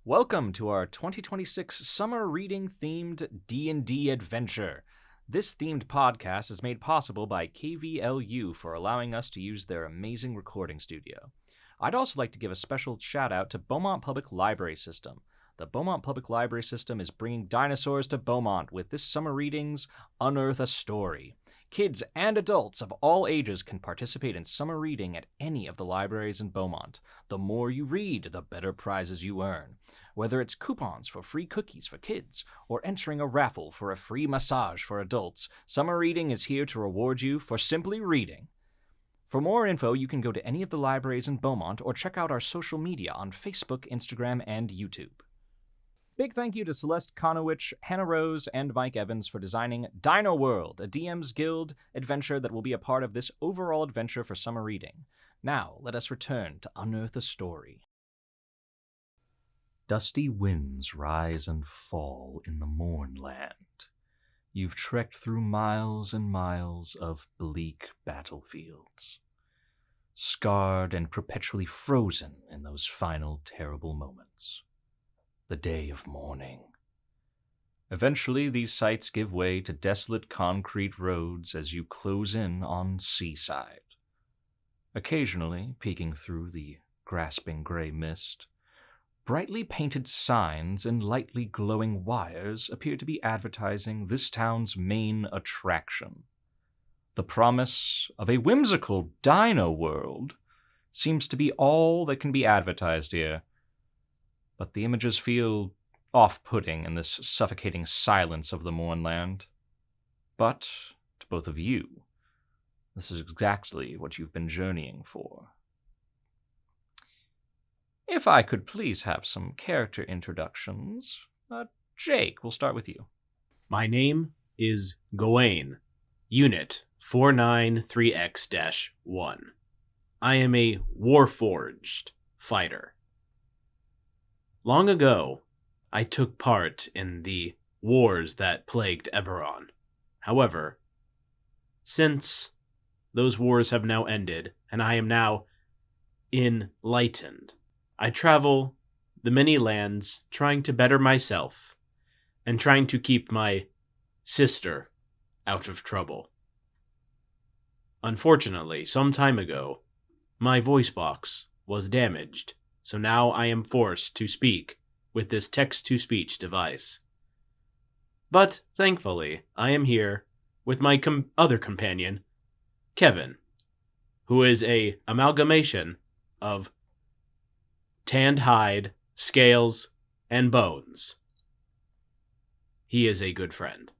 Welcome to our 2026 summer reading themed D&D adventure. This themed podcast is made possible by KVLU for allowing us to use their amazing recording studio. I'd also like to give a special shout out to Beaumont Public Library System. The Beaumont Public Library System is bringing dinosaurs to Beaumont with this summer reading's Unearth a Story. Kids and adults of all ages can participate in summer reading at any of the libraries in Beaumont. The more you read, the better prizes you earn. Whether it's coupons for free cookies for kids or entering a raffle for a free massage for adults, summer reading is here to reward you for simply reading. For more info, you can go to any of the libraries in Beaumont or check out our social media on Facebook, Instagram, and YouTube. Big thank you to Celeste Konowich, Hannah Rose, and Mike Evans for designing Dino World, a DM's Guild adventure that will be a part of this overall adventure for summer reading. Now, let us return to Unearth a Story. Dusty winds rise and fall in the Mournland. You've trekked through miles and miles of bleak battlefields, scarred and perpetually frozen in those final terrible moments. The day of mourning. Eventually, these sights give way to desolate concrete roads as you close in on Seaside. Occasionally, peeking through the grasping gray mist, brightly painted signs and lightly glowing wires appear to be advertising this town's main attraction. The promise of a whimsical dino world seems to be all that can be advertised here. But the images feel off-putting in this suffocating silence of the Mournland. But, to both of you, this is exactly what you've been journeying for. If I could please have some character introductions. Jake, we'll start with you. My name is Gawain, Unit 493X-1. I am a Warforged fighter. Long ago, I took part in the wars that plagued Eberron. However, since those wars have now ended, and I am now enlightened, I travel the many lands trying to better myself and trying to keep my sister out of trouble. Unfortunately, some time ago, my voice box was damaged. So now I am forced to speak with this text-to-speech device. But, thankfully, I am here with my other companion, Kevin, who is a amalgamation of tanned hide, scales, and bones. He is a good friend.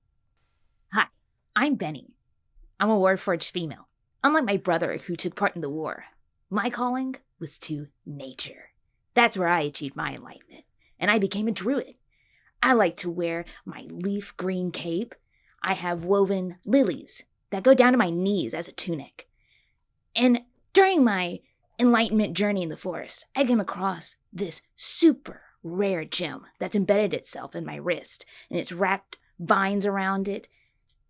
Hi, I'm Benny. I'm a Warforged female. Unlike my brother who took part in the war, my calling was to nature. That's where I achieved my enlightenment, and I became a druid. I like to wear my leaf green cape. I have woven lilies that go down to my knees as a tunic. And during my enlightenment journey in the forest, I came across this super rare gem that's embedded itself in my wrist, and it's wrapped vines around it.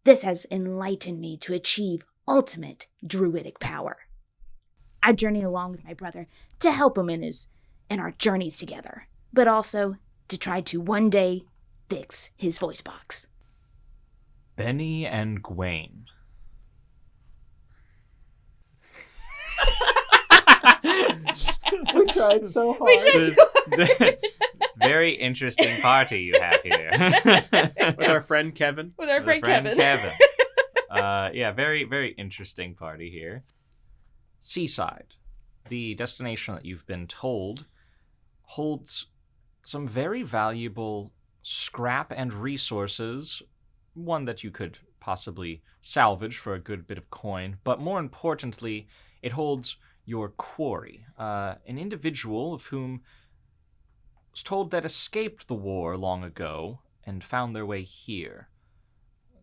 This has enlightened me to achieve ultimate druidic power. I journey along with my brother to help him in our journeys together, but also to try to one day fix his voice box. Benny and Gawain. We tried so hard. Very interesting party you have here. With our friend Kevin. With our friend Kevin. Very, very interesting party here. Seaside, the destination that you've been told, holds some very valuable scrap and resources, one that you could possibly salvage for a good bit of coin, but more importantly, it holds your quarry, an individual of whom was told that escaped the war long ago and found their way here.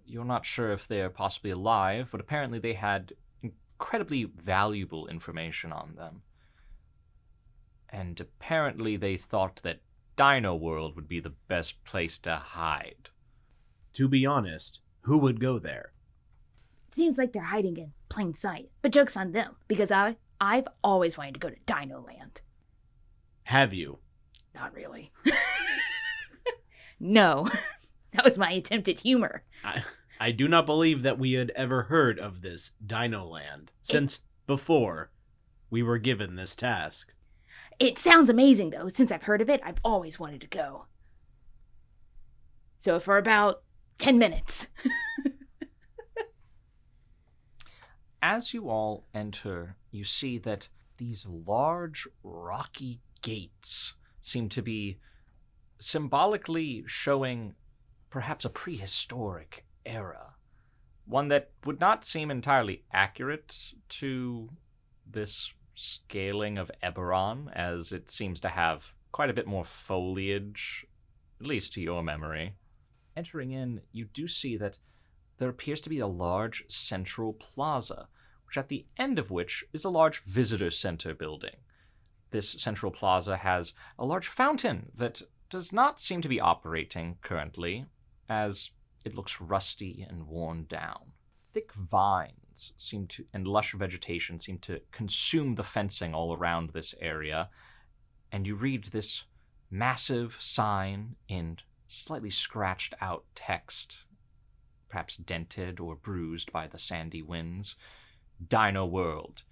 You're not sure if they're possibly alive, but apparently they had incredibly valuable information on them. And apparently they thought that Dino World would be the best place to hide. To be honest, who would go there? Seems like they're hiding in plain sight, but joke's on them, because I've always wanted to go to Dino Land. Have you? Not really. No, that was my attempt at humor. I do not believe that we had ever heard of this Dino Land since before we were given this task. It sounds amazing, though. Since I've heard of it, I've always wanted to go. So for about 10 minutes. As you all enter, you see that these large, rocky gates seem to be symbolically showing perhaps a prehistoric era. One that would not seem entirely accurate to this scaling of Eberron, as it seems to have quite a bit more foliage, at least to your memory. Entering in, you do see that there appears to be a large central plaza, which at the end of which is a large visitor center building. This central plaza has a large fountain that does not seem to be operating currently, as it looks rusty and worn down. Thick vines and lush vegetation seem to consume the fencing all around this area, and you read this massive sign in slightly scratched out text, perhaps dented or bruised by the sandy winds. Dino World.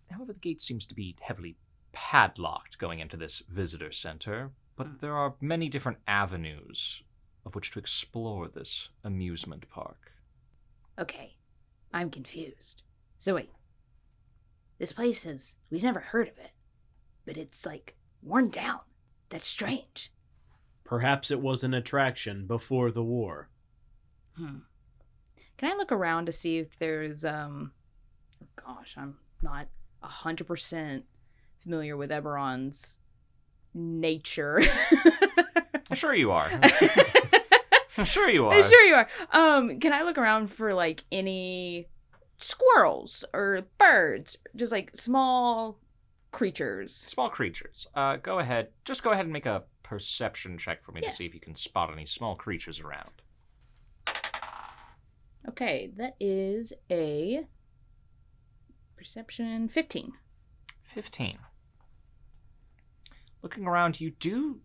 However, the gate seems to be heavily padlocked going into this visitor center, but there are many different avenues of which to explore this amusement park. Okay, I'm confused. So wait, this place we've never heard of it, but it's like worn down. That's strange. Perhaps it was an attraction before the war. Can I look around to see if there's, gosh, I'm not 100% familiar with Eberron's nature. Sure you are. Sure you are. Sure you are. Can I look around for, like, any squirrels or birds? Just, like, small creatures. Small creatures. Go ahead and make a perception check for me to see if you can spot any small creatures around. Okay, that is a perception 15. 15. Looking around, you do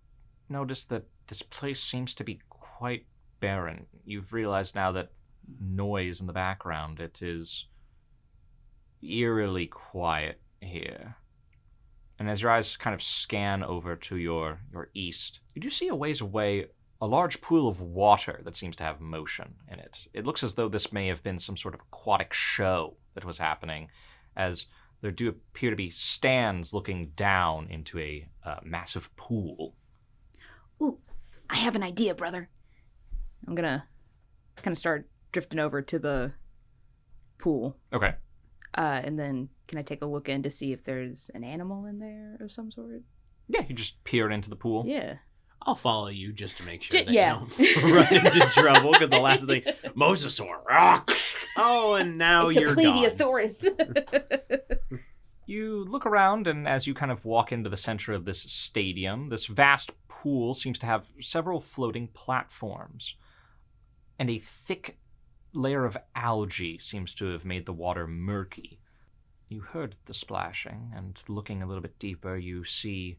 notice that this place seems to be quite barren. You've realized now that noise in the background, it is eerily quiet here. And as your eyes kind of scan over to your east, you do see a ways away a large pool of water that seems to have motion in it. It looks as though this may have been some sort of aquatic show that was happening, as there do appear to be stands looking down into a massive pool. Ooh, I have an idea, brother. I'm gonna kind of start drifting over to the pool. Okay. And then can I take a look in to see if there's an animal in there of some sort? Yeah, you just peer into the pool. Yeah. I'll follow you just to make sure that you don't run into trouble, because the last thing, Mosasaur. Oh, and now you're gone. Plesiosaurus. You look around, and as you kind of walk into the center of this stadium, this vast pool seems to have several floating platforms, and a thick layer of algae seems to have made the water murky. You heard the splashing, and looking a little bit deeper, you see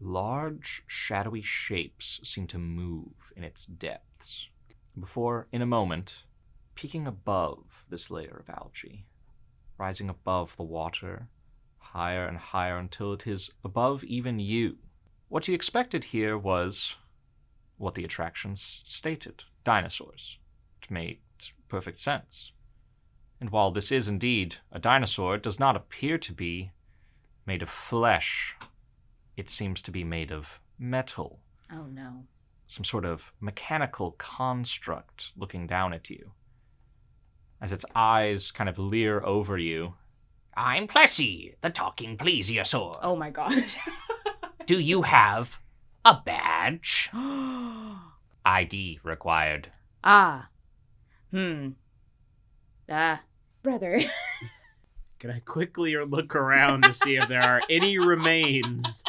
large, shadowy shapes seem to move in its depths, before, in a moment, peeking above this layer of algae, rising above the water, higher and higher until it is above even you. What you expected here was what the attractions stated, dinosaurs. It made perfect sense. And while this is indeed a dinosaur, it does not appear to be made of flesh. It seems to be made of metal. Oh no. Some sort of mechanical construct looking down at you. As its eyes kind of leer over you. I'm Plessy, the talking plesiosaur. Oh my gosh. Do you have a badge? ID required. Brother. Can I quickly look around to see if there are any remains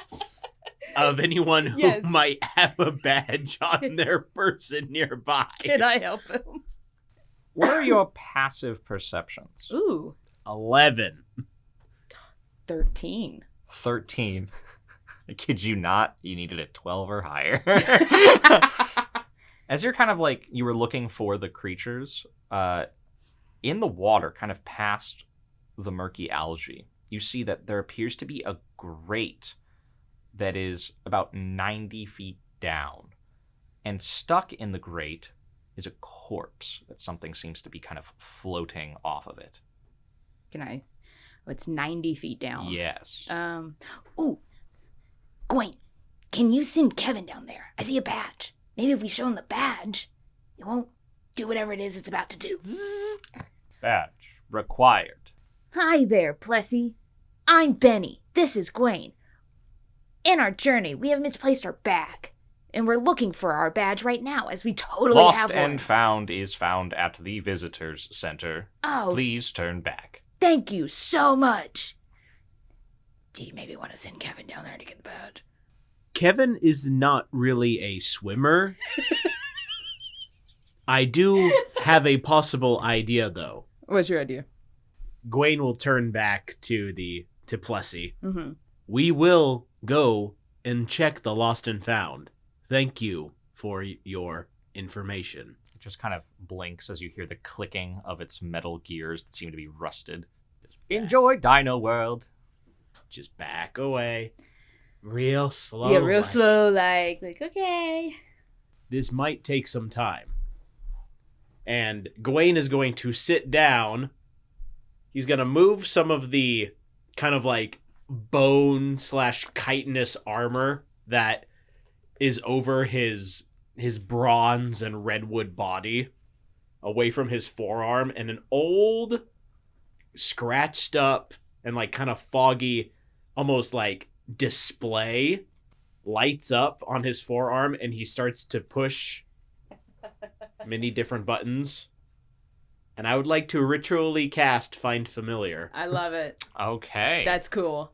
of anyone who might have a badge on their person nearby? Can I help him? What are your passive perceptions? Ooh. 11. 13. 13. I kid you not, you needed a 12 or higher. As you're kind of like, you were looking for the creatures, in the water, kind of past the murky algae, you see that there appears to be a grate that is about 90 feet down. And stuck in the grate is a corpse that something seems to be kind of floating off of it. Can I? Oh, it's 90 feet down. Yes. Ooh. Gwen, can you send Kevin down there? I see a badge. Maybe if we show him the badge, it won't do whatever it is it's about to do. Badge required. Hi there, Plessy. I'm Benny. This is Gwen. In our journey, we have misplaced our bag, and we're looking for our badge right now, as we totally have Lost one. and found is found at the visitors center. Oh, Please turn back. thank you so much. Do you maybe want to send Kevin down there to get the badge? Kevin is not really a swimmer. I do have a possible idea, though. What's your idea? Gwen will turn back to Plessy. Mm-hmm. We will go and check the lost and found. Thank you for your information. It just kind of blinks as you hear the clicking of its metal gears that seem to be rusted. Enjoy Dino World. Just back away. Real slow. Yeah, real slow, like, okay. This might take some time. And Gawain is going to sit down. He's going to move some of the kind of like bone / chitinous armor that is over his bronze and redwood body away from his forearm, and an old scratched up and like kind of foggy, almost like display lights up on his forearm, and he starts to push many different buttons. And I would like to ritually cast Find Familiar. I love it. Okay. That's cool.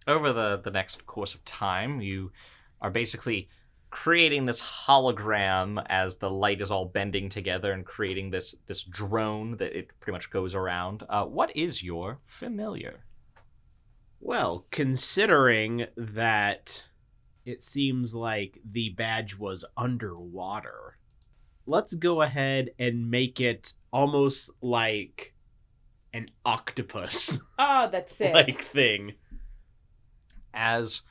Over the next course of time, you are basically creating this hologram as the light is all bending together and creating this drone that it pretty much goes around. What is your familiar? Well, considering that it seems like the badge was underwater, let's go ahead and make it almost like an octopus Oh, that's sick. like thing. As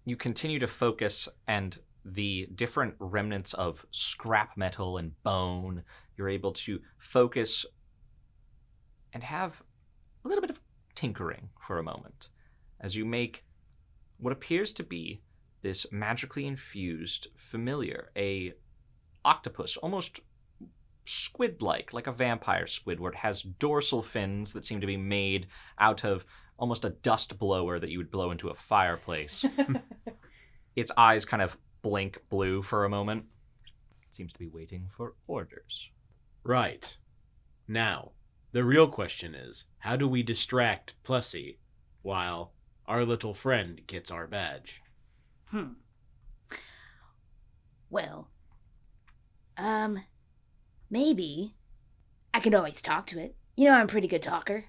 you continue to focus and the different remnants of scrap metal and bone, you're able to focus and have a little bit of tinkering for a moment as you make what appears to be this magically infused familiar, a octopus, almost squid-like, like a vampire squid, where it has dorsal fins that seem to be made out of almost a dust blower that you would blow into a fireplace. Its eyes kind of blink blue for a moment. It seems to be waiting for orders. Right. Now, the real question is, how do we distract Plessy while our little friend gets our badge? Well, maybe I could always talk to it. You know, I'm a pretty good talker.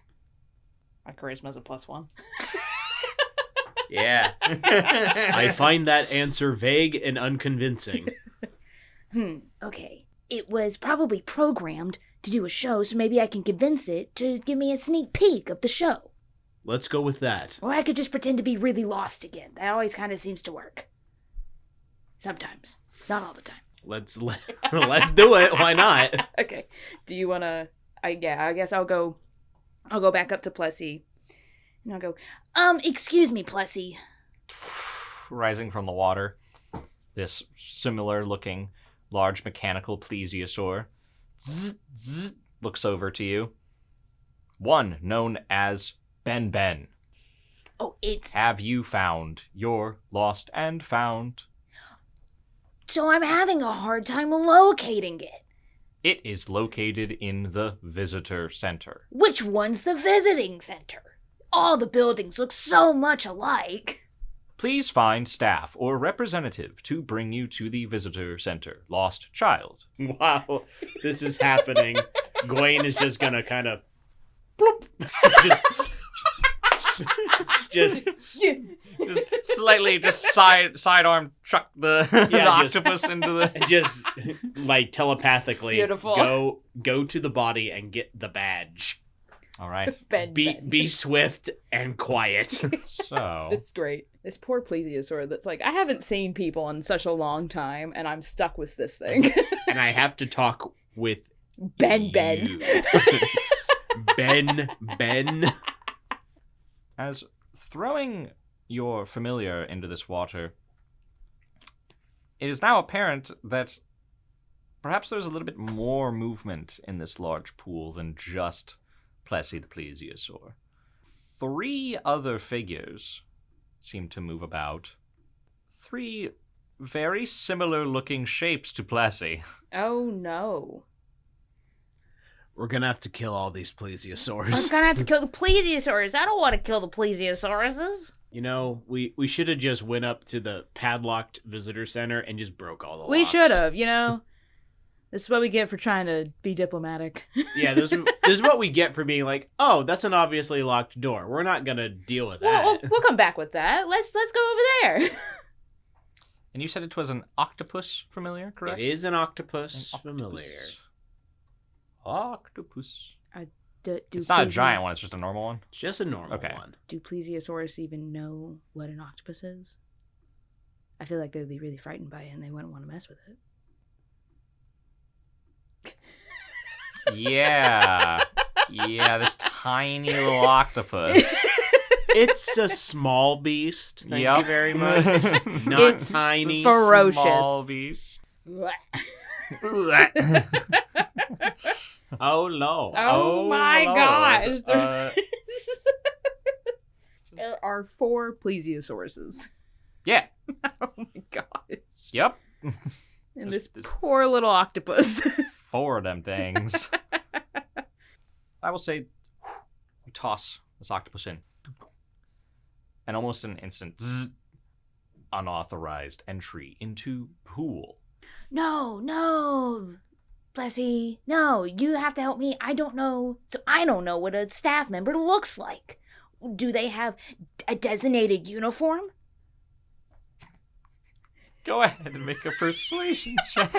My charisma's a +1. Yeah. I find that answer vague and unconvincing. Okay. It was probably programmed to do a show, so maybe I can convince it to give me a sneak peek of the show. Let's go with that. Or I could just pretend to be really lost again. That always kind of seems to work. Sometimes. Not all the time. Let's do it. Why not? Okay. Do you want to... I guess I'll go back up to Plessy. And I'll go, excuse me, Plessy. Rising from the water, this similar-looking large mechanical plesiosaur looks over to you. One known as Ben. Oh, it's... Have you found your lost and found? So I'm having a hard time locating it. It is located in the visitor center. Which one's the visiting center? All the buildings look so much alike. Please find staff or representative to bring you to the visitor center. Lost child. Wow, this is happening. Gawain is just gonna kind of bloop, just Just Just slightly, just sidearm chuck the, the octopus into the... just like telepathically Beautiful. go to the body and get the badge. All right. Ben. Be swift and quiet. So, It's great. This poor plesiosaur that's like, I haven't seen people in such a long time, and I'm stuck with this thing. And I have to talk with Ben. you. Ben. as throwing your familiar into this water, it is now apparent that perhaps there's a little bit more movement in this large pool than just Plessy the plesiosaur. 3 other figures seem to move about. 3 very similar looking shapes to Plessy. Oh no. We're gonna have to kill all these plesiosaurs. I'm gonna have to kill the plesiosaurs. I don't want to kill the plesiosauruses. You know, we should have just went up to the padlocked visitor center and just broke all the We locks. should have, you know. This is what we get for trying to be diplomatic. Yeah, this is what we get for being like, oh, that's an obviously locked door. We're not gonna deal with that. We'll come back with that. Let's go over there. And you said it was an octopus familiar, correct? It is an octopus An familiar. Octopus. It's It's not a giant one, it's just a normal one. It's just a normal Okay. one. Do plesiosaurs even know what an octopus is? I feel like they would be really frightened by it and they wouldn't want to mess with it. Yeah. Yeah, this tiny little octopus. It's a small beast. Thank Yep. you very much. Not It's tiny. ferocious. Small beast. Oh no. Oh my Lord. gosh. Uh, There are 4 plesiosauruses. yeah. Oh my gosh. Yep. And this There's- poor little octopus. 4 of them things. I will say, you toss this octopus in. And almost in an instant, unauthorized entry into pool. No, Plessy. No, you have to help me. I don't know. So I don't know what a staff member looks like. Do they have a designated uniform? Go ahead and make a persuasion check.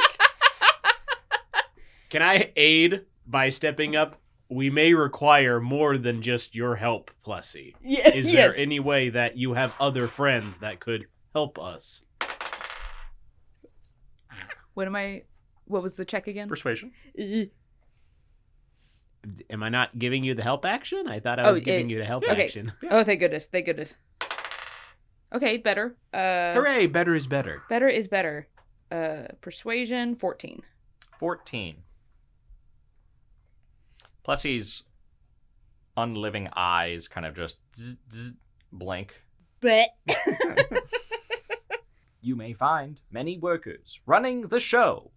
Can I aid by stepping up? We may require more than just your help, Plessy. Yeah, Is yes. there any way that you have other friends that could help us? What was the check again? Persuasion. Am I not giving you the help action? I thought I was giving you the help okay. action. Oh, thank goodness. Thank goodness. Okay, better. Hooray, better is better. Better is better. Persuasion, 14. 14. Plessy's unliving eyes kind of just blink. But You may find many workers running the show.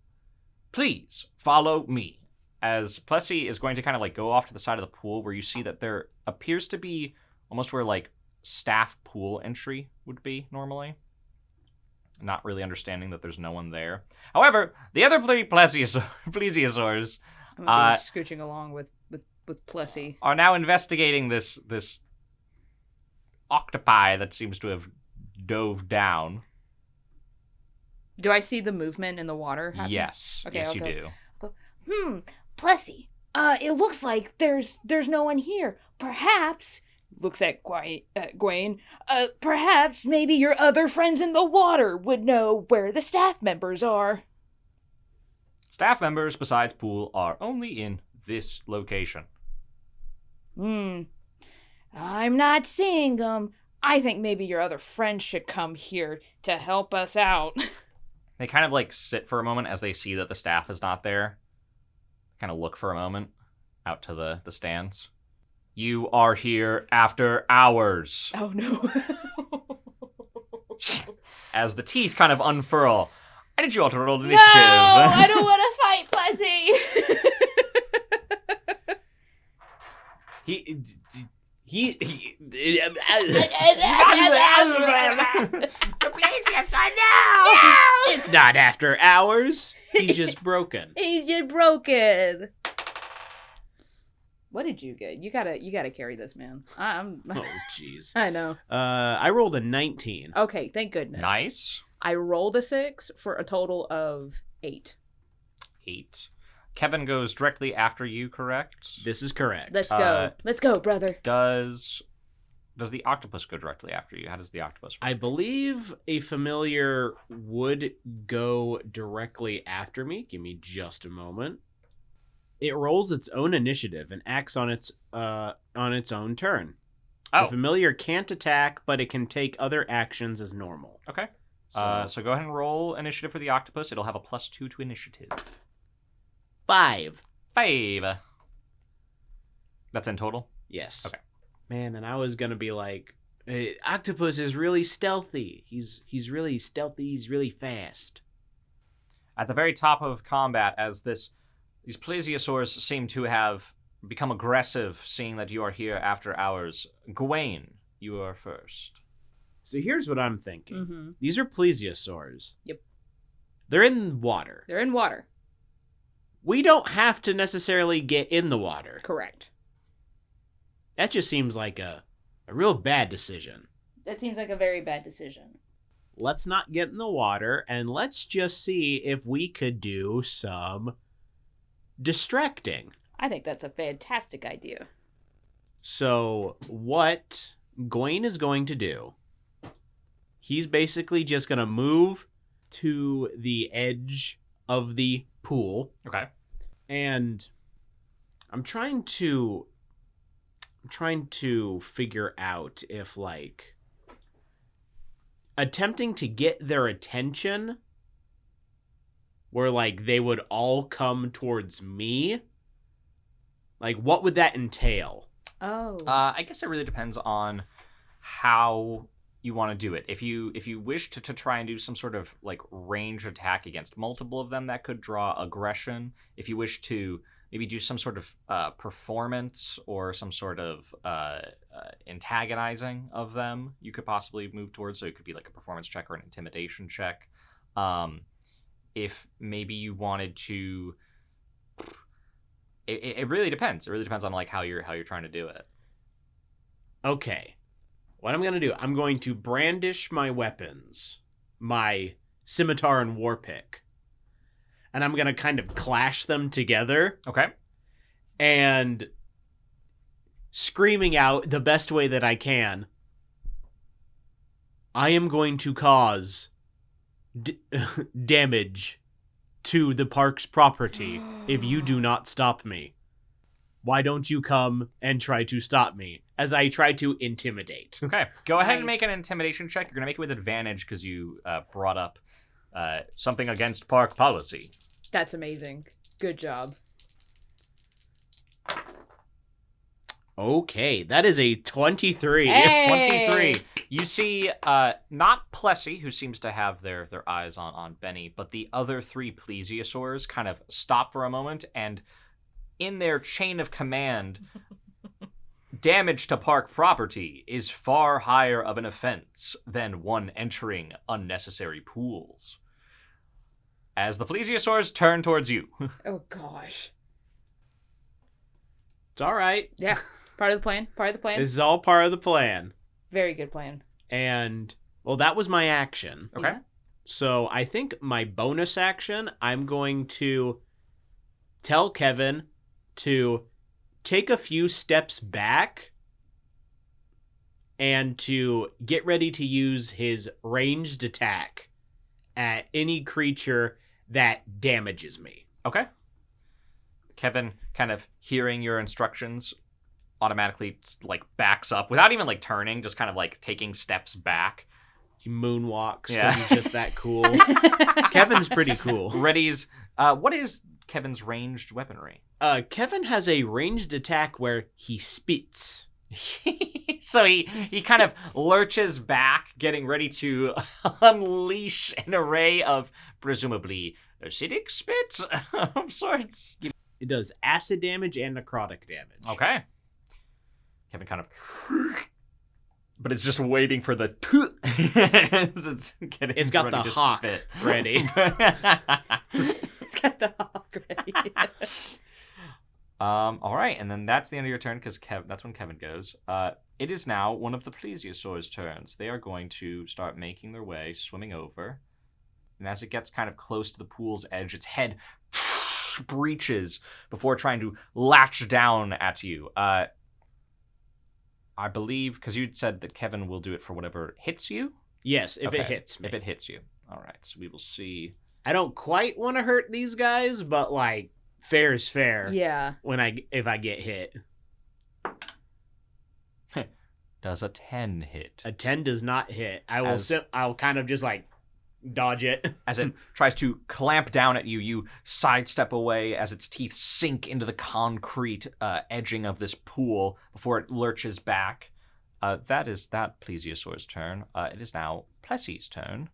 Please follow me. As Plessy is going to kind of like go off to the side of the pool where you see that there appears to be almost where like staff pool entry would be normally. Not really understanding that there's no one there. However, the other 3 plesiosaurs I'm gonna be scooching along with Plessy. are now investigating this octopi that seems to have dove down. Do I see the movement in the water happen? Yes. Okay, yes, I'll you go. do. Plessy, it looks like there's no one here. Perhaps, Looks at Gwaine. perhaps maybe your other friends in the water would know where the staff members are. Staff members besides Pool are only in this location. I'm not seeing them. I think maybe your other friends should come here to help us out. They kind of like sit for a moment as they see that the staff is not there. Kind of look for a moment out to the stands. You are here after hours. Oh no. As the teeth kind of unfurl. I need you all to roll No, initiative. I don't want to fight, Plessy. The plesiosaur, no! It's not after hours. He's just broken. He's just broken. What did you get? You gotta carry this, man. I'm. Oh, jeez. I know. I rolled a 19. Okay, thank goodness. Nice. I rolled a 6 for a total of 8. 8. Kevin goes directly after you, correct? This is correct. Let's go. Let's go, brother. Does the octopus go directly after you? How does the octopus work? I believe a familiar would go directly after me. Give me just a moment. It rolls its own initiative and acts on its own turn. Oh. The familiar can't attack, but it can take other actions as normal. Okay. So, So go ahead and roll initiative for the octopus. It'll have a +2 to initiative. 5. 5. That's in total? Yes. Okay. Man, and I was gonna be like, octopus is really stealthy. He's really stealthy. He's really fast. At the very top of combat, as these plesiosaurs seem to have become aggressive, seeing that you are here after hours, Gawain, you are first. So here's what I'm thinking. Mm-hmm. These are plesiosaurs. Yep. They're in water. They're in water. We don't have to necessarily get in the water. Correct. That just seems like a real bad decision. That seems like a very bad decision. Let's not get in the water, and let's just see if we could do some distracting. I think that's a fantastic idea. So what Gawain is going to do, he's basically just going to move to the edge of the pool. Okay. And I'm trying to figure out if, like, attempting to get their attention where, like, they would all come towards me, like, what would that entail? Oh. I guess it really depends on how you want to do it. If you wish to try and do some sort of like range attack against multiple of them, that could draw aggression. If you wish to maybe do some sort of performance or some sort of antagonizing of them, you could possibly move towards. So it could be like a performance check or an intimidation check. If maybe you wanted to, it really depends. It really depends on like how you're trying to do it. Okay. What I'm going to do, I'm going to brandish my weapons, my scimitar and war pick, and I'm going to kind of clash them together. Okay. And screaming out the best way that I can, I am going to cause damage to the park's property if you do not stop me. Why don't you come and try to stop me as I try to intimidate? Okay. Go ahead and Nice. make an intimidation check. You're going to make it with advantage because you brought up something against park policy. That's amazing. Good job. Okay, that is a 23. Hey! 23. You see, not Plessy, who seems to have their eyes on Benny, but the other 3 plesiosaurs kind of stop for a moment, and in their chain of command, damage to park property is far higher of an offense than one entering unnecessary pools. As the plesiosaurs turn towards you. Oh gosh. It's all right. Yeah. Part of the plan. Part of the plan. This is all part of the plan. Very good plan. And, well, that was my action. Okay. Yeah. So I think my bonus action, I'm going to tell Kevin to take a few steps back and to get ready to use his ranged attack at any creature that damages me. Okay. Kevin, kind of hearing your instructions, automatically like backs up without even like turning, just kind of like taking steps back. He moonwalks because Yeah. he's just that cool. Kevin's pretty cool. Ready's. What is Kevin's ranged weaponry? Kevin has a ranged attack where he spits. So he kind of lurches back, getting ready to unleash an array of presumably acidic spit of sorts. It does acid damage and necrotic damage. Okay. Kevin kind of, but it's just waiting for the. As It's got ready the to hawk spit. ready. It's got the hawk ready. All right, and then that's the end of your turn because that's when Kevin goes. It is now one of the plesiosaurs' turns. They are going to start making their way, swimming over. And as it gets kind of close to the pool's edge, its head breaches before trying to latch down at you. I believe, because you said that Kevin will do it for whatever hits you? Yes, if it hits me. If it hits you. All right, so we will see. I don't quite want to hurt these guys, but, like, fair is fair. Yeah. If I get hit. Does a 10 hit? A 10 does not hit. I'll kind of just, like, dodge it. As it tries to clamp down at you, you sidestep away as its teeth sink into the concrete edging of this pool before it lurches back. That is that plesiosaur's turn. It is now Plessy's turn.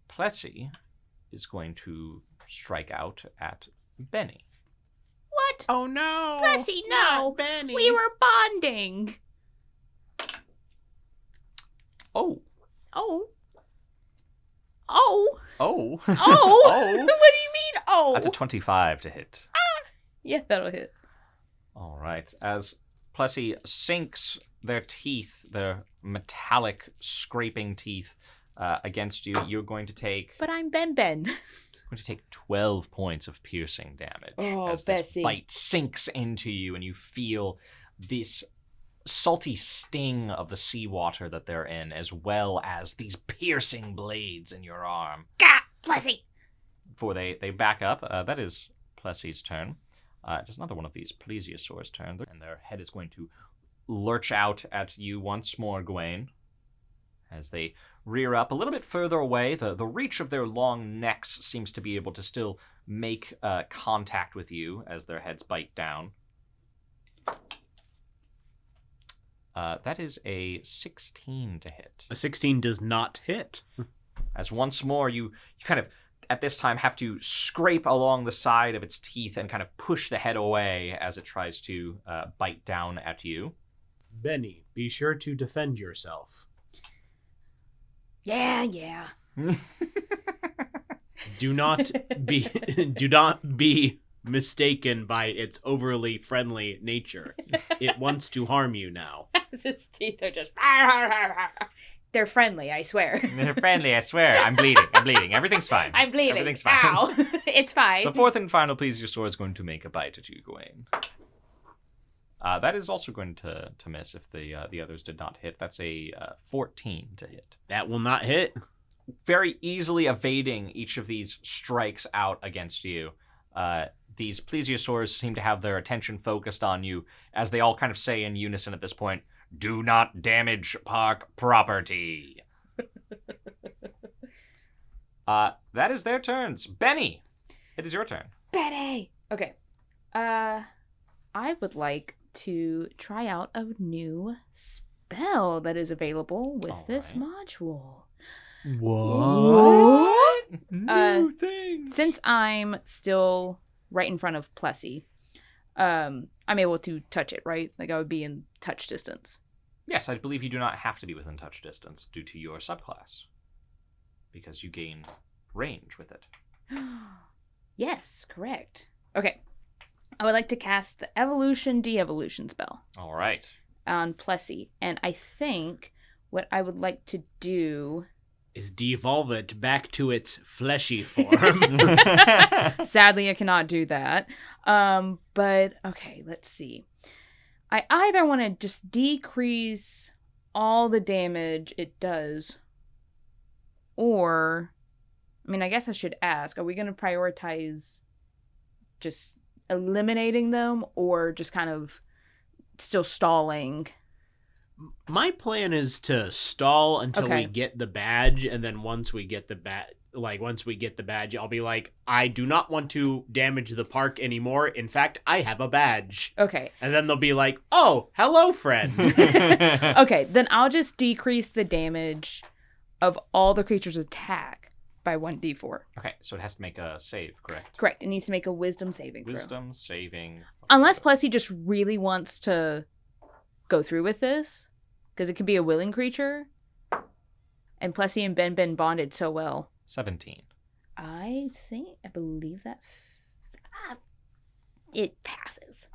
Plessy is going to strike out at Benny. What? Oh, no. Plessy, no. Not Benny. We were bonding. Oh. Oh. Oh. Oh. Oh. Oh. What do you mean, oh? That's a 25 to hit. Yeah, that'll hit. All right. As Plessy sinks their teeth, their metallic scraping teeth, against you, you're going to take... But I'm Ben. going to take 12 points of piercing damage as this Bessie. bite sinks into you and you feel this salty sting of the seawater that they're in, as well as these piercing blades in your arm. Gah! Plessy! Before they back up, that is Plessy's turn. Just another one of these plesiosaurs' turns, and their head is going to lurch out at you once more, Gawain, as they rear up a little bit further away. The reach of their long necks seems to be able to still make contact with you as their heads bite down. That is a 16 to hit. A 16 does not hit. As once more you kind of, at this time, have to scrape along the side of its teeth and kind of push the head away as it tries to bite down at you. Benny, be sure to defend yourself. Yeah. Do not be mistaken by its overly friendly nature. It wants to harm you now. His teeth are just... They're friendly, I swear. They're friendly, I swear. I'm bleeding. Everything's fine. I'm bleeding. Everything's fine. Ow. It's fine. The fourth and final plesiosaur is going to make a bite at you, Gawain. That is also going to miss if the others did not hit. That's a 14 to hit. That will not hit. Very easily evading each of these strikes out against you. These plesiosaurs seem to have their attention focused on you, as they all kind of say in unison at this point, "Do not damage park property." That is their turns. Benny, it is your turn. Betty! Okay. I would like to try out a new spell that is available with this module. What? New things. Since I'm still right in front of Plessy, I'm able to touch it, right? Like I would be in touch distance. Yes, I believe you do not have to be within touch distance due to your subclass, because you gain range with it. Yes, correct. Okay. I would like to cast the Evolution De-Evolution spell All right. on Plessy, and I think what I would like to do... Is devolve it back to its fleshy form. Sadly, I cannot do that. But, okay, let's see. I either want to just decrease all the damage it does, or... I mean, I guess I should ask, are we going to prioritize just eliminating them, or just kind of still stalling? My plan is to stall until Okay. we get the badge, and then once we get the badge, I'll be like, I do not want to damage the park anymore. In fact, I have a badge. Okay. And then they'll be like, oh, hello, friend. Okay, then I'll just decrease the damage of all the creatures' attack by 1d4. Okay, so it has to make a save, correct? Correct. It needs to make a wisdom saving throw. Wisdom saving. Unless Plessy just really wants to go through with this, because it could be a willing creature. And Plessy and Ben bonded so well. 17. I believe that. it passes.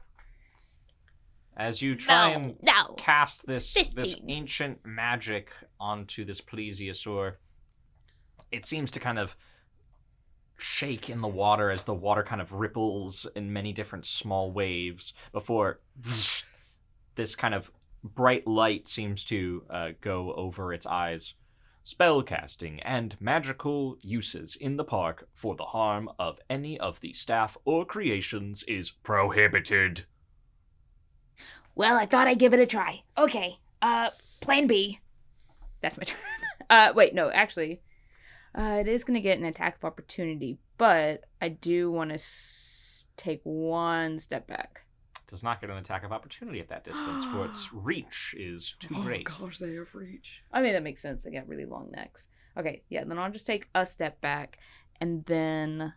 As you try and No. cast this 15. ancient magic onto this plesiosaur, it seems to kind of shake in the water as the water kind of ripples in many different small waves before this kind of bright light seems to go over its eyes. Spellcasting and magical uses in the park for the harm of any of the staff or creations is prohibited. Well, I thought I'd give it a try. Okay, plan B. That's my turn. Wait, no, actually, it is going to get an attack of opportunity, but I do want to take one step back. Does not get an attack of opportunity at that distance, for its reach is too great. Oh gosh, they have reach. I mean, that makes sense. They got really long necks. Okay, yeah, then I'll just take a step back, and then...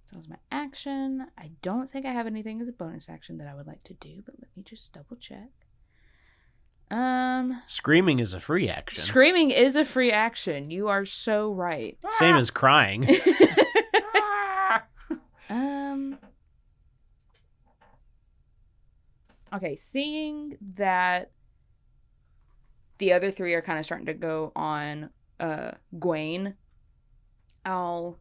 So that was my action. I don't think I have anything as a bonus action that I would like to do, but let me just double check. Screaming is a free action. Screaming is a free action. You are so right. Same as crying. Okay, seeing that the other three are kind of starting to go on Gwaine, I'll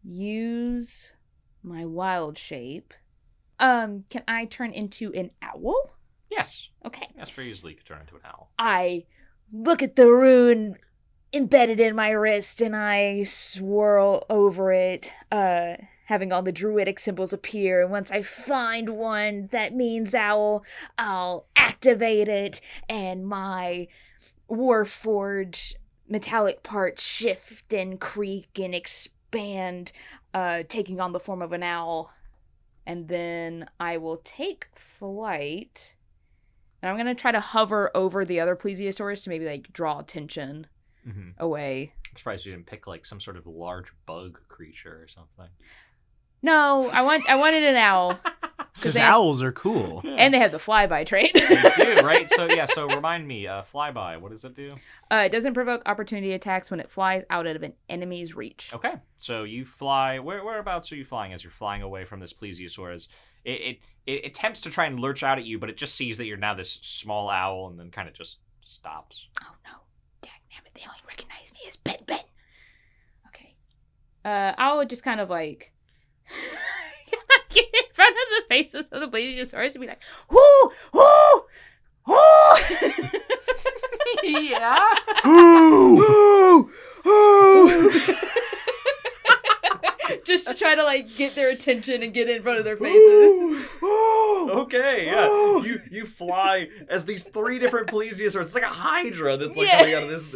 use my wild shape. Can I turn into an owl? Yes. Okay. Yes, very easily could turn into an owl. I look at the rune embedded in my wrist and I swirl over it, having all the druidic symbols appear. And once I find one that means owl, I'll activate it and my Warforged metallic parts shift and creak and expand, taking on the form of an owl. And then I will take flight. And I'm going to try to hover over the other plesiosaurs to maybe like draw attention away. I'm surprised you didn't pick like some sort of large bug creature or something. No, I wanted an owl. Because owls are cool. And they have the flyby trait. They do, right? So remind me, flyby, what does it do? It doesn't provoke opportunity attacks when it flies out of an enemy's reach. Okay, so you fly, whereabouts are you flying as you're flying away from this plesiosaur? As it attempts to try and lurch out at you, but it just sees that you're now this small owl and then kind of just stops. Oh no, dangnabbit, they only recognize me as Ben. Okay. I would just kind of like get in front of the faces of the plesiosaurs and be like, Whoo! Whoo! Whoo! Yeah. just to try to like get their attention and get in front of their faces. Okay, yeah. You fly as these three different plesiosaurs. It's like a hydra that's like coming out of this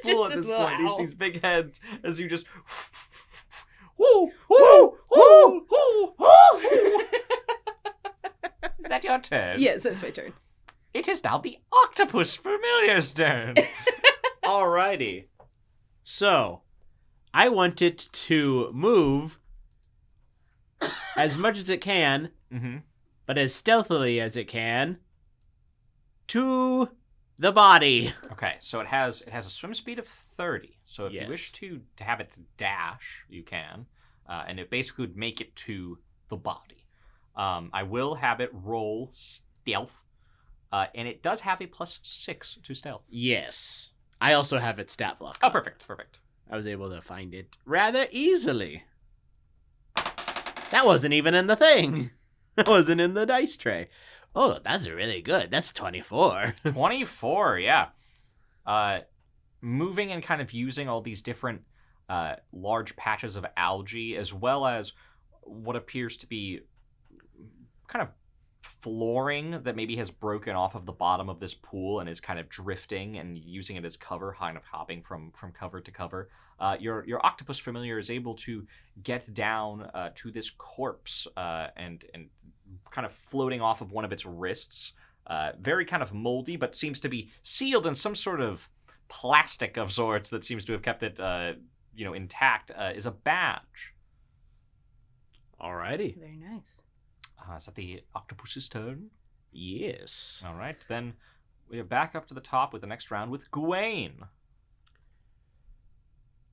pool at this point. These big heads as you just whoo, whoo, whoo, whoo, whoo. Is that your turn? Yes, that's my turn. It is now the octopus familiar's turn. Alrighty. So, I want it to move as much as it can, but as stealthily as it can, to the body. Okay, so it has a swim speed of 30. So if you wish to have it to dash, you can, and it basically would make it to the body. I will have it roll stealth, and it does have a +6 to stealth. Yes. I also have it stat block. Oh, perfect. I was able to find it rather easily. That wasn't even in the thing. That wasn't in the dice tray. Oh, that's really good. That's 24. 24, yeah. Moving and kind of using all these different large patches of algae, as well as what appears to be kind of flooring that maybe has broken off of the bottom of this pool and is kind of drifting and using it as cover, kind of hopping from cover to cover. Your octopus familiar is able to get down to this corpse and kind of floating off of one of its wrists. Very kind of moldy, but seems to be sealed in some sort of plastic of sorts that seems to have kept it intact, is a badge. Alrighty. Very nice. Is that the octopus's turn? Yes. All right, then we are back up to the top with the next round with Gwaine.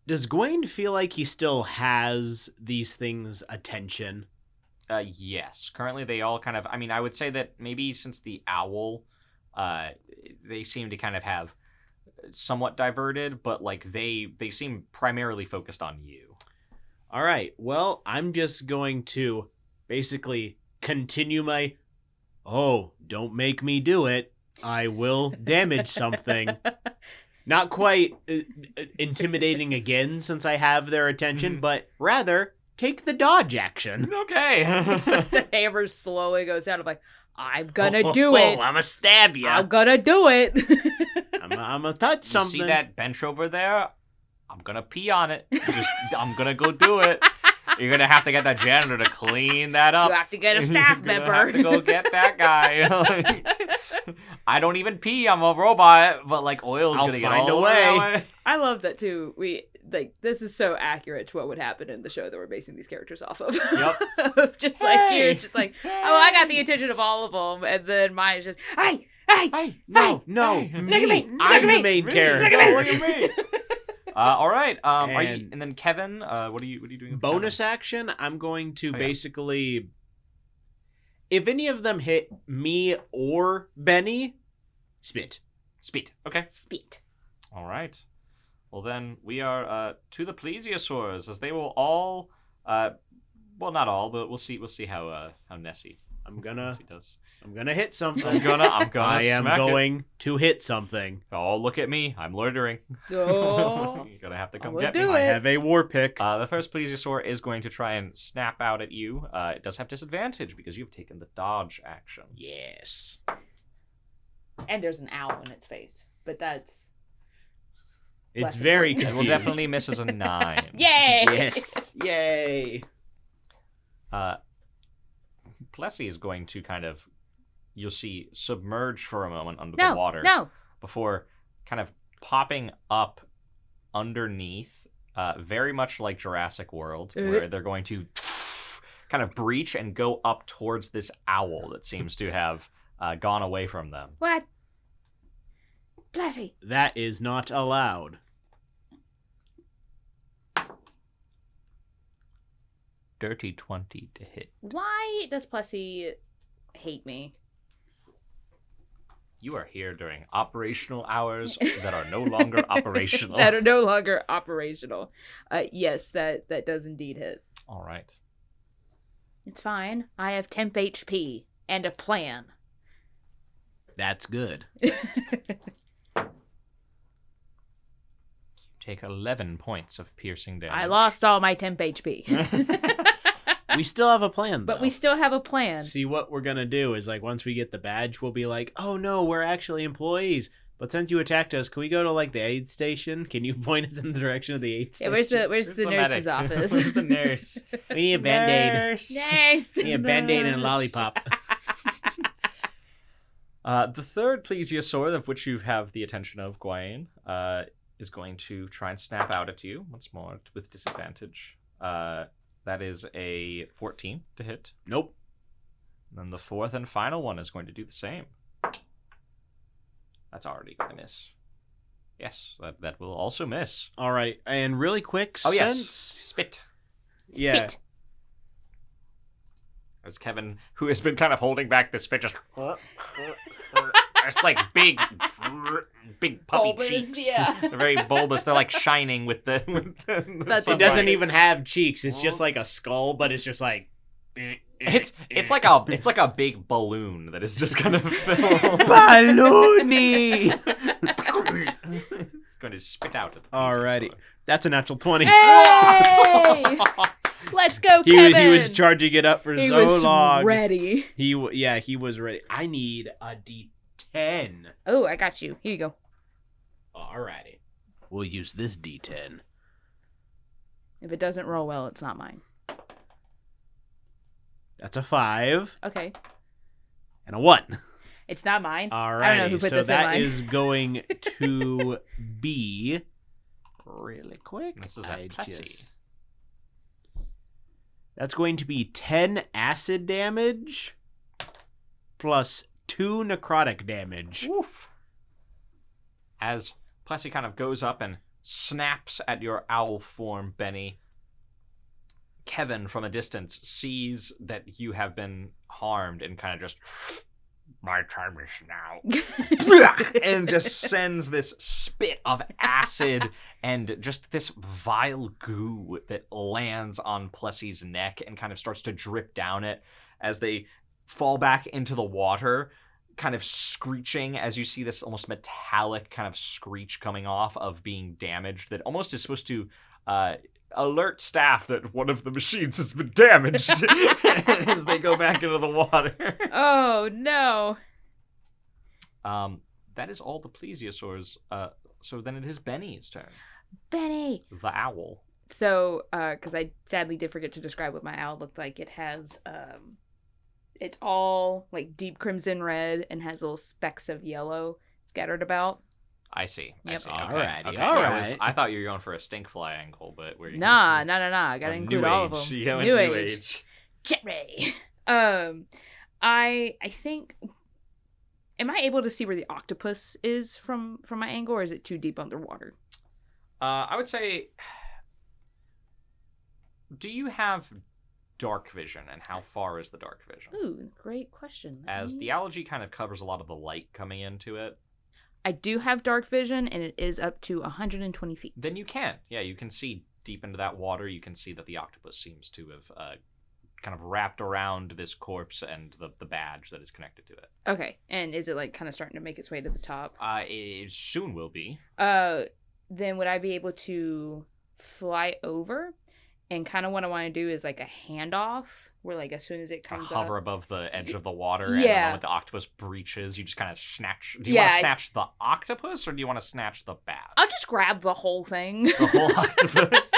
Does Gawain feel like he still has these things' attention? Yes. Currently, they all kind of. I mean, I would say that maybe since the owl, they seem to kind of have somewhat diverted, but like they seem primarily focused on you. All right. Well, I'm just going to basically continue my. Oh, don't make me do it. I will damage something. Not quite intimidating again since I have their attention, but rather take the dodge action. Okay. The hammer slowly goes down. I'm like, I'm gonna do it. I'm gonna stab you. I'm gonna do it. I'm gonna touch You something. see that bench over there? I'm gonna pee on it. I'm gonna go do it. You're gonna have to get the janitor to clean that up. You have to get a staff You're member. gonna have to go get that guy. I don't even pee. I'm a robot, but like oil's I'll gonna get find all a over that way. way. I love that too. This is so accurate to what would happen in the show that we're basing these characters off of. Yep. Of just like Hey. you, just like, oh, well, I got the attention of all of them, and then mine is just, hey, Hey, No, hey, me. look at me, I'm look the at main me, character. look at me. All right. Are you, And- and then Kevin, what are you doing? With Bonus Kevin? action, I'm going to Oh, yeah. basically, if any of them hit me or Benny, spit. Speed. Okay. Spit. All right. Well, then we are to the plesiosaurs, as they will all, well, not all, but we'll see how Nessie I'm gonna does. hit something. I'm gonna I am smack it. going to hit something. Oh, look at me! I'm loitering. oh, You're gonna have to I'm come gonna get do me. I it. have a war pick. The first plesiosaur is going to try and snap out at you. It does have disadvantage because you've taken the dodge action. Yes. and there's an owl in its face, but that's It's less very important. It will confused. definitely miss as a 9. yay. Yes. Yay. Plessy is going to kind of, you'll see, submerge for a moment under No, the water no. before kind of popping up underneath, very much like Jurassic World, where they're going to kind of breach and go up towards this owl that seems to have gone away from them. What? Blessy. That is not allowed. Dirty 20 to hit. Why does Plessy hate me? You are here during operational hours that are no longer operational. That are no longer operational. Yes, that does indeed hit. All right. It's fine. I have temp HP and a plan. That's good. Take 11 points of piercing damage. I lost all my temp HP. We still have a plan, though. But we still have a plan. See, what we're gonna do is, like, once we get the badge, we'll be like, oh no, we're actually employees. But since you attacked us, can we go to, like, the aid station? Can you point us in the direction of the aid Yeah, station? where's the nurse's medic? office? Where's the nurse? We need a Band-Aid. Nurse. Nurse. We need a Band-Aid and a Nurse. lollipop. The third plesiosaur, of which you have the attention of, Gawain, is going to try and snap out at you once more with disadvantage. That is a 14 to hit. Nope. And then the fourth and final one is going to do the same. That's already going to miss. Yes, that will also miss. All right, and really quick, Oh, yes. since... Spit. Yeah. Spit. As Kevin, who has been kind of holding back the spit, just... It's like big puffy Bulbous, cheeks. yeah. They're very bulbous. They're like shining with the That's It doesn't sunlight. even have cheeks. It's just like a skull, but it's just like... It's like a big balloon that is just kind of filled. Balloony! It's going to spit out at the Alrighty. That's a natural 20. Hey! Let's go, He Kevin. was charging it up for He so was long. ready. He was ready. I need a D10. Oh, I got you. Here you go. Alrighty. We'll use this D10. If it doesn't roll well, it's not mine. That's a 5 Okay. and a 1. It's not mine. Alrighty. I don't know who put so this in that mine. is going to be really quick. This is at Plessy. That's going to be 10 acid damage plus 2 necrotic damage. Woof. As Plessy kind of goes up and snaps at your owl form, Benny. Kevin, from a distance, sees that you have been harmed and kind of just, my time is now, and just sends this spit of acid and just this vile goo that lands on Plessy's neck and kind of starts to drip down it as they fall back into the water, kind of screeching as you see this almost metallic kind of screech coming off of being damaged that almost is supposed to alert staff that one of the machines has been damaged as they go back into the water. Oh, no. That is all the plesiosaurs. So then it is Benny's turn. Benny! The owl. So, because I sadly did forget to describe what my owl looked like. It has, it's all like deep crimson red and has little specks of yellow scattered about. I see. Yep. I see. Alrighty, Okay. alright. I thought you were going for a stink fly angle, but we're Nah. I gotta include all of them. New age. Jerry! I think. Am I able to see where the octopus is from my angle, or is it too deep underwater? I would say, do you have dark vision, and how far is the dark vision? Ooh, great question. As the algae kind of covers a lot of the light coming into it. I do have dark vision, and it is up to 120 feet. Then you can. Yeah, you can see deep into that water. You can see that the octopus seems to have kind of wrapped around this corpse and the badge that is connected to it. Okay, and is it like kind of starting to make its way to the top? It soon will be. Then would I be able to fly over? And kind of what I want to do is like a handoff, where like as soon as it comes hover up, above the edge of the water, and the Yeah. moment the octopus breaches, you just kind of snatch. Do you want to snatch the octopus, or do you want to snatch the badge? I'll just grab the whole thing. The whole octopus.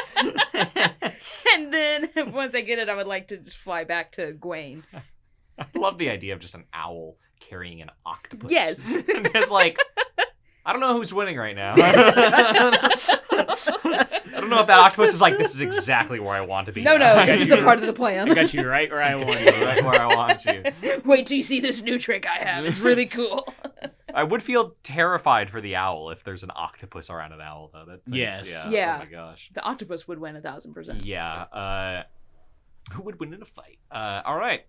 And then once I get it, I would like to just fly back to Gwaine. I love the idea of just an owl carrying an octopus. Yes. Just like, I don't know who's winning right now. I don't know if that octopus is like, this is exactly where I want to be. No, now. this is a part of the plan. I got you right where I want you. Right where I want you. Wait till you see this new trick I have. It's really cool. I would feel terrified for the owl if there's an octopus around an owl, though. That's Yes. Yeah. Oh my gosh. The octopus would win 1,000%. Yeah. Who would win in a fight? All right.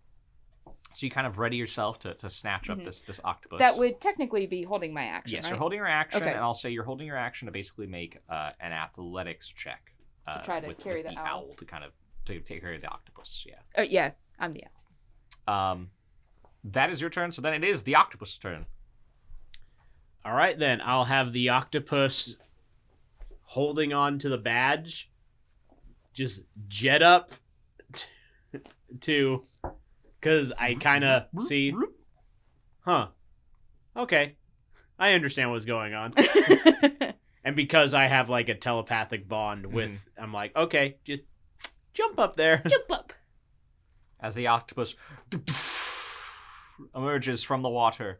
So you kind of ready yourself to snatch up this octopus. That would technically be holding my action, Yes, right? you're holding your action, Okay. and I'll say you're holding your action to basically make an athletics check. To try to carry with the the owl. to kind of to take care of the octopus, yeah. Yeah, I'm the owl. That is your turn, so then it is the octopus' turn. All right, then. I'll have the octopus holding on to the badge. Just jet up to... Because I kind of see... Huh. Okay. I understand what's going on. And because I have, like, a telepathic bond with... I'm like, okay, just jump up there. Jump up. As the octopus emerges from the water,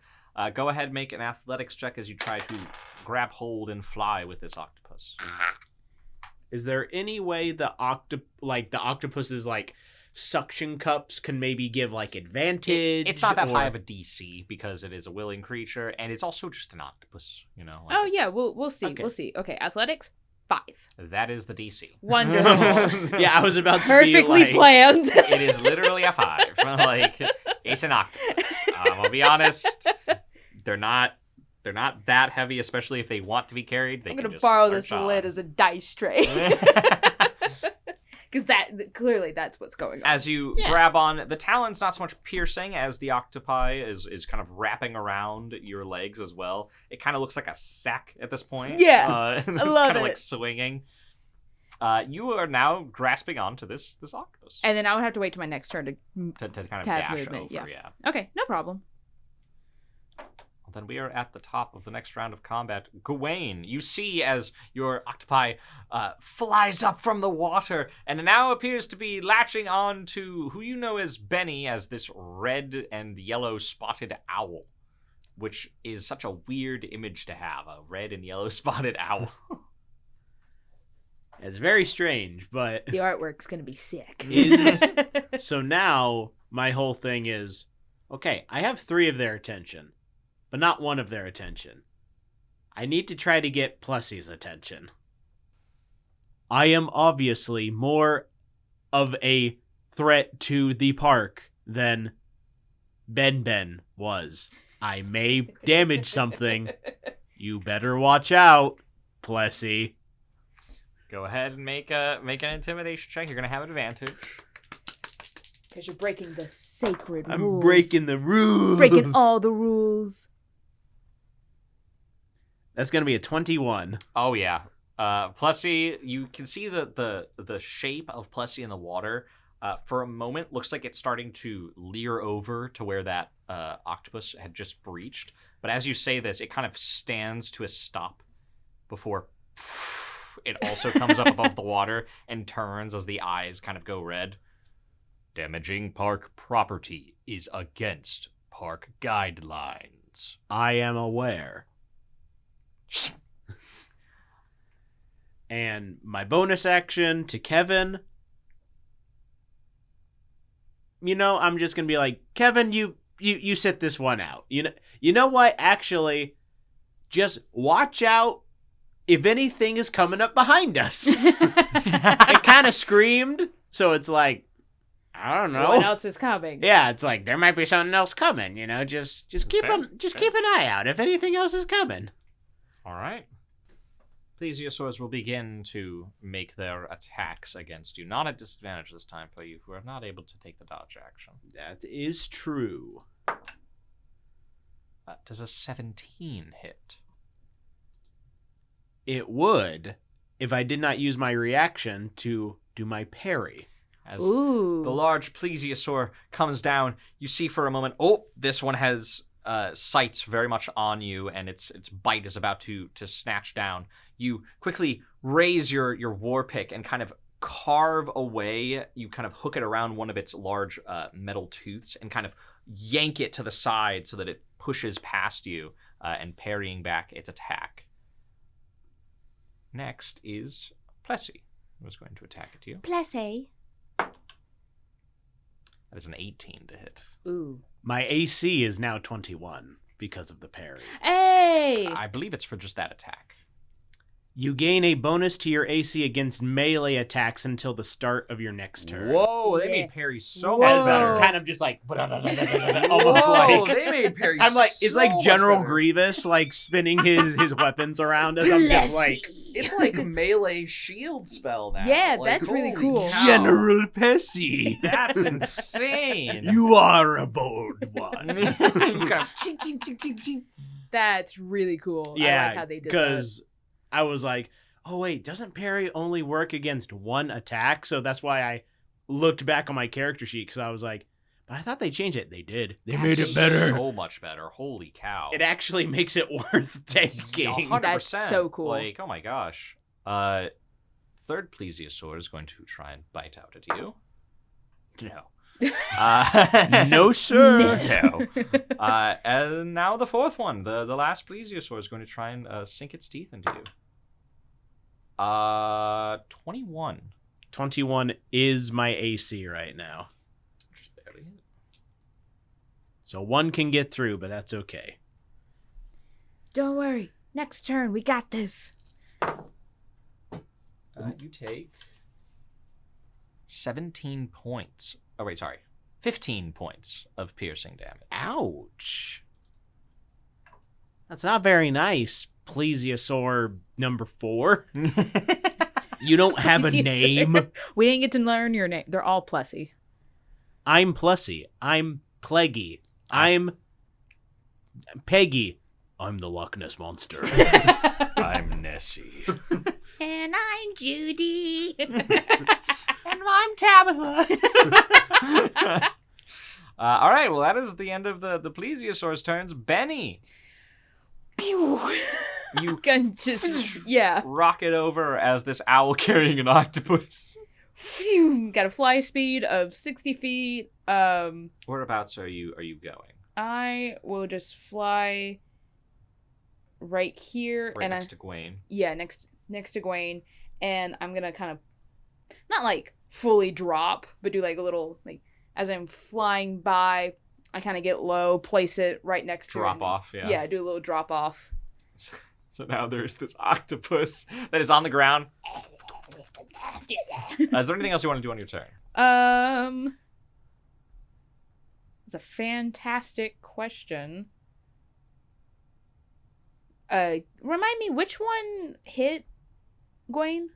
go ahead and make an athletics check as you try to grab hold and fly with this octopus. Is there any way the octopus's, like, suction cups can maybe give, like, advantage? It's not that high of a DC because it is a willing creature, and it's also just an octopus, you know? Like Yeah, we'll see. Okay. We'll see. Okay, athletics, 5. That is the DC. Wonderful. Yeah, I was about to Perfectly be like... planned. It is literally a 5. Like, it's an octopus. I'll be honest. They're not that heavy, especially if they want to be carried. I'm going to borrow this lid as a dice tray. Because clearly that's what's going on. As you grab on, the talon's not so much piercing as the octopi is kind of wrapping around your legs as well. It kind of looks like a sack at this point. Yeah, it's I love kind of it. like swinging. You are now grasping onto this octopus. And then I would have to wait till my next turn to To kind of Tap dash movement, over, yeah. Okay, no problem. Then we are at the top of the next round of combat. Gawain, you see as your octopi flies up from the water and now appears to be latching on to who you know as Benny, as this red and yellow spotted owl, which is such a weird image to have, a red and yellow spotted owl. It's very strange, but... The artwork's gonna be sick. So now, my whole thing is, okay, I have 3 of their attention, but not 1 of their attention. I need to try to get Plessy's attention. I am obviously more of a threat to the park than Ben was. I may damage something. You better watch out, Plessy. Go ahead and make an intimidation check. You're gonna have advantage. Because you're breaking the sacred rules. I'm breaking the rules. Breaking all the rules. That's gonna be a 21. Oh yeah. Plessy, you can see the shape of Plessy in the water. For a moment, looks like it's starting to leer over to where that octopus had just breached. But as you say this, it kind of stands to a stop before it also comes up above the water and turns as the eyes kind of go red. Damaging park property is against park guidelines. I am aware. And my bonus action to Kevin. I'm just gonna be like, Kevin, you sit this one out. You know what? Actually, just watch out if anything is coming up behind us. It kind of screamed, so it's like, I don't know. What else is coming? Yeah, it's like there might be something else coming. Just keep keep an eye out if anything else is coming. All right. Plesiosaurs will begin to make their attacks against you. Not at disadvantage this time for you, who are not able to take the dodge action. That is true. Does a 17 hit? It would if I did not use my reaction to do my parry. As Ooh. the large plesiosaur comes down, you see for a moment, this one has sights very much on you, and its bite is about to snatch down. You quickly raise your war pick and kind of carve away. You kind of hook it around one of its large metal tooths and kind of yank it to the side so that it pushes past you and parrying back its attack. Next is Plessy, who is going to attack at you. Plessy. That is an 18 to hit. Ooh. My AC is now 21 because of the parry. Hey! I believe it's for just that attack. You gain a bonus to your AC against melee attacks until the start of your next turn. Whoa, they Yeah. made parry so Whoa. much better. Kind of just like almost Whoa, like they made parry. I'm like it's so like much General better. Grievous like spinning his weapons around as I'm just like It's like melee shield spell now. Yeah, Like, that's really holy cool. cow. General Pessy. That's insane. You are a bold one. You kind of ching, ching, ching, ching, ching. That's really cool. I Yeah, like how they did that. because I was like, oh wait, doesn't parry only work against one attack? So that's why I looked back on my character sheet because I was like, but I thought they changed it. They did. They made it better. So much better. Holy cow. It actually makes it worth taking. 100%. That's so cool. Like, oh my gosh. Third plesiosaur is going to try and bite out at you. No. No, sir. No. And now the fourth one, the last plesiosaur, is going to try and sink its teeth into you. 21. 21 is my AC right now. Just barely hit. So one can get through, but that's okay. Don't worry. Next turn, we got this. You take 17 points. Oh, wait, sorry. 15 points of piercing damage. Ouch. That's not very nice, plesiosaur number 4. You don't have a name. We didn't get to learn your name. They're all Plessy. I'm Plessy. I'm Pleggy. I'm Peggy. I'm the Loch Ness Monster. I'm Nessie. And I'm Judy. And I'm Tabitha. All right, well, that is the end of the plesiosaur's turns. Benny, Pew! you Can just, yeah. rocket over as this owl carrying an octopus. Phew! Got a fly speed of 60 feet. Whereabouts are you going? I will just fly right here. Right and next to Gwaine. Yeah, next to Gwaine. And I'm going to kind of, not like fully drop, but do like a little, like, as I'm flying by, I kind of get low, place it right next to it. Drop off, yeah. Yeah, do a little drop off. So now there's this octopus that is on the ground. Is there anything else you want to do on your turn? It's a fantastic question. Remind me, which one hit Gwaine?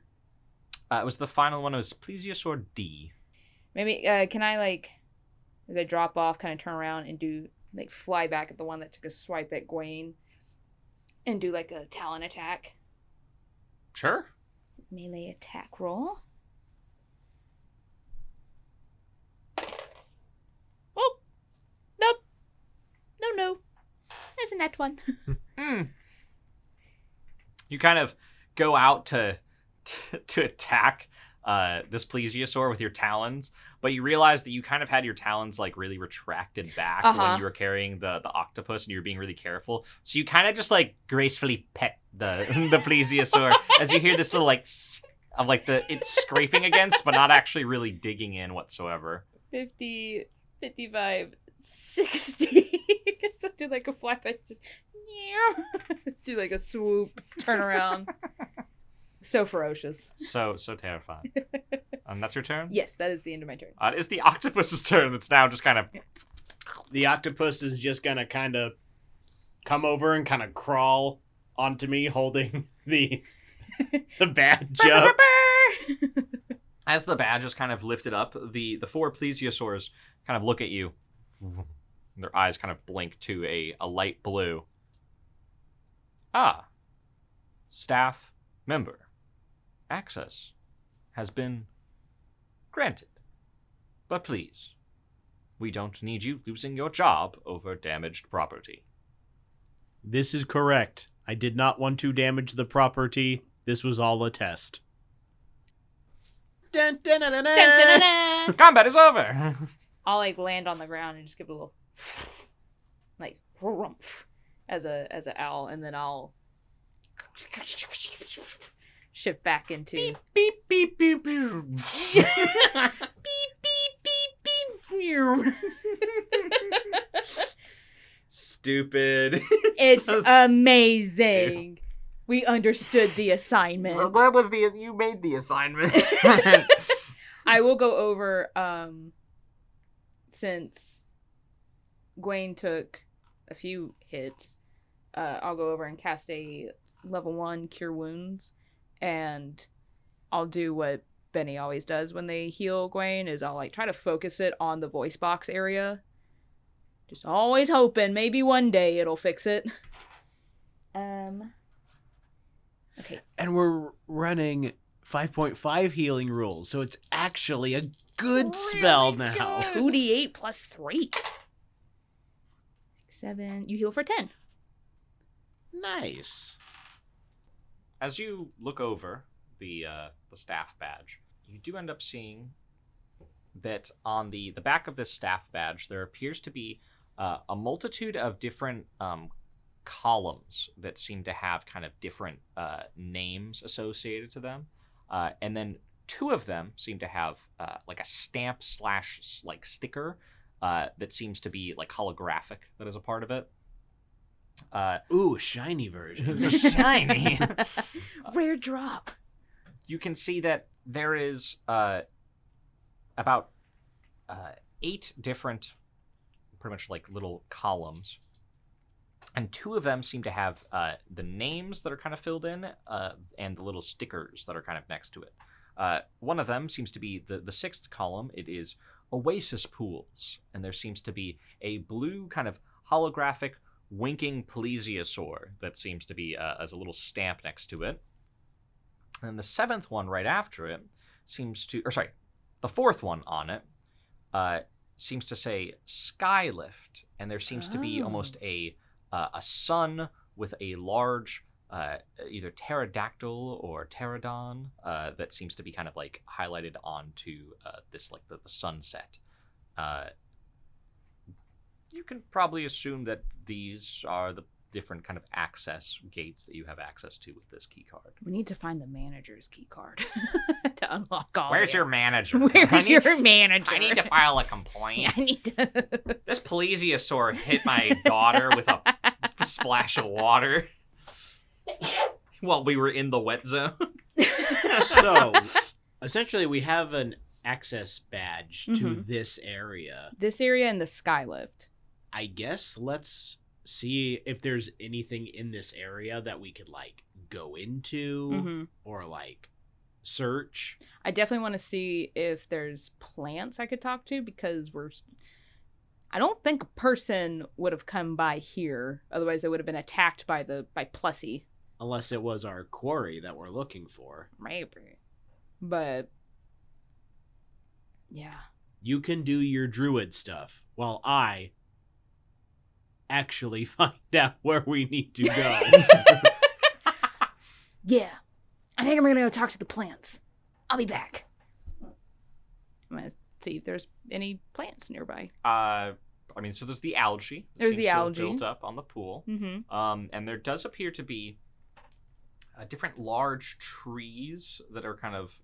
It was the final one. It was Plesiosaur D. Maybe, can I, like, as I drop off, kind of turn around and do, like, fly back at the one that took a swipe at Gwaine and do, like, a talon attack? Sure. Melee attack roll. Oh! Nope. No. That's a net one. You kind of go out to attack this plesiosaur with your talons, but you realize that you kind of had your talons like really retracted back when you were carrying the octopus and you were being really careful. So you kind of just like gracefully pet the plesiosaur as you hear this little like of like it's scraping against, but not actually really digging in whatsoever. 50, 55, 60. So do like a flyback, just do like a swoop, turn around. So ferocious. So terrifying. That's your turn? Yes, that is the end of my turn. It's the octopus's turn that's now just kind of... The octopus is just gonna kind of come over and kind of crawl onto me holding the badge up. As the badge is kind of lifted up, the four plesiosaurs kind of look at you. Their eyes kind of blink to a light blue. Staff member. Access has been granted. But please, we don't need you losing your job over damaged property. This is correct. I did not want to damage the property. This was all a test. Dun, dun, dun, dun, dun. Dun, dun, dun, dun. Combat is over! I'll like land on the ground and just give it a little like rumph as a owl, and then I'll shift back into beep beep beep beep beep beep beep beep. Stupid. It's So amazing. Stupid. We understood the assignment. What was you made the assignment? I will go over since Gwaine took a few hits, I'll go over and cast a level 1 Cure Wounds, and I'll do what Benny always does when they heal Gwaine, is I'll like try to focus it on the voice box area. Just always hoping maybe one day it'll fix it. Okay. And we're running 5.5 healing rules, so it's actually a good spell now. 2d8 plus 3. 7. You heal for 10. Nice. As you look over the staff badge, you do end up seeing that on the back of this staff badge, there appears to be a multitude of different columns that seem to have kind of different names associated to them. And then 2 of them seem to have like a stamp / like sticker that seems to be like holographic that is a part of it. Ooh, shiny version. Shiny. Rare drop. You can see that there is about 8 different, pretty much like little columns. And 2 of them seem to have the names that are kind of filled in and the little stickers that are kind of next to it. One of them seems to be the 6th column. It is Oasis Pools. And there seems to be a blue kind of holographic winking plesiosaur that seems to be as a little stamp next to it. And the 7th one right after it seems to, the 4th one on it seems to say Skylift. And there seems to be almost a sun with a large either pterodactyl or pterodon that seems to be kind of like highlighted onto this like the sunset. You can probably assume that these are the different kind of access gates that you have access to with this key card. We need to find the manager's key card to unlock all. Where's your manager? Where's your manager? I need to file a complaint. I need to. This plesiosaur hit my daughter with a splash of water while we were in the wet zone. So, Essentially, we have an access badge to Mhm. this area. This area and the skylift. I guess let's see if there's anything in this area that we could, like, go into Mm-hmm. or, like, search. I definitely want to see if there's plants I could talk to, because I don't think a person would have come by here. Otherwise, they would have been attacked by Plessy. Unless it was our quarry that we're looking for. Maybe. But yeah. You can do your druid stuff while I actually find out where we need to go. Yeah. I think I'm gonna go talk to the plants. I'll be back. I'm gonna see if there's any plants nearby. So there's the algae. that There's seems the to have algae. built up on the pool. Mm-hmm. And there does appear to be different large trees that are kind of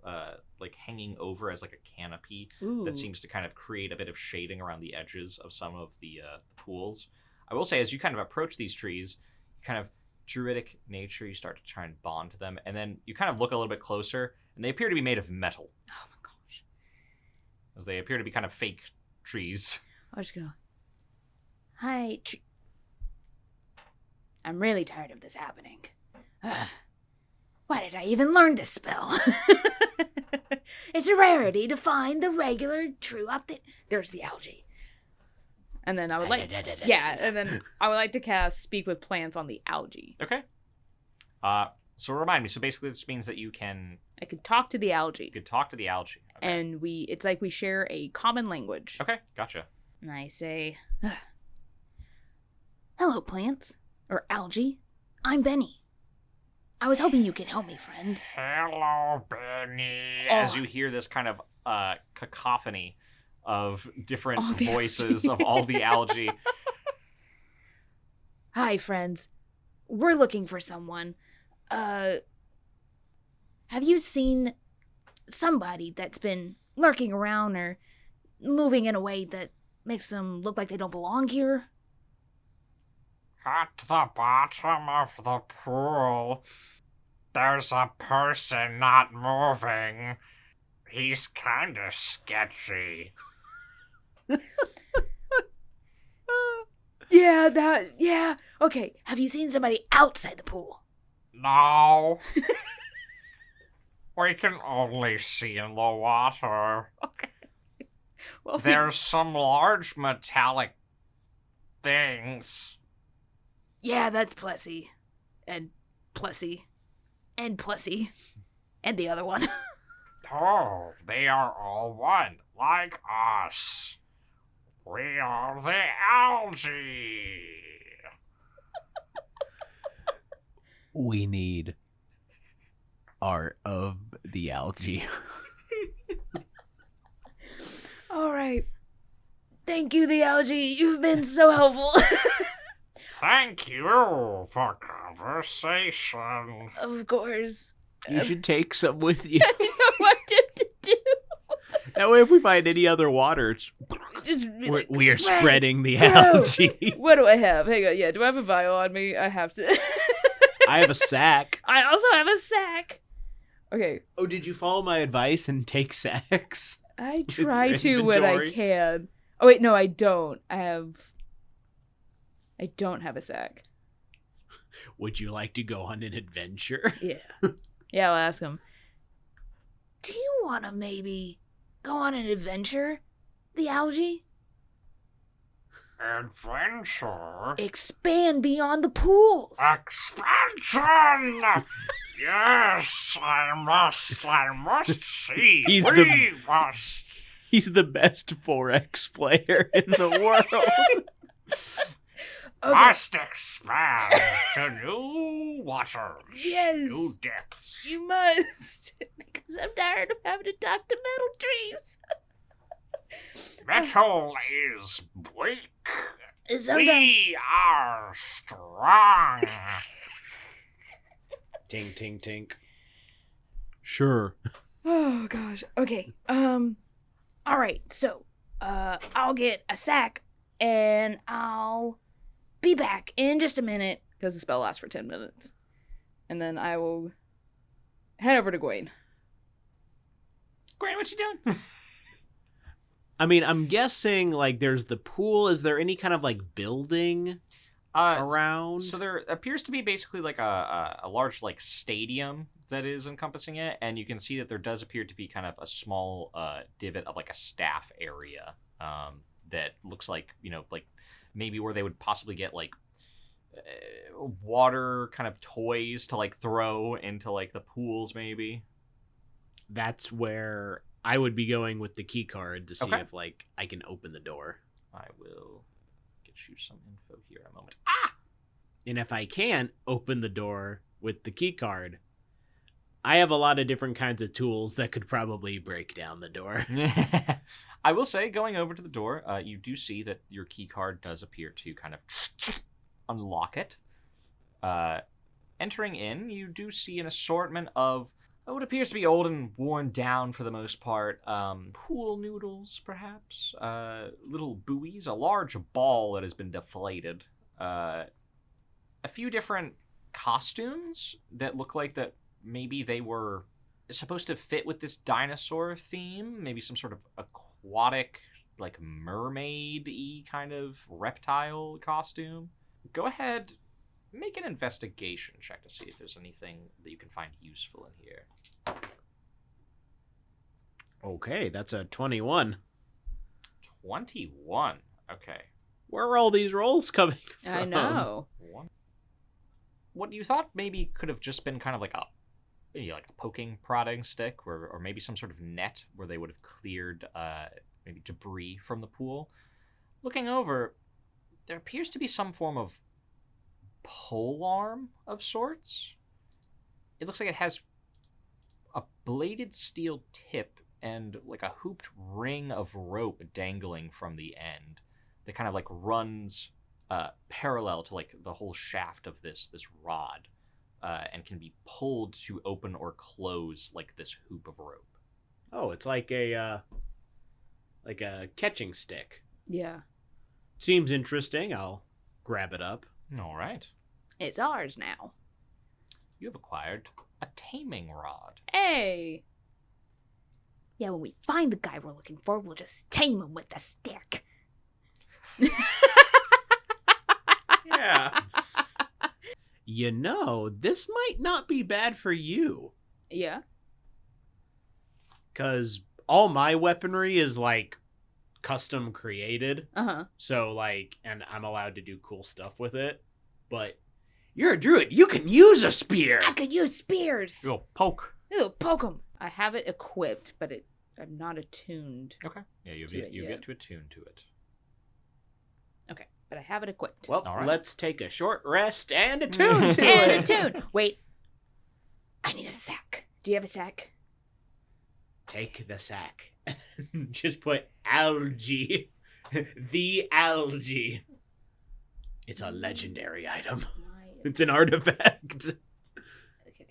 like hanging over as like a canopy that seems to kind of create a bit of shading around the edges of some of the pools. I will say, as you kind of approach these trees, kind of druidic nature, you start to try and bond to them, and then you kind of look a little bit closer, and they appear to be made of metal. Oh my gosh. As they appear to be kind of fake trees. I'll just go. Hi. I'm really tired of this happening. Ugh. Why did I even learn this spell? It's a rarity to find the regular true There's the algae. And then I would like and then I would like to cast Speak with Plants on the algae. Okay. So remind me. So basically, this means that you I could talk to the algae. could talk to the algae. Okay. And it's like we share a common language. Okay, gotcha. And I say, hello, plants. Or algae. I'm Benny. I was hoping you could help me, friend. Hello, Benny. As you hear this kind of cacophony of different All the voices algae. of all the algae. Hi, friends. We're looking for someone. Have you seen somebody that's been lurking around or moving in a way that makes them look like they don't belong here? At the bottom of the pool, there's a person not moving. He's kind of sketchy. Yeah. Okay, have you seen somebody outside the pool? No. We can only see in the water. Okay. Well, There's some large metallic things. Yeah, that's Plessy. And Plessy. And Plessy. And the other one. Oh, they are all one, like us. We are the algae. We need art of the algae. All right. Thank you, the algae. You've been so helpful. Thank you for conversation. Of course. You should take some with you. I don't know what to do. That way, if we find any other waters, we are spreading the algae. What do I have? Hang on. Yeah, do I have a vial on me? I have to. I have a sack. I also have a sack. Okay. Oh, did you follow my advice and take sacks? I With try your to when I inventory? can. Oh, wait, no, I don't. I don't have a sack. Would you like to go on an adventure? Yeah. Yeah, I'll ask him. Do you want to maybe go on an adventure, the algae? Adventure? Expand beyond the pools. Expansion! Yes, I must see. He's we must. He's the best 4X player in the world. Okay. Must expand to new waters. Yes. New depths. You must. Because I'm tired of having to talk to metal trees. Metal is weak. Sometimes. We are strong. Tink, tink, tink. Sure. Oh gosh. Okay. All right. So, I'll get a sack, and I'll be back in just a minute. Because the spell lasts for 10 minutes. And then I will head over to Gwaine. Grant, what you doing? I mean, I'm guessing, like, there's the pool. Is there any kind of, like, building around? So there appears to be basically like a large like stadium that is encompassing it, and you can see that there does appear to be kind of a small divot of like a staff area that looks like, you know, like maybe where they would possibly get like water kind of toys to like throw into like the pools maybe. That's where I would be going with the key card to see Okay. if, like, I can open the door. I will get you some info here in a moment. And if I can't open the door with the key card, I have a lot of different kinds of tools that could probably break down the door. I will say, going over to the door, you do see that your key card does appear to kind of unlock it. Entering in, you do see an assortment of what appears to be old and worn down for the most part. Pool noodles, perhaps. Little buoys. A large ball that has been deflated. A few different costumes that look like that maybe they were supposed to fit with this dinosaur theme. Maybe some sort of aquatic, like mermaid-y kind of reptile costume. Go ahead, make an investigation check to see if there's anything that you can find useful in here. Okay, that's a 21. 21. Okay. Where are all these rolls coming from? I know. What you thought maybe could have just been kind of like maybe like a poking, prodding stick, or maybe some sort of net where they would have cleared maybe debris from the pool. Looking over, there appears to be some form of pole arm of sorts. It looks like it has a bladed steel tip and like a hooped ring of rope dangling from the end that kind of like runs parallel to like the whole shaft of this rod, and can be pulled to open or close like this hoop of rope. Oh, it's like a catching stick. Yeah. Seems interesting. I'll grab it up. All right. It's ours now. You have acquired a taming rod. Hey! Yeah, when we find the guy we're looking for, we'll just tame him with the stick. Yeah. You know, this might not be bad for you. Yeah. Because all my weaponry is, like, custom created. Uh-huh. So, like, and I'm allowed to do cool stuff with it. But you're a druid. You can use a spear. I could use spears. You'll poke. Ew, poke him. I have it equipped, but I'm not attuned. Okay. Yeah, you To it, yeah. get to attune to it. Okay, but I have it equipped. Well, All right. let's take a short rest and attune to And it. attune. Wait. I need a sack. Do you have a sack? Take the sack. Just put algae. The algae. It's a legendary item. It's an artifact. Okay.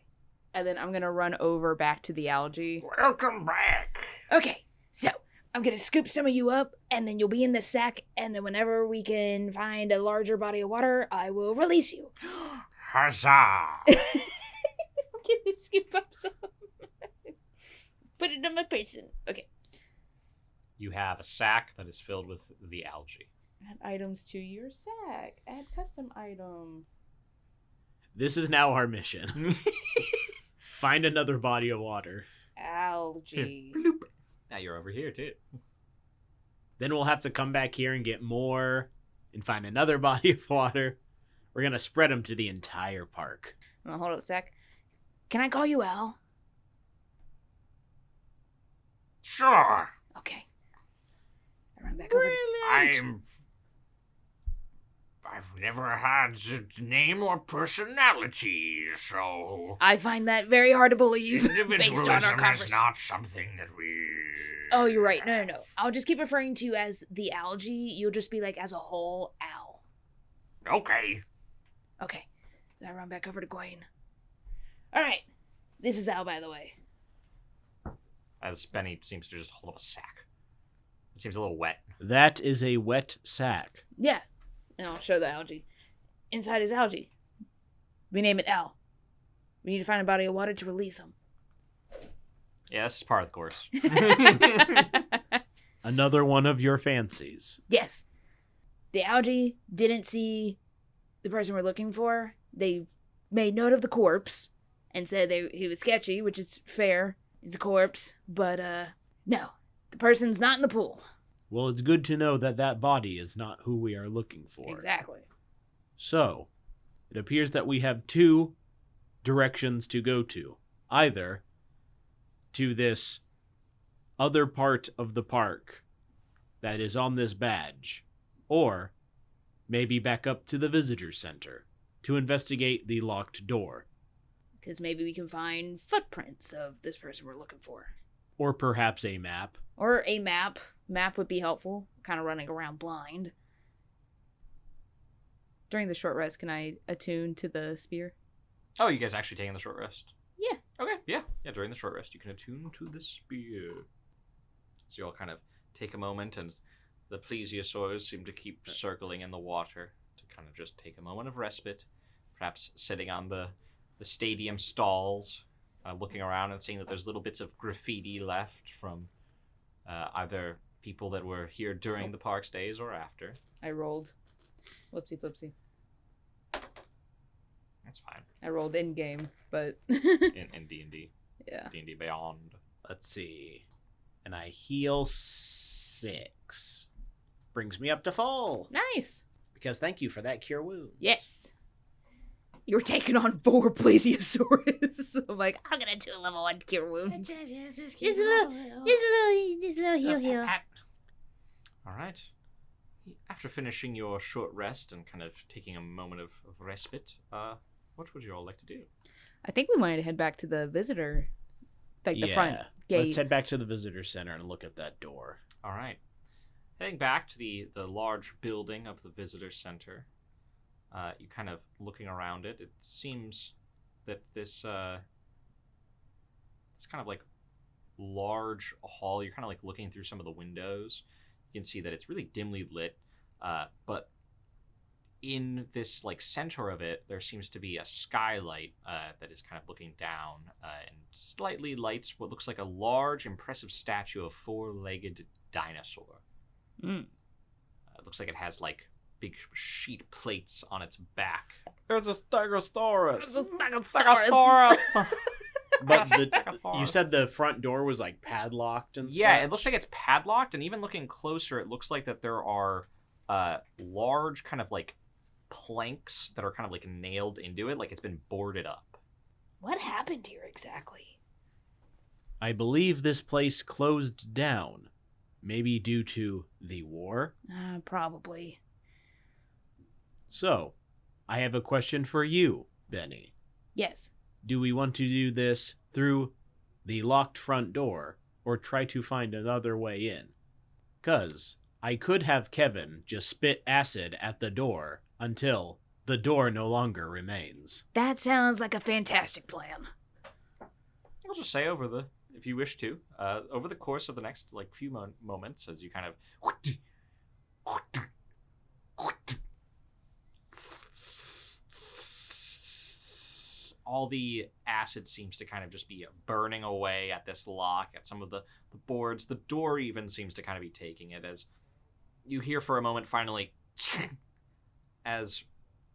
And then I'm going to run over back to the algae. Welcome back. Okay, so I'm gonna scoop some of you up, and then you'll be in the sack, and then whenever we can find a larger body of water, I will release you. Huzzah! Can you scoop up some? Put it in my person. Okay. You have a sack that is filled with the algae. Add items to your sack. Add custom item. This is now our mission. Find another body of water. Algae. Bloop. Now you're over here too. Then we'll have to come back here and get more and find another body of water. We're going to spread them to the entire park. Well, hold up a sec. Can I call you Al? Sure. Okay. I run back over. I've never had a name or personality, so I find that very hard to believe based on our individualism is conversation. not something that we. Oh, you're right. No. I'll just keep referring to you as the algae. You'll just be like, as a whole, Al. Okay. Okay. Then I run back over to Gwen. All right. This is Al, by the way. As Benny seems to just hold up a sack. It seems a little wet. That is a wet sack. Yeah. And I'll show the algae. Inside is algae. We name it Al. We need to find a body of water to release him. Yeah, this is part of the course. Another one of your fancies. Yes. The algae didn't see the person we're looking for. They made note of the corpse and said he was sketchy, which is fair. He's a corpse. But, no. The person's not in the pool. Well, it's good to know that that body is not who we are looking for. Exactly. So, it appears that we have two directions to go to. Either to this other part of the park that is on this badge, or maybe back up to the visitor center to investigate the locked door. Because maybe we can find footprints of this person we're looking for. Or perhaps a map. Or a map. Map would be helpful. Kind of running around blind. During the short rest, can I attune to the spear? Oh, you guys actually taking the short rest? Yeah. Okay, yeah. Yeah, during the short rest, you can attune to the spear. So you all kind of take a moment, and the plesiosaurs seem to keep circling in the water to kind of just take a moment of respite. Perhaps sitting on the stadium stalls, looking around and seeing that there's little bits of graffiti left from either people that were here during the park's days or after. I rolled. Whoopsie floopsie. That's fine. I rolled in game, but In D&D. yeah. D&D Beyond. Let's see. And I heal 6. Brings me up to full. Nice. Because thank you for that cure wounds. Yes. You're taking on 4 plesiosaurs. I'm like, I'm gonna do a level 1 cure wounds. Just a little heal. All right. After finishing your short rest and kind of taking a moment of respite, what would you all like to do? I think we wanted to head back to the visitor, like the front gate. Let's head back to the visitor center and look at that door. All right. Heading back to the large building of the visitor center, you kind of looking around it. It seems that this kind of like large hall, you're kind of like looking through some of the windows. You can see that it's really dimly lit, but in this like center of it, there seems to be a skylight that is kind of looking down and slightly lights what looks like a large, impressive statue of 4-legged dinosaur. It looks like it has like big sheet plates on its back. There's a Stegosaurus. Stegosaurus! But you said the front door was like padlocked and yeah, such? it looks like it's padlocked, and even looking closer, it looks like that there are large kind of like planks that are kind of like nailed into it, like it's been boarded up. What happened here exactly? I believe this place closed down. Maybe due to the war? Probably. So, I have a question for you, Benny. Yes. Do we want to do this through the locked front door, or try to find another way in? 'Cause I could have Kevin just spit acid at the door until the door no longer remains. That sounds like a fantastic plan. I'll just say if you wish to, over the course of the next like few moments, as you kind of all the acid seems to kind of just be burning away at this lock, at some of the boards. The door even seems to kind of be taking it, as you hear for a moment finally as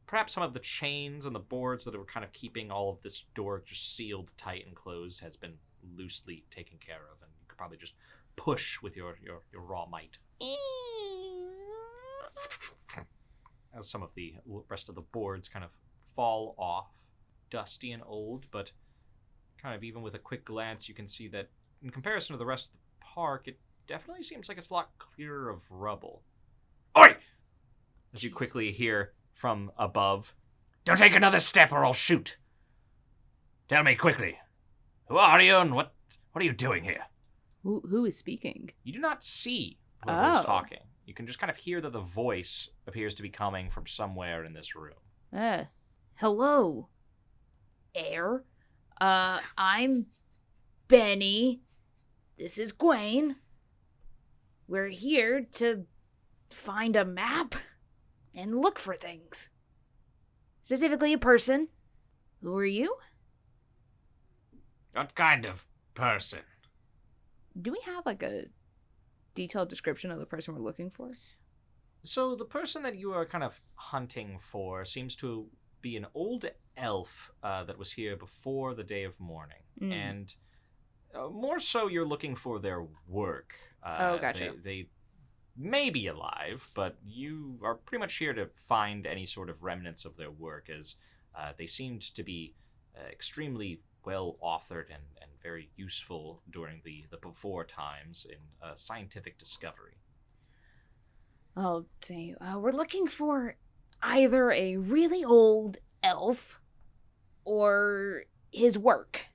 perhaps some of the chains and the boards that were kind of keeping all of this door just sealed tight and closed has been loosely taken care of, and you could probably just push with your raw might. As some of the rest of the boards kind of fall off, dusty and old, but kind of even with a quick glance, you can see that in comparison to the rest of the park, it definitely seems like it's a lot clearer of rubble. Oi! As you quickly hear from above, "Don't take another step or I'll shoot. Tell me quickly, who are you and what are you doing here?" Who is speaking? You do not see whoever's Oh. talking. You can just kind of hear that the voice appears to be coming from somewhere in this room. Hello, Air. I'm Benny. This is Gwen. We're here to find a map and look for things. Specifically a person. Who are you? What kind of person? Do we have like a detailed description of the person we're looking for? So the person that you are kind of hunting for seems to be an old elf that was here before the day of mourning. And more so you're looking for their work. Gotcha. They may be alive, but you are pretty much here to find any sort of remnants of their work, as they seemed to be extremely well authored and very useful during the before times in scientific discovery. I'll say, we're looking for either a really old elf or his work.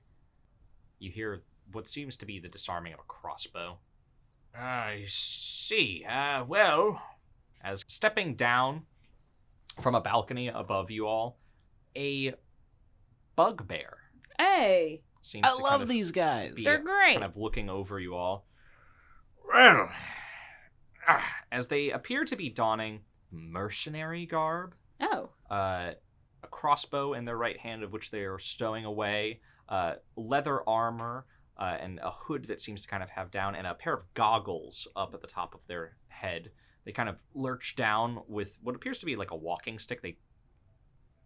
You hear what seems to be the disarming of a crossbow. I see. Well, as stepping down from a balcony above you all, a bugbear Hey, seems I to kind love of these guys. be they're great. kind of looking over you all. Well, as they appear to be donning mercenary garb, Oh, a crossbow in their right hand, of which they are stowing away, leather armor, and a hood that seems to kind of have down, and a pair of goggles up at the top of their head. They kind of lurch down with what appears to be like a walking stick. They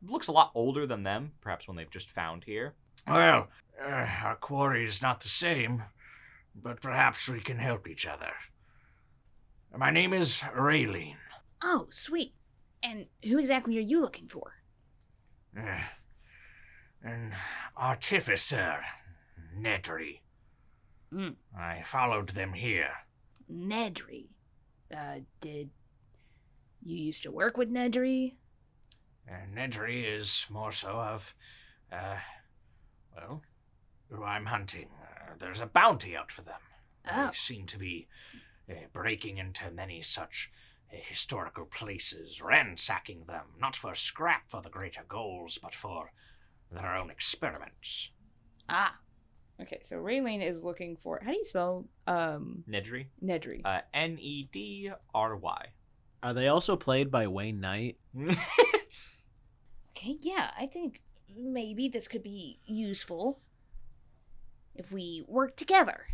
looks a lot older than them, perhaps when they've just found here. Well, our quarry is not the same, but perhaps we can help each other. My name is Raylene. Oh, sweet. And who exactly are you looking for? An artificer, Nedry. Mm. I followed them here. Nedry. Did you used to work with Nedry? Nedry is more so of, well, who I'm hunting. There's a bounty out for them. Oh. They seem to be breaking into many such historical places, ransacking them, not for scrap for the greater goals, but for their own experiments. Ah. okay. So Raylene is looking for. How do you spell Nedry? Nedry? Nedry. Are they also played by Wayne Knight? Okay, yeah, I think maybe this could be useful if we work together.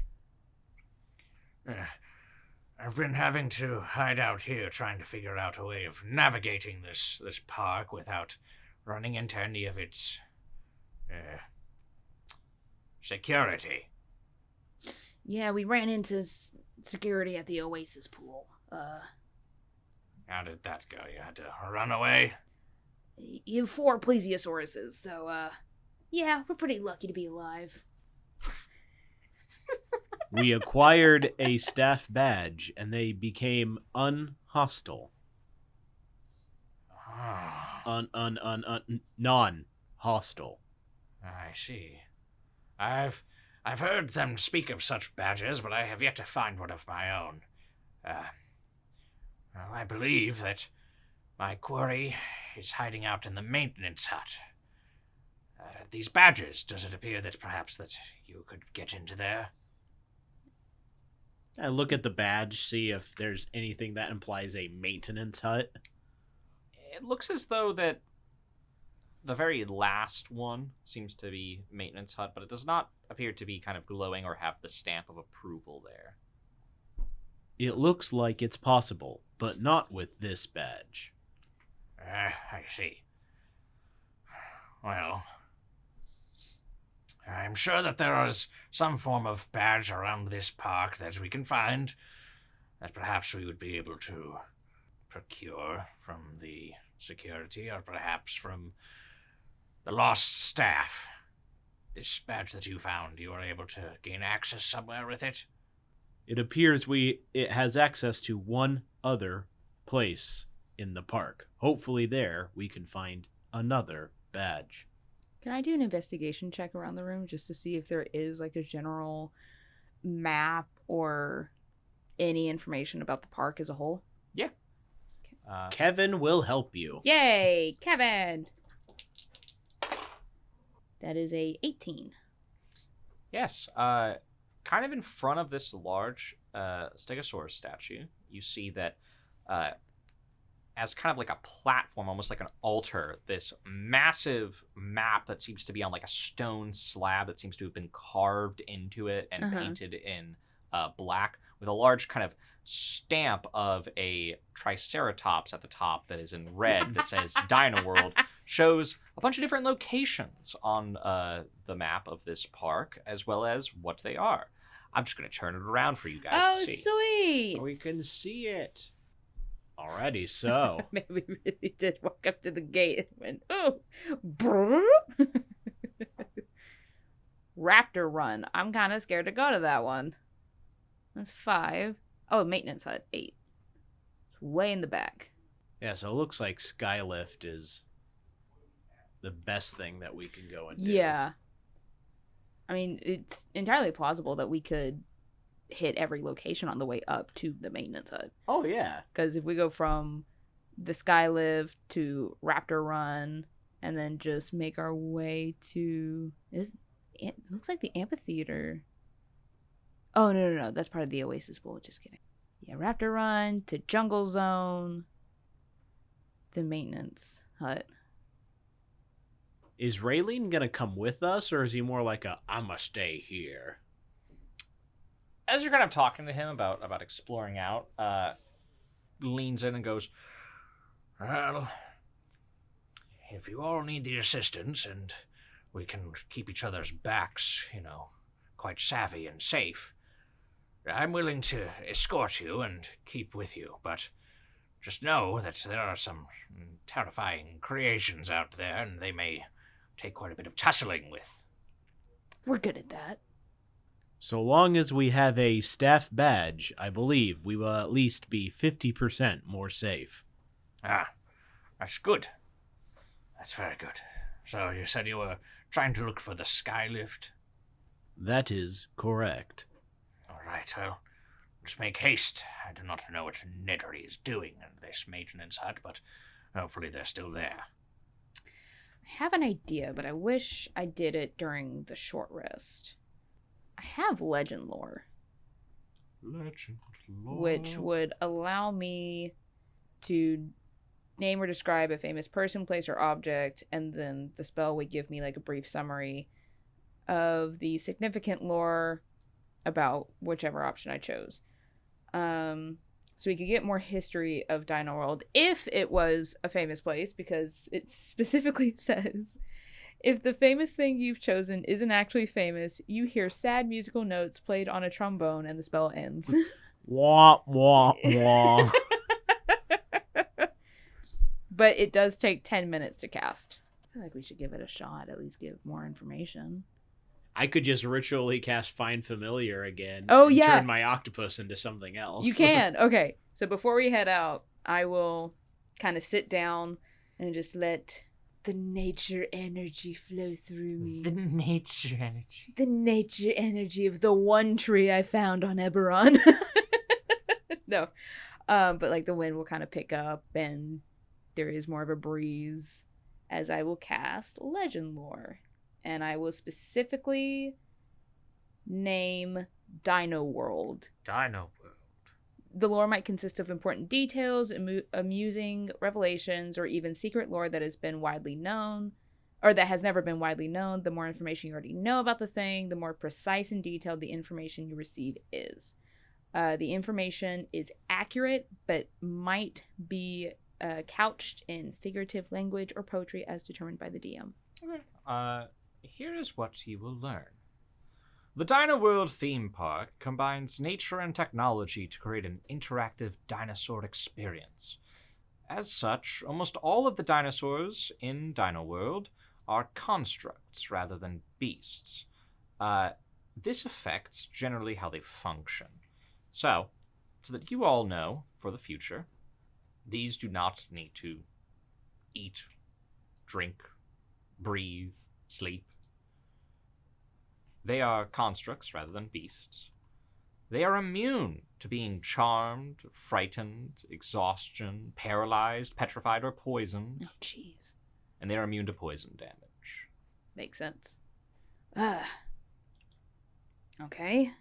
I've been having to hide out here trying to figure out a way of navigating this park without running into any of its security. Yeah, we ran into security at the Oasis pool. How did that go? You had to run away? You have 4 plesiosauruses, so, yeah, we're pretty lucky to be alive. We acquired a staff badge, and they became unhostile. Non-hostile. I see. I've heard them speak of such badges, but I have yet to find one of my own. Well, I believe that my quarry is hiding out in the maintenance hut. These badges, does it appear that perhaps that you could get into there? I look at the badge, see if there's anything that implies a maintenance hut. It looks as though that the very last one seems to be maintenance hut, but it does not appear to be kind of glowing or have the stamp of approval there. It looks like it's possible, but not with this badge. I see. Well, I'm sure that there is some form of badge around this park that we can find, that perhaps we would be able to procure from the security, or perhaps from the lost staff. This badge that you found, you were able to gain access somewhere with it? It appears it has access to one other place in the park. Hopefully there we can find another badge. Can I do an investigation check around the room just to see if there is like a general map or any information about the park as a whole? Yeah. Kevin will help you. Yay, Kevin! That is a 18. Yes. Kind of in front of this large Stegosaurus statue, you see that as kind of like a platform, almost like an altar, this massive map that seems to be on like a stone slab that seems to have been carved into it and painted in black with a large kind of stamp of a triceratops at the top that is in red that says Dino World, shows a bunch of different locations on the map of this park, as well as what they are. I'm just going to turn it around for you guys to see. Sweet! We can see it. Alrighty, so. Maybe we really did walk up to the gate and went, oh, brrr. Raptor Run. I'm kind of scared to go to that one. That's 5. Oh, maintenance hut, 8. It's way in the back. Yeah, so it looks like Skylift is the best thing that we can go and do. Yeah. I mean, it's entirely plausible that we could hit every location on the way up to the maintenance hut. Oh, yeah. Because if we go from the Skylift to Raptor Run and then just make our way to... It looks like the amphitheater. Oh, no. That's part of the Oasis Bowl. Just kidding. Yeah, Raptor Run to Jungle Zone. The maintenance hut. Is Raylene going to come with us, or is he more like I'ma stay here? As you're kind of talking to him about exploring out, leans in and goes, well, if you all need the assistance and we can keep each other's backs, quite savvy and safe, I'm willing to escort you and keep with you, but just know that there are some terrifying creations out there, and they may take quite a bit of tussling with. We're good at that. So long as we have a staff badge, I believe we will at least be 50% more safe. Ah, that's good. That's very good. So you said you were trying to look for the Skylift? That is correct. All right, well, just make haste. I do not know what Nedry is doing in this maintenance hut, but hopefully they're still there. I have an idea, but I wish I did it during the short rest. I have legend lore. Which would allow me to name or describe a famous person, place, or object, and then the spell would give me like a brief summary of the significant lore about whichever option I chose. So we could get more history of Dino World if it was a famous place, because it specifically says, if the famous thing you've chosen isn't actually famous, you hear sad musical notes played on a trombone and the spell ends. Wah, wah, wah. But it does take 10 minutes to cast. I feel like we should give it a shot, at least give more information. I could just ritually cast Find Familiar again. Oh, and yeah. turn my octopus into something else. You can. Okay. So before we head out, I will kind of sit down and just let the nature energy flow through me. The nature energy. The nature energy of the one tree I found on Eberron. No. But like the wind will kind of pick up and there is more of a breeze as I will cast legend lore. And I will specifically name Dino World. Dino World. The lore might consist of important details, amusing revelations, or even secret lore that has been widely known, or that has never been widely known. The more information you already know about the thing, the more precise and detailed the information you receive is. The information is accurate, but might be couched in figurative language or poetry as determined by the DM. Okay. Here is what you will learn. The Dino World theme park combines nature and technology to create an interactive dinosaur experience. As such, almost all of the dinosaurs in Dino World are constructs rather than beasts. This affects generally how they function. So that you all know for the future, these do not need to eat, drink, breathe, sleep. They are constructs rather than beasts. They are immune to being charmed, frightened, exhaustion, paralyzed, petrified, or poisoned. Oh, jeez. And they are immune to poison damage. Makes sense. Okay.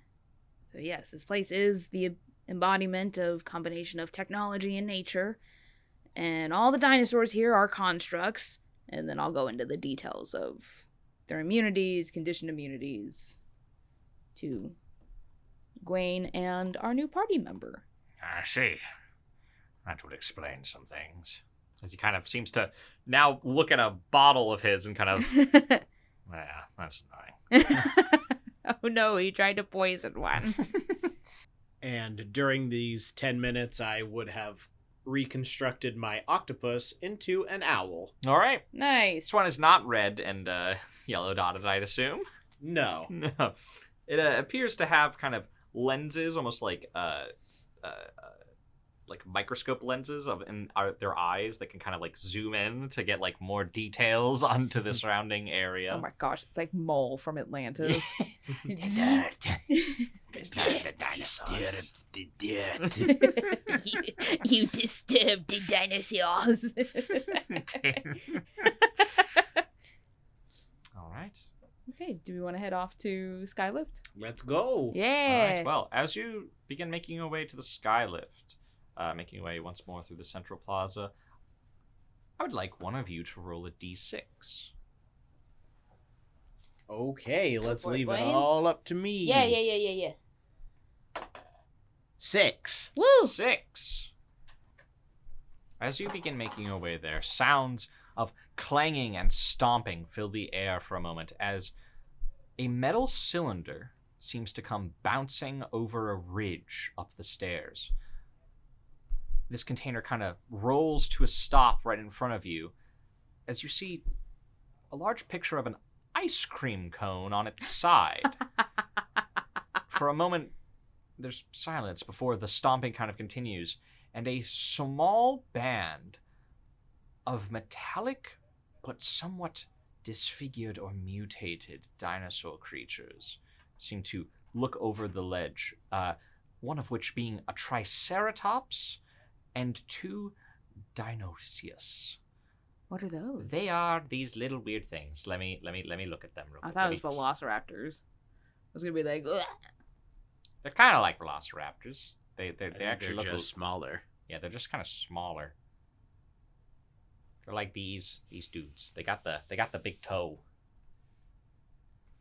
So yes, this place is the embodiment of combination of technology and nature. And all the dinosaurs here are constructs. And then I'll go into the details of their immunities, conditioned immunities, to Gwaine and our new party member. I see. That would explain some things. As he kind of seems to now look at a bottle of his and kind of, yeah, that's annoying. Oh no, he tried to poison one. And during these 10 minutes, I would have reconstructed my octopus into an owl. All right. Nice. This one is not red and yellow dotted, I'd assume. No. No. It appears to have kind of lenses, almost like microscope lenses in their eyes that can kind of like zoom in to get like more details onto the surrounding area. Oh my gosh, it's like Mole from Atlantis. It's not the dinosaurs. You disturbed the dinosaurs. All right. Okay, do we want to head off to Skylift? Let's go. Yeah. All right. Well, as you begin making your way to the Skylift, making your way once more through the Central Plaza, I would like one of you to roll a d6. Okay, let's for it, leave it Wayne. all up to me. Yeah. 6. Woo! 6. As you begin making your way there, sounds of clanging and stomping fill the air for a moment as a metal cylinder seems to come bouncing over a ridge up the stairs. This container kind of rolls to a stop right in front of you as you see a large picture of an ice cream cone on its side. For a moment, there's silence before the stomping kind of continues, and a small band of metallic but somewhat disfigured or mutated dinosaur creatures seem to look over the ledge, one of which being a triceratops and 2 dinosaurs. What are those? They are these little weird things. Let me look at them real I quick. thought it was velociraptors. I was gonna be like, ugh. They're kind of like velociraptors. They I think actually they're look just smaller. Yeah, they're just kind of smaller. They're like these dudes. They got the big toe.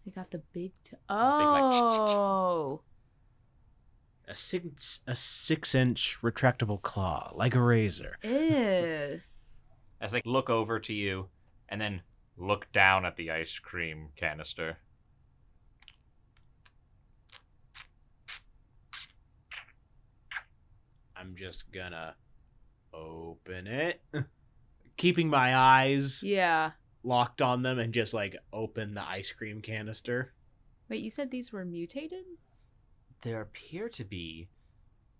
They got the big. like, Oh. A 6-inch retractable claw, like a razor. Ew. As they look over to you and then look down at the ice cream canister. I'm just gonna open it, keeping my eyes Yeah. locked on them, and just like open the ice cream canister. Wait, you said these were mutated? There appear to be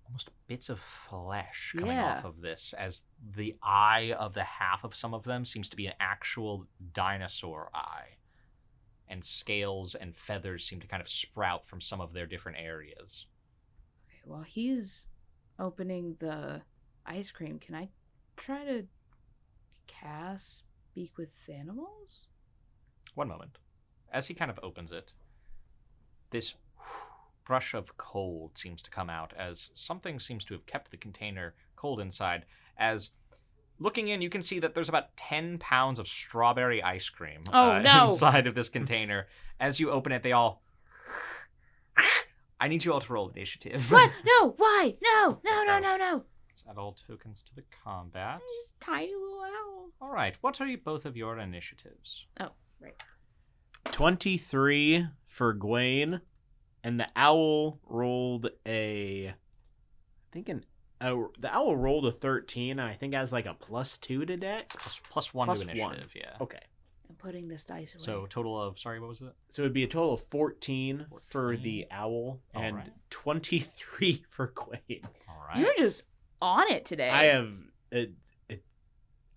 almost bits of flesh coming Yeah. off of this, as the eye of the half of some of them seems to be an actual dinosaur eye. And scales and feathers seem to kind of sprout from some of their different areas. Okay, while he's opening the ice cream, can I try to cast Speak with Animals? One moment. As he kind of opens it, this brush of cold seems to come out as something seems to have kept the container cold inside. As looking in, you can see that there's about 10 pounds of strawberry ice cream Oh, no. inside of this container. As you open it, they all... I need you all to roll initiative. What? No, why? No. Let's add all tokens to the combat. This tiny little owl. All right, what are both of your initiatives? Oh, right. 23 for Gwaine, and the owl rolled the owl rolled a 13, and I think has like a +2 to dex. Plus one Plus to one. initiative, yeah. Okay. I'm putting this dice away. So total of, sorry, what was it? So it'd be a total of 14 for 14. the owl and Alright. 23 for Gwaine. All right. You're just on it today. I have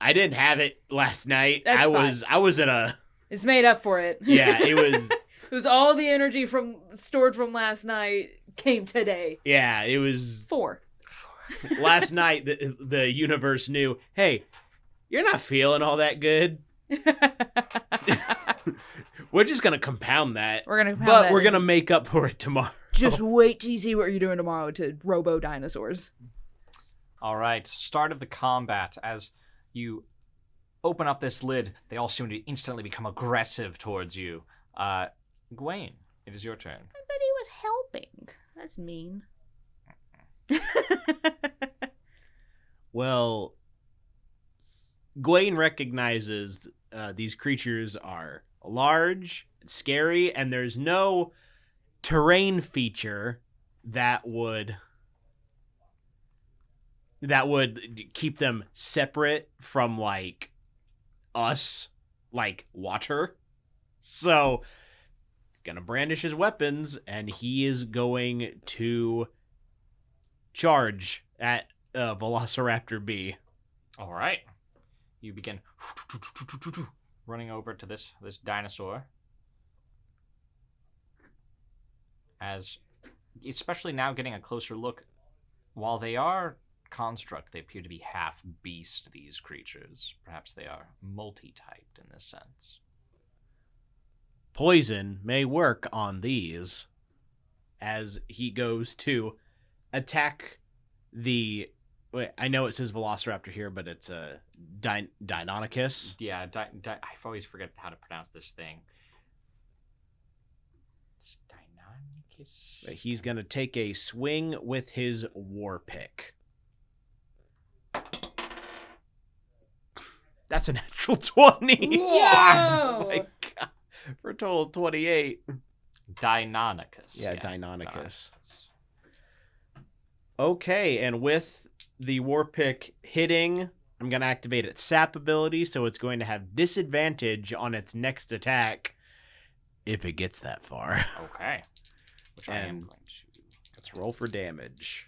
I didn't have it last night. That's I was in a It's made up for it. yeah, it was It was all the energy stored from last night came today. yeah, it was 4. last night the universe knew, "Hey, you're not feeling all that good. We're just going to compound that. We're gonna, But we're going to make up for it tomorrow." just wait till you see what you're doing tomorrow to robo dinosaurs. All right, start of the combat. As you open up this lid, they all seem to instantly become aggressive towards you. Gwaine, it is your turn. But he was helping. That's mean. Well, Gwaine recognizes these creatures are large, scary, and there's no terrain feature that would keep them separate from like us, like water. So gonna brandish his weapons, and he is going to charge at Velociraptor B. All right. You begin running over to this dinosaur. As, especially now getting a closer look, while they are construct, they appear to be half beast, these creatures. Perhaps they are multi-typed in this sense. Poison may work on these, as he goes to attack the... Wait, I know it says Velociraptor here, but it's a Deinonychus. Yeah, I always forget how to pronounce this thing. Deinonychus. He's going to take a swing with his war pick. That's a natural 20. Whoa! Oh my God. For a total of 28. Deinonychus. Yeah, Deinonychus. Okay, and with the war pick hitting, I'm going to activate its sap ability, so it's going to have disadvantage on its next attack if it gets that far. Okay. Which I am going to... Let's roll for damage.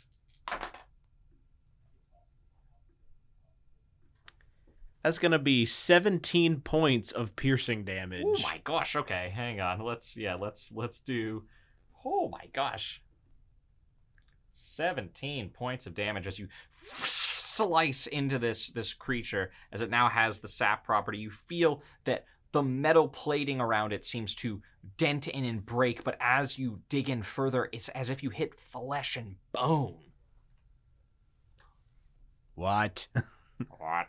That's going to be 17 points of piercing damage. Oh my gosh, okay, hang on. Let's do... Oh my gosh. 17 points of damage as you slice into this creature, as it now has the sap property. You feel that the metal plating around it seems to dent in and break, but as you dig in further, it's as if you hit flesh and bone. What? What?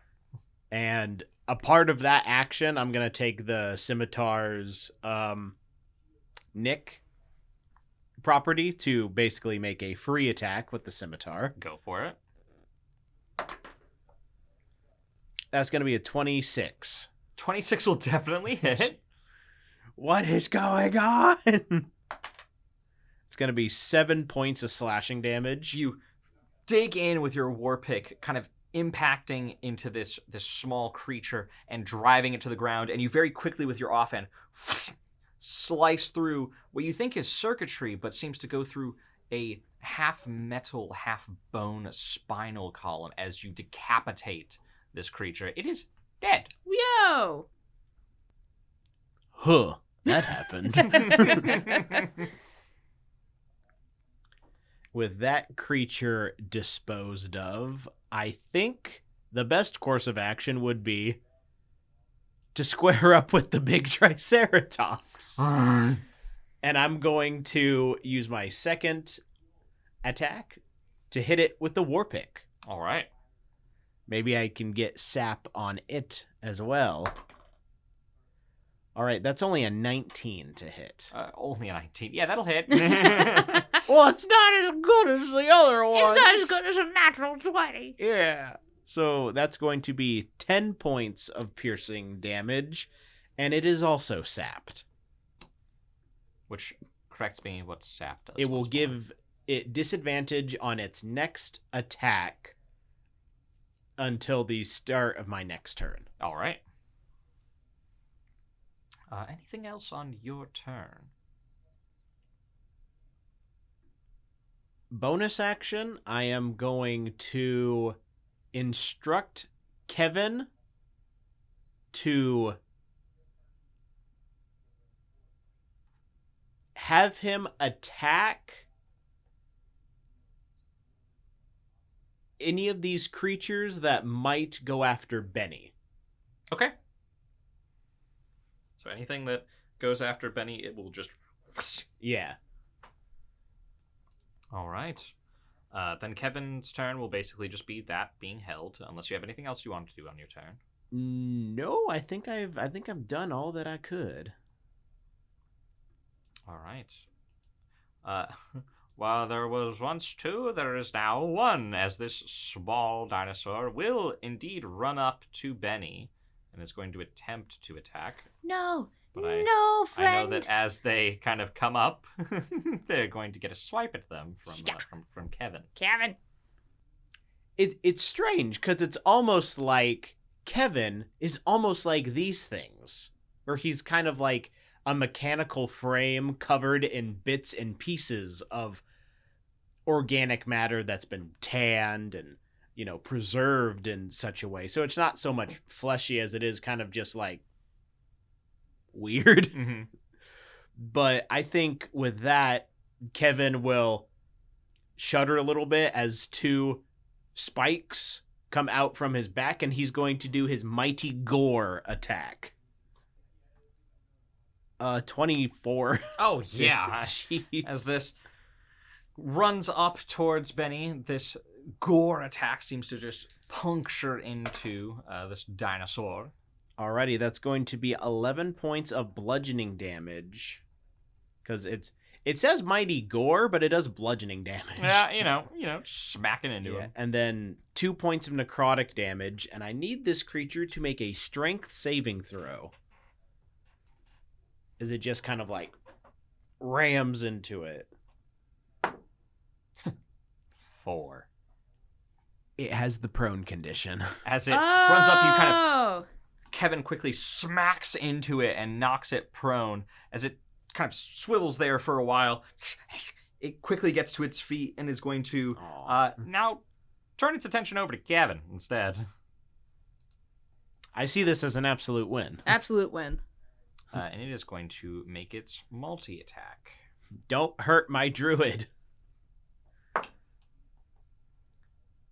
And a part of that action, I'm going to take the scimitar's nick property to basically make a free attack with the scimitar. Go for it. That's going to be a 26. 26 will definitely hit. What is going on? It's going to be 7 points of slashing damage. You dig in with your war pick, kind of impacting into this small creature and driving it to the ground, and you very quickly with your offhand slice through what you think is circuitry, but seems to go through a half metal, half bone spinal column as you decapitate this creature. It is dead. Yo! Huh. That happened. With that creature disposed of, I think the best course of action would be to square up with the big Triceratops. And I'm going to use my second attack to hit it with the war pick. All right. Maybe I can get sap on it as well. All right, that's only a 19 to hit. Only a 19. Yeah, that'll hit. Well, it's not as good as the other one. It's not as good as a natural 20. Yeah. So that's going to be 10 points of piercing damage, and it is also sapped. Which, correct me, what sap does. It will give it disadvantage on its next attack until the start of my next turn. All right. Anything else on your turn? Bonus action, I am going to instruct Kevin to have him attack any of these creatures that might go after Benny. Okay. So anything that goes after Benny, it will just... Yeah. All right. Then Kevin's turn will basically just be that being held, unless you have anything else you want to do on your turn. No, I think I've done all that I could. All right. While there was once two, there is now one, as this small dinosaur will indeed run up to Benny and is going to attempt to attack. No, But no, friend. I know that as they kind of come up, they're going to get a swipe at them from Kevin. Kevin. It's strange because it's almost like Kevin is almost like these things, where he's kind of like a mechanical frame covered in bits and pieces of organic matter that's been tanned and, you know, preserved in such a way. So it's not so much fleshy as it is kind of just like weird. Mm-hmm. But I think with that, Kevin will shudder a little bit as two spikes come out from his back, and he's going to do his mighty gore attack. 24. Oh, yeah. Jeez. As this runs up towards Benny, this gore attack seems to just puncture into this dinosaur. Alrighty, that's going to be 11 points of bludgeoning damage. Because it says mighty gore, but it does bludgeoning damage. Yeah, you know, smacking into him. And then 2 points of necrotic damage, and I need this creature to make a strength saving throw. As it just kind of like rams into it. 4. It has the prone condition. As it runs up, you kind of... Kevin quickly smacks into it and knocks it prone. As it kind of swivels there for a while, it quickly gets to its feet and is going to now turn its attention over to Kevin instead. I see this as an absolute win. Absolute win. And it is going to make its multi-attack. Don't hurt my druid.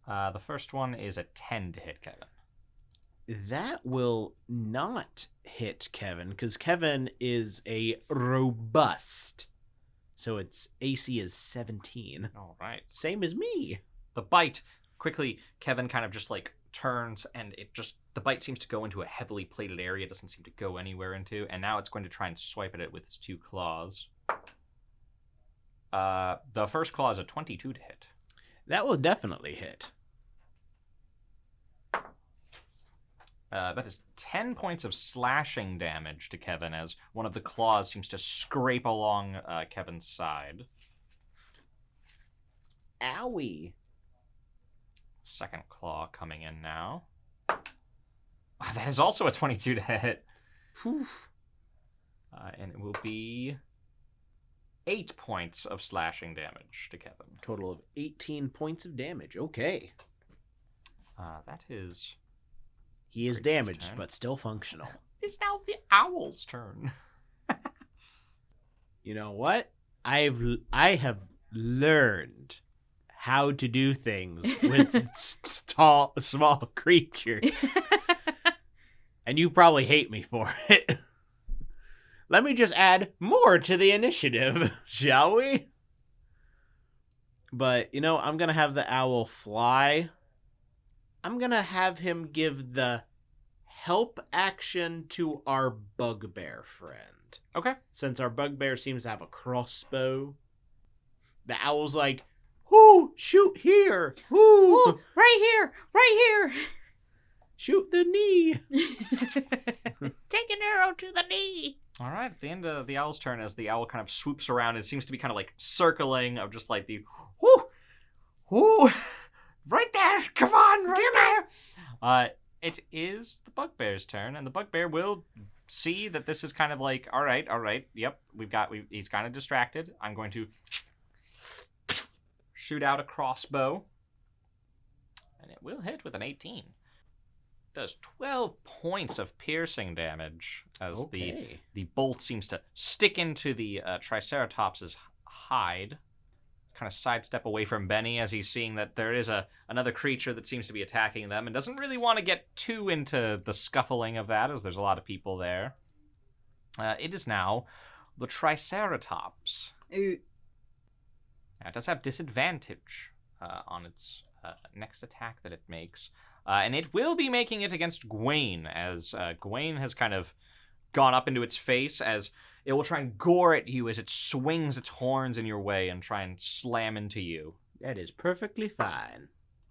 The first one is a 10 to hit Kevin. That will not hit Kevin, because Kevin is a robust. So its AC is 17. All right. Same as me. The bite, quickly, Kevin kind of just like turns, and the bite seems to go into a heavily plated area. It doesn't seem to go anywhere into, and now it's going to try and swipe at it with its 2 claws. The first claw is a 22 to hit. That will definitely hit. That is 10 points of slashing damage to Kevin as one of the claws seems to scrape along Kevin's side. Owie. Second claw coming in now. That is also a 22 to hit. Whew. And it will be 8 points of slashing damage to Kevin. Total of 18 points of damage. Okay. That is... He is damaged, but still functional. It's now the owl's turn. You know what? I have learned how to do things with small creatures. And you probably hate me for it. Let me just add more to the initiative, shall we? But, you know, I'm going to have the owl fly. I'm going to have him give the help action to our bugbear friend. Okay. Since our bugbear seems to have a crossbow. The owl's like, "Whoo, shoot here. Whoo, Ooh, right here. Right shoot the knee." Take an arrow to the knee. All right, at the end of the owl's turn, as the owl kind of swoops around, it seems to be kind of like circling of just like the, whoo, whoo, right there, come on, right there. It is the bugbear's turn, and the bugbear will see that this is kind of like, all right, yep, he's kind of distracted. I'm going to shoot out a crossbow, and it will hit with an 18. Does 12 points of piercing damage as the bolt seems to stick into the Triceratops' hide. Kind of sidestep away from Benny as he's seeing that there is another creature that seems to be attacking them and doesn't really want to get too into the scuffling of that as there's a lot of people there. It is now the Triceratops. Now, it does have disadvantage on its next attack that it makes. And it will be making it against Gawain, as Gawain has kind of gone up into its face as it will try and gore at you as it swings its horns in your way and try and slam into you. That is perfectly fine.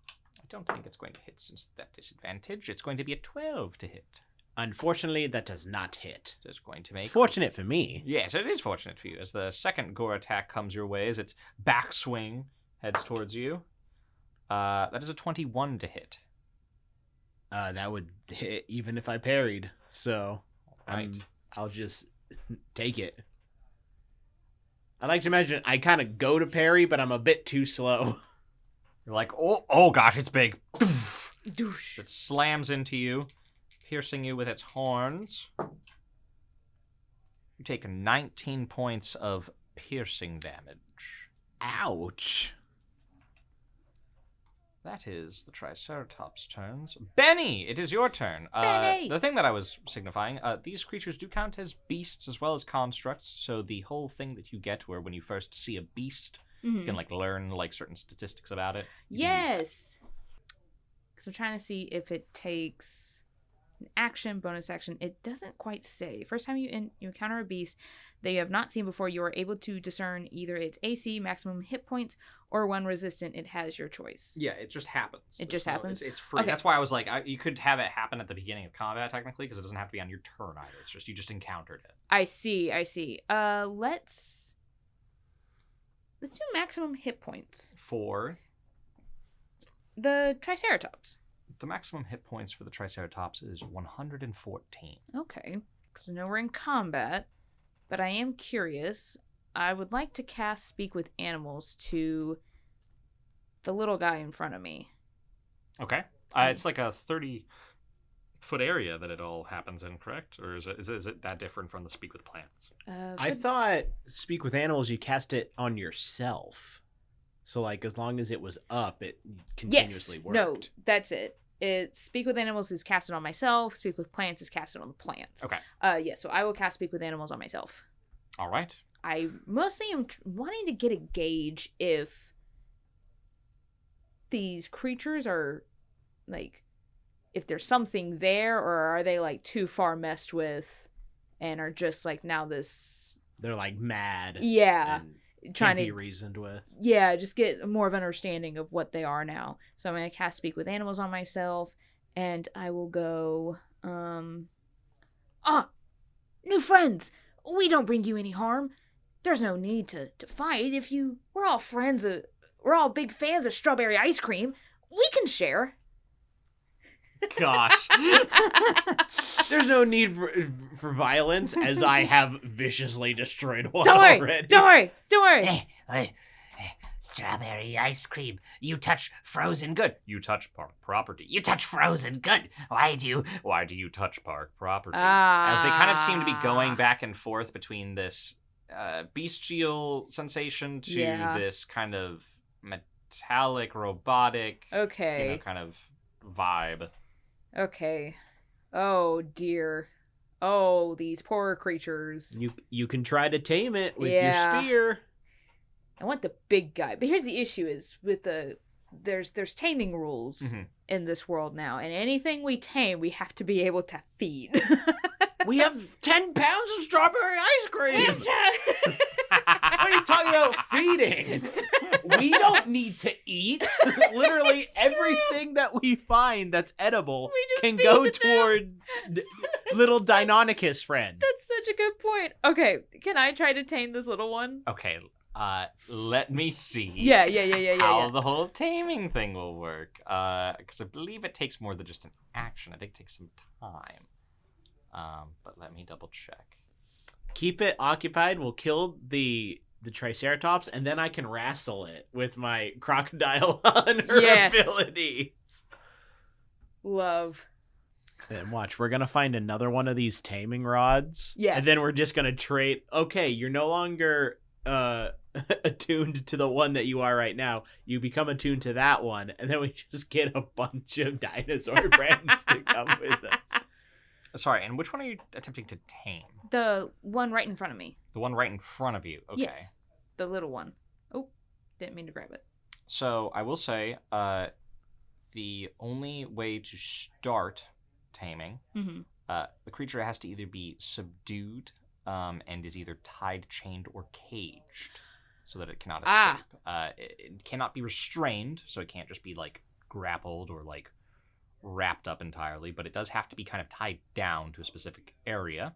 I don't think it's going to hit since that disadvantage. It's going to be a 12 to hit. Unfortunately, that does not hit. It's going to make... It's fortunate for me. Yes, it is fortunate for you, as the second gore attack comes your way as its backswing heads towards you. That is a 21 to hit. That would hit even if I parried. So Right. I'll just take it. I like to imagine I kind of go to parry, but I'm a bit too slow. You're like, oh gosh, it's big. Douche. It slams into you, piercing you with its horns. You take 19 points of piercing damage. Ouch. That is the Triceratops' turns. Benny, it is your turn. Benny! The thing that I was signifying, these creatures do count as beasts as well as constructs, so the whole thing that you get where when you first see a beast, you can learn certain statistics about it. Yes. Because I'm trying to see if it takes an action, bonus action. It doesn't quite say. First time you encounter a beast that you have not seen before, you are able to discern either its AC, maximum hit points, or one resistant. It has your choice. Yeah, it just happens. It just happens? It's free. Okay. That's why I was like, you could have it happen at the beginning of combat, technically, because it doesn't have to be on your turn either. It's just, you just encountered it. I see. Let's do maximum hit points. For The Triceratops. the maximum hit points for the Triceratops is 114. Okay. Because I know we're in combat, but I am curious. I would like to cast Speak with Animals to the little guy in front of me. Okay. It's like a 30-foot area that it all happens in, correct? Or is it that different from the Speak with Plants? I thought Speak with Animals, you cast it on yourself. So, as long as it was up, it continuously worked. No, that's it. Speak with Animals is casted on myself. Speak with Plants is casted on the plants. Okay. So I will cast Speak with Animals on myself. All right. I mostly am wanting to get a gauge if these creatures are, if there's something there, or are they, too far messed with and are just, now this... They're, mad. Yeah. And trying can't to be reasoned with. Yeah, just get more of an understanding of what they are now. So I'm going to cast Speak with Animals on myself, and I will go, new friends! We don't bring you any harm. There's no need to fight. We're all friends, we're all big fans of strawberry ice cream. We can share. Gosh. There's no need for violence, as I have viciously destroyed one Don't already. worry. Strawberry ice cream. You touch frozen good. You touch park property. You touch frozen good. Why do you touch park property? Ah. As they kind of seem to be going back and forth between this bestial sensation to this kind of metallic, robotic, Okay. kind of vibe. Okay. Oh, dear. Oh, these poor creatures. You can try to tame it with Yeah. your spear. I want the big guy. But here's the issue is with there's taming rules in this world now. And anything we tame, we have to be able to feed. We have 10 pounds of strawberry ice cream. What are you talking about feeding? We don't need to eat. Literally everything that we find that's edible We just can feed go it to toward little Deinonychus friend. That's such a good point. Okay, can I try to tame this little one? Okay, let me see. Yeah. How the whole taming thing will work. Because I believe it takes more than just an action. I think it takes some time. But let me double check. Keep it occupied. We'll kill the Triceratops, and then I can wrestle it with my crocodile hunter abilities. Love. And watch, we're gonna find another one of these taming rods. Yes. And then we're just gonna trade. Okay, you're no longer attuned to the one that you are right now. You become attuned to that one, and then we just get a bunch of dinosaur friends to come with us. Sorry, and which one are you attempting to tame? The one right in front of me. The one right in front of you. Okay. Yes. The little one. Oh, didn't mean to grab it. So I will say, the only way to start taming The creature has to either be subdued and is either tied, chained, or caged so that it cannot escape. It cannot be restrained, so it can't just be like grappled or like wrapped up entirely, but it does have to be kind of tied down to a specific area.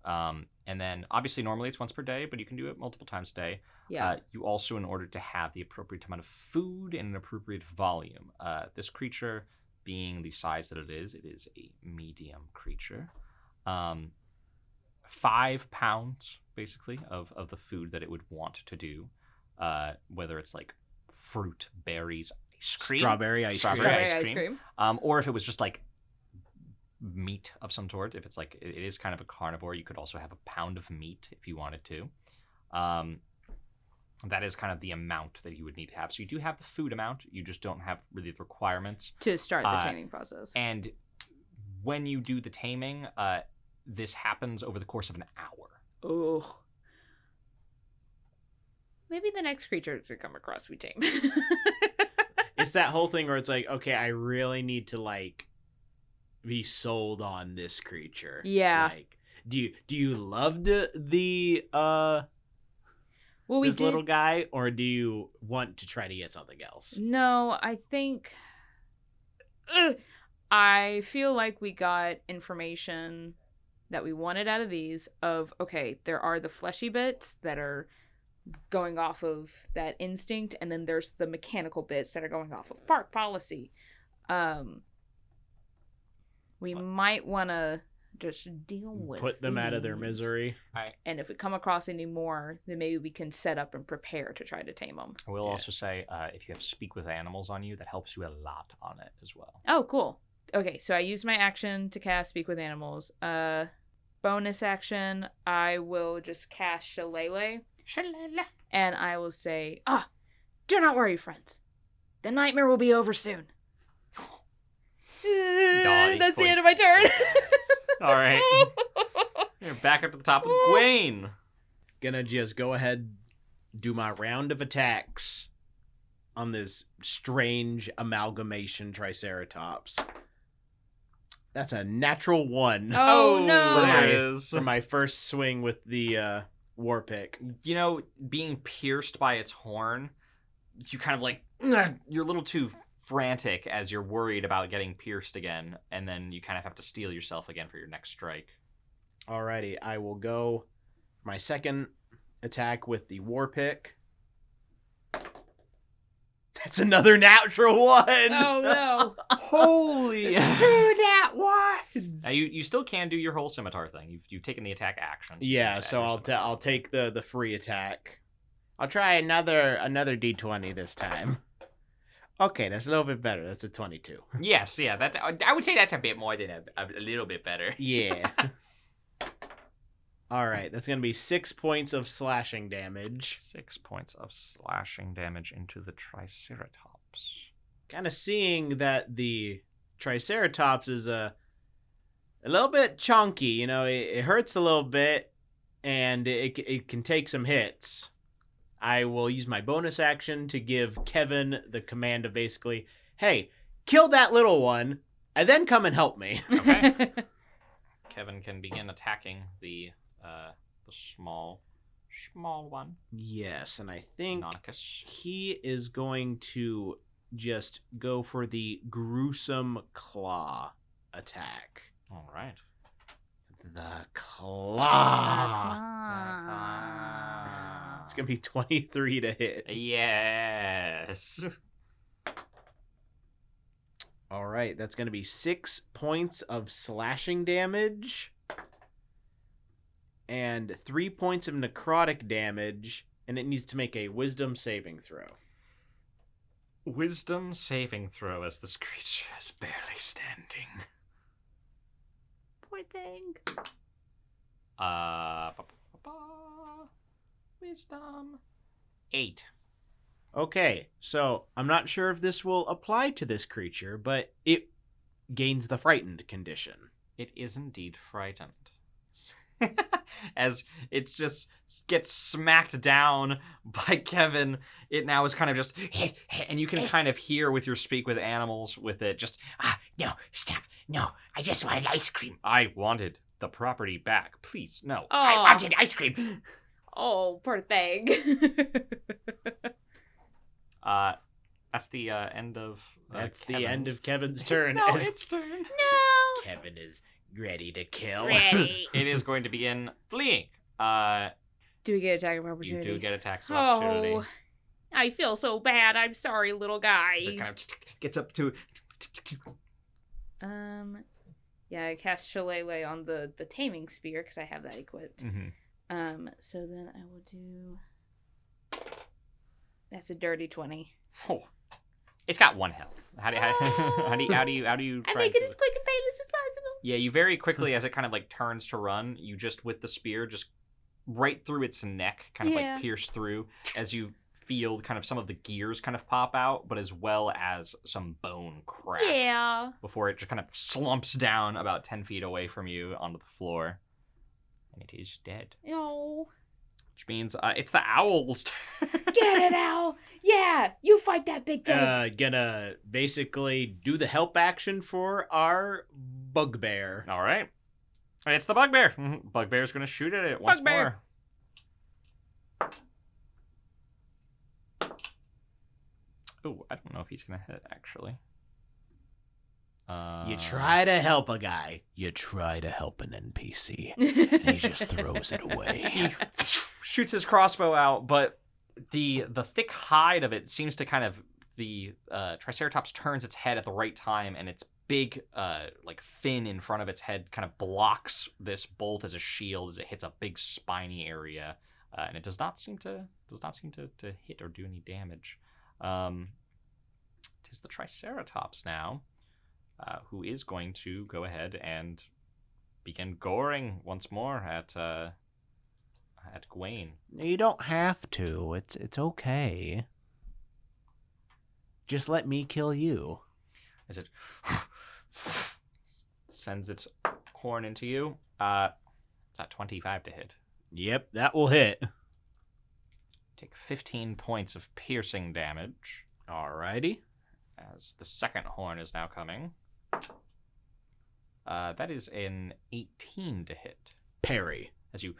And then obviously normally it's once per day, but you can do it multiple times a day. Yeah. You also, in order to have the appropriate amount of food in an appropriate volume, this creature being the size that it is a medium creature. 5 pounds basically of the food that it would want to do, whether it's like fruit, berries, ice cream, Strawberry ice cream. or if it was just like meat of some sort. If it's like it is kind of a carnivore, you could also have a pound of meat if you wanted to. That is kind of the amount that you would need to have. So you do have the food amount, you just don't have really the requirements To start the taming process. And when you do the taming, this happens over the course of an hour. Oh. Maybe the next creature to come across we tame. It's that whole thing where it's like, okay, I really need to like be sold on this creature. Yeah. Like, do you love the Well, this little guy, or do you want to try to get something else? No, I think. I feel like we got information that we wanted out of these. Okay, there are the fleshy bits that are going off of that instinct, and then there's the mechanical bits that are going off of park policy. We might want to just deal with Put them out of their these. misery. And if we come across any more, then maybe we can set up and prepare to try to tame them. I will also say, if you have Speak with Animals on you, that helps you a lot on it as well. Oh, cool. Okay, so I used my action to cast Speak with Animals. Bonus action, I will just cast Shillelagh. Shalala. And I will say, do not worry, friends. The nightmare will be over soon. That's the end of my turn. All right. You're back up to the top of Gwaine. Gonna just go ahead, do my round of attacks on this strange amalgamation Triceratops. That's a natural 1. Oh, no. There it is. For my first swing with the war pick. You know, being pierced by its horn, you kind of like, you're a little too frantic as you're worried about getting pierced again, and then you kind of have to steel yourself again for your next strike. Alrighty, I will go my second attack with the war pick. That's another natural 1. Oh, no. Holy! 2 nat 1s. Now, you still can do your whole scimitar thing. You've taken the attack action. So Yeah, so I'll take the free attack. I'll try another d20 this time. Okay, that's a little bit better. That's a 22. Yes, yeah. That's. I would say that's a bit more than a little bit better. Yeah. All right, that's going to be 6 points of slashing damage. 6 points of slashing damage into the Triceratops. Kind of seeing that the Triceratops is a little bit chunky, you know, it hurts a little bit, and it can take some hits. I will use my bonus action to give Kevin the command of basically, hey, kill that little one, and then come and help me. Okay. Kevin can begin attacking the small one. Yes, and I think Nonicus. he is going to just go for the gruesome claw attack. All right. The claw. It's going to be 23 to hit. Yes. All right, that's going to be 6 points of slashing damage and 3 points of necrotic damage, and it needs to make a wisdom saving throw. Wisdom saving throw as this creature is barely standing. Poor thing. Wisdom 8. Okay, so I'm not sure if this will apply to this creature, but it gains the frightened condition. It is indeed frightened. As it just gets smacked down by Kevin, it now is kind of just, and you can kind of hear with your Speak with Animals with it just, No, stop. No, I just wanted ice cream. I wanted the property back. Please, no. I wanted ice cream. Oh, poor thing. That's the end of. That's the end Kevin's. of Kevin's It's turn. now as its turn. No. Kevin is ready to kill. Ready. It is going to begin fleeing. Do we get attack of You opportunity? do get attacks of opportunity. Oh, I feel so bad. I'm sorry, little guy. So it kind of gets up to. Yeah, I cast Shillelagh on the taming spear because I have that equipped. Mm-hmm. So then I will do. That's a dirty 20. Oh, it's got 1 health. How do you I try make it to- as quick and painless as possible. Yeah, you very quickly, as it kind of like turns to run, you just with the spear just right through its neck, kind of Yeah. like pierce through as you feel kind of some of the gears kind of pop out, but as well as some bone crack Yeah. before it just kind of slumps down about 10 feet away from you onto the floor. And it is dead. Oh. Which means it's the owl's turn. Get it, Owl. Yeah, you fight that big thing. Gonna basically do the help action for our bugbear. All right. It's the bugbear. Bugbear's going to shoot at it once Bugbear. more. Oh, I don't know if he's going to hit, actually. You try to help a guy, you try to help an NPC. And he just throws it away. He shoots his crossbow out, but the thick hide of it seems to kind of... The Triceratops turns its head at the right time, and its big like fin in front of its head kind of blocks this bolt as a shield as it hits a big spiny area, and it does not seem to hit or do any damage. Tis the Triceratops now, who is going to go ahead and begin goring once more at Gawain. You don't have to. It's okay. Just let me kill you. As it sends its horn into you. It's at 25 to hit. Yep, that will hit. Take 15 points of piercing damage. Alrighty. As the second horn is now coming. That is an 18 to hit. Parry. As you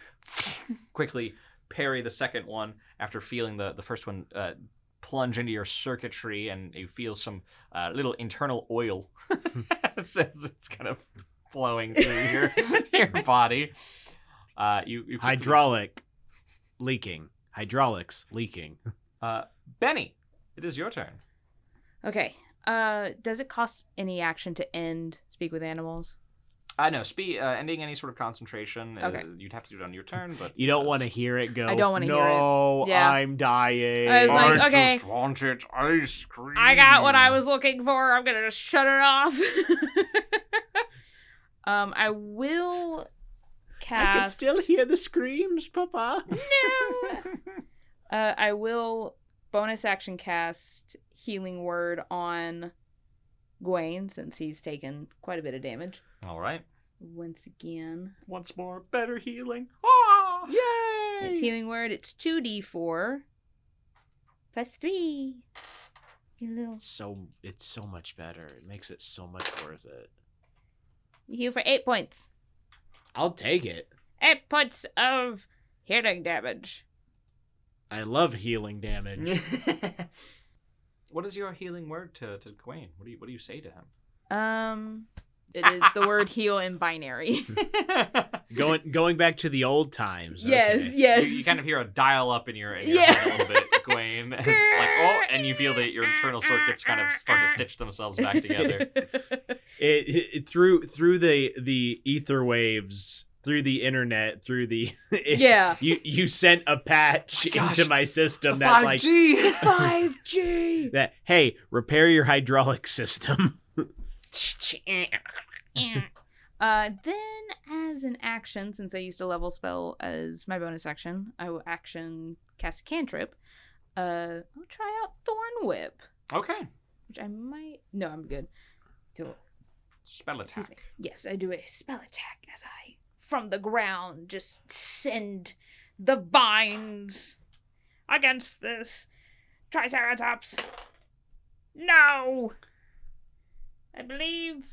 quickly parry the second one after feeling the first one plunge into your circuitry, and you feel some little internal oil as it's kind of flowing through your body. You quickly- Hydraulics leaking. Benny, it is your turn. Okay. Does it cost any action to end Speak with Animals? No, ending any sort of concentration. Okay. You'd have to do it on your turn, but You don't want to hear it go. I don't wanna hear it. No, Yeah. I'm dying. I was like, I okay. just wanted ice cream. I got what I was looking for. I'm gonna just shut it off. I will cast. I can still hear the screams, Papa. No. I will bonus action cast Healing Word on Gawain since he's taken quite a bit of damage. All right. Once again, Once more, better healing. Ah! Yay! it's Healing Word. It's 2d4 plus 3. You little. It's so much better. It makes it so much worth it. You heal for 8 points. I'll take it. 8 points of healing damage. I love healing damage. What is your healing word to Gawain? What do you say to him? It is the word heal in binary. Going back to the old times. Yes, okay. yes. You kind of hear a dial up in your Yeah. head a little bit, Gawain. As it's like, oh, and you feel that your internal circuits kind of start to stitch themselves back together. It through the ether waves, through the internet, through the Yeah. You sent a patch Gosh, into my system The that's like 5G! 5G. that. Hey, repair your hydraulic system. Then, as an action, since I used a level spell as my bonus action, I will action cast a cantrip. I'll try out Thorn Whip, Okay. which I might. No, I'm good. So, Spell excuse me. attack. Yes, I do a spell attack as I, from the ground, just send the vines against this Triceratops. No! I believe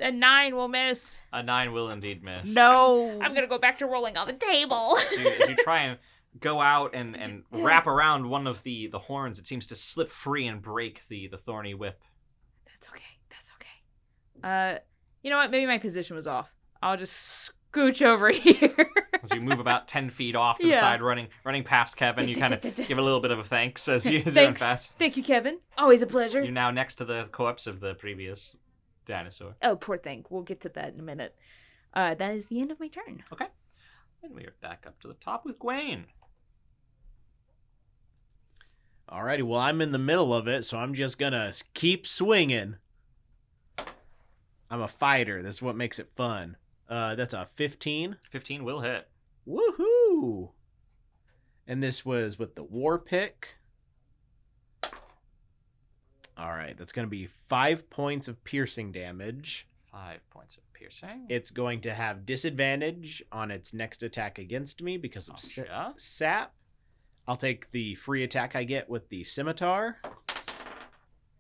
A 9 will miss. A 9 will indeed miss. No. I'm gonna go back to rolling on the table. As you try and go out and wrap around one of the horns, it seems to slip free and break the thorny whip. That's okay. You know what? Maybe my position was off. I'll just scooch over here. As you move about 10 feet off to the side, running past Kevin, you kind of give a little bit of a thanks as you run past. Thank you, Kevin. Always a pleasure. You're now next to the corpse of the previous dinosaur. Oh, poor thing. We'll get to that in a minute. That is the end of my turn. Okay. And we are back up to the top with Gwaine. Alrighty, well, I'm in the middle of it, so I'm just gonna keep swinging. I'm a fighter. That's what makes it fun. That's a 15. 15 will hit. Woohoo! And this was with the war pick. Alright, that's going to be 5 points of piercing damage. 5 points of piercing. It's going to have disadvantage on its next attack against me because of sap. I'll take the free attack I get with the scimitar.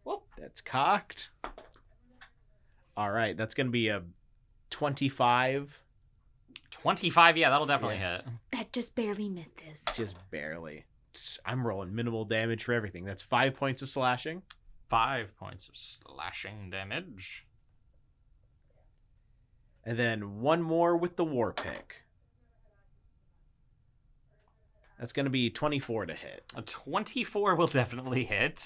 Whoop, that's cocked. Alright, that's going to be a 25. 25, yeah, that'll definitely hit. That just barely misses. Just barely. I'm rolling minimal damage for everything. That's 5 points of slashing. 5 points of slashing damage. And then one more with the war pick. That's going to be 24 to hit. A 24 will definitely hit.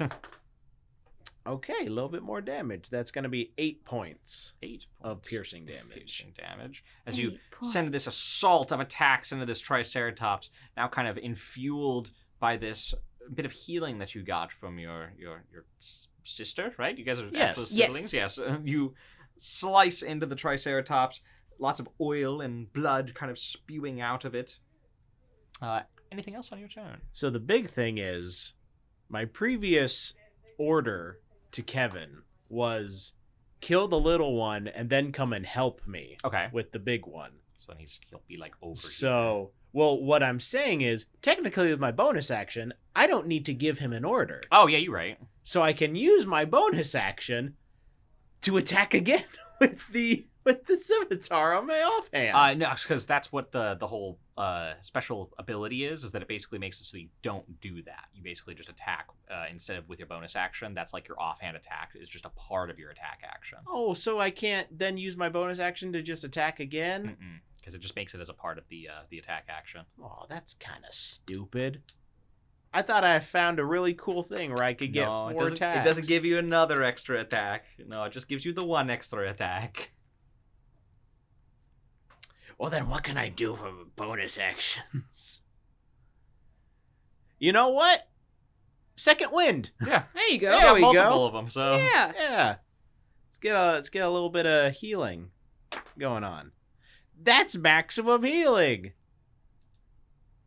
Okay, a little bit more damage. That's going to be 8 points. 8 points of piercing damage. As you send this assault of attacks into this Triceratops, now kind of infueled by this bit of healing that you got from your sister, right? You guys are actual siblings? Yes. You slice into the Triceratops, lots of oil and blood kind of spewing out of it. Anything else on your turn? So the big thing is, my previous order to Kevin was kill the little one and then come and help me with the big one. So then he'll be like over So, well, what I'm saying is, technically with my bonus action, I don't need to give him an order. Oh, yeah, you're right. So I can use my bonus action to attack again with the scimitar on my offhand. No, because that's what the whole special ability is that it basically makes it so you don't do that. You basically just attack instead of with your bonus action. That's like your offhand attack is just a part of your attack action. Oh, so I can't then use my bonus action to just attack again? Because it just makes it as a part of the attack action. Oh, that's kind of stupid. I thought I found a really cool thing where I could get 4 attacks. It doesn't give you another extra attack. No, it just gives you the one extra attack. Well, then what can I do for bonus actions? You know what? Second wind. Yeah. There you go. There we go. Multiple of them, so... Yeah. Let's get a little bit of healing going on. That's maximum healing.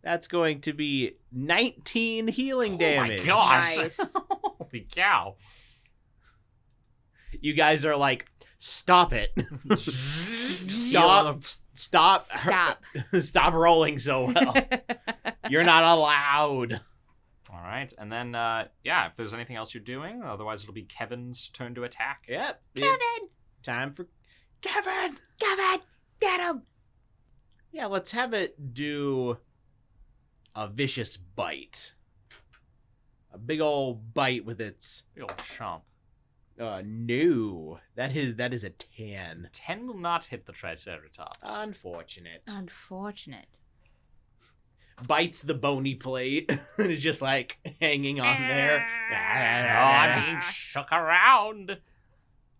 That's going to be 19 healing damage. Oh my gosh. Nice. Holy cow. You guys are like, stop it. Stop. Stop rolling so well. You're not allowed. All right. And then, if there's anything else you're doing, otherwise it'll be Kevin's turn to attack. Yep. Kevin! Time for Kevin! Kevin! Get him! Yeah, let's have it do a vicious bite. A big old bite with its... Big old chomp. No. That is a 10. 10 will not hit the Triceratops. Unfortunate. Bites the bony plate and is just like hanging on there. I'm being shook around.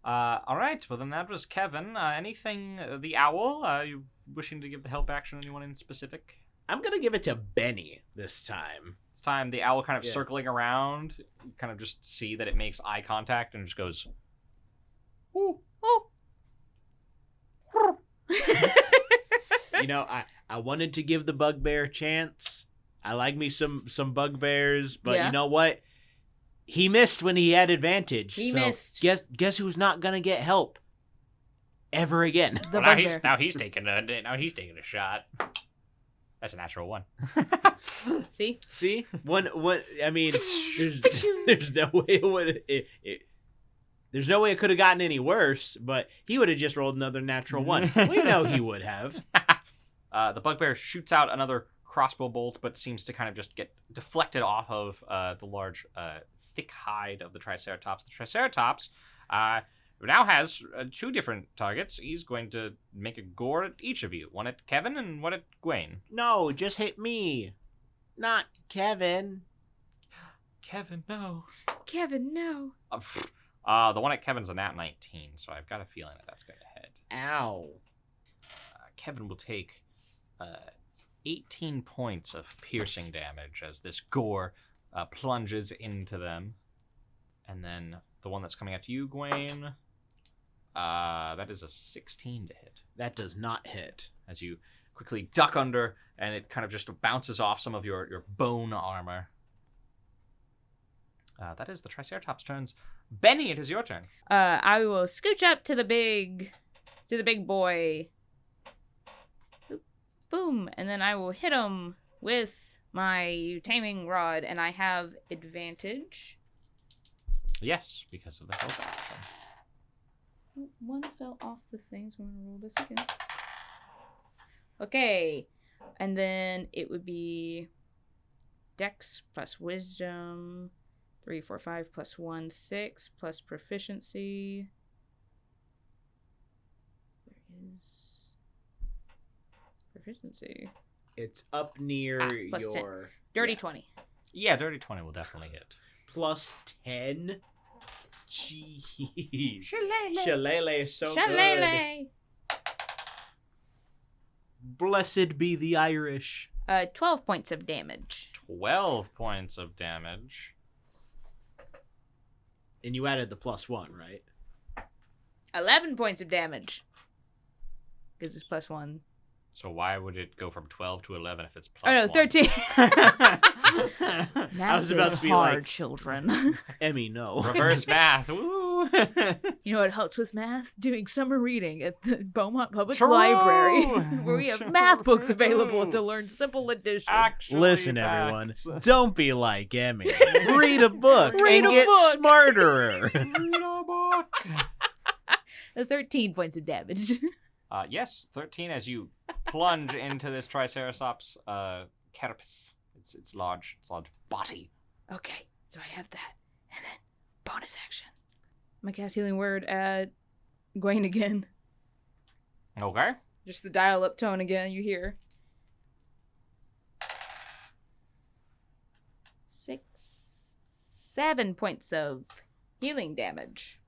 All right. Well, then that was Kevin. Anything, the owl? Are you wishing to give the help action to anyone in specific? I'm going to give it to Benny this time. This time, the owl kind of circling around, you kind of just see that it makes eye contact and just goes, ooh, oh. You know, I wanted to give the bugbear a chance. I like me some bugbears, but you know what? He missed when he had advantage. He missed. Guess who's not gonna get help ever again? The well, now he's taking a shot. That's a natural one. See? One. I mean, there's no way it would. There's no way it could have gotten any worse, but he would have just rolled another natural 1. We know he would have. The bugbear shoots out another crossbow bolt, but seems to kind of just get deflected off of the large, thick hide of the Triceratops. The Triceratops now has 2 different targets. He's going to make a gore at each of you. One at Kevin and one at Gwen. No, just hit me. Not Kevin. Kevin, no. Kevin, no. The one at Kevin's a nat 19, so I've got a feeling that that's going to hit. Ow. Kevin will take 18 points of piercing damage as this gore plunges into them. And then the one that's coming at you, Gwen, that is a 16 to hit. That does not hit. As you quickly duck under, and it kind of just bounces off some of your bone armor. That is the Triceratops' turns. Benny, it is your turn. I will scooch up to the big boy. Boom, and then I will hit him with my taming rod, and I have advantage. Yes, because of the help action. One fell off the thing, so I'm gonna roll this again. Okay, and then it would be Dex plus Wisdom, 3, 4, 5 plus 1, 6 plus proficiency. Where is proficiency? It's up near plus your... 10. Dirty 20. Yeah, dirty 20 will definitely hit. Plus 10? Jeez. Shillelagh. Shillelagh is so good. Shillelagh. Blessed be the Irish. 12 points of damage. 12 points of damage. And you added the plus 1, right? 11 points of damage. Because it's plus 1. So why would it go from 12 to 11 if it's plus Oh no, 1? 13. I was about to be hard, like- children. Emmy, no. Reverse math. Woo! You know what helps with math? Doing summer reading at the Beaumont Public True! Library, where we have True. math books available to learn simple addition. Actually, Listen, everyone. facts. Don't be like Emmy. Read a book Read and a get book. smarter. Read a book. 13 points of damage. Yes, 13 as you plunge into this Triceratops carapace. It's large body. Okay, so I have that. And then bonus action. I'm gonna cast Healing Word at Gwen again. Okay. Just the dial up tone again, you hear. 7 points of healing damage.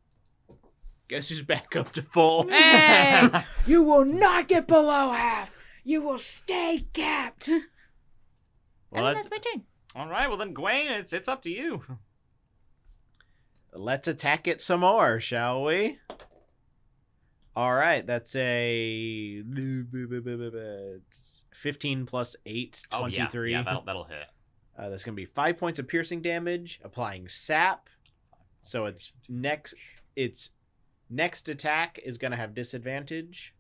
Guess who's back up to full? Hey! You will not get below half! You will stay capped! And Well, then that's my turn. All right. Well then, Gwen, it's up to you. let's attack it some more, shall we? All right, that's a 15 plus 8, 23. Yeah, that'll hit. That's going to be 5 points of piercing damage, applying sap. So its next attack is going to have disadvantage.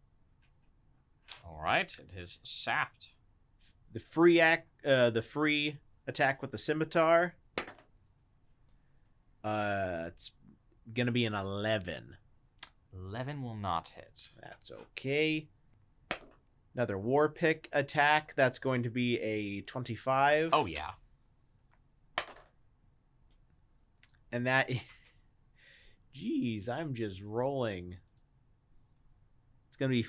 All right. It is sapped. The free attack with the scimitar. It's going to be an 11. 11 will not hit. That's okay. Another war pick attack. That's going to be a 25. Oh yeah. And that... Jeez, I'm just rolling. It's going to be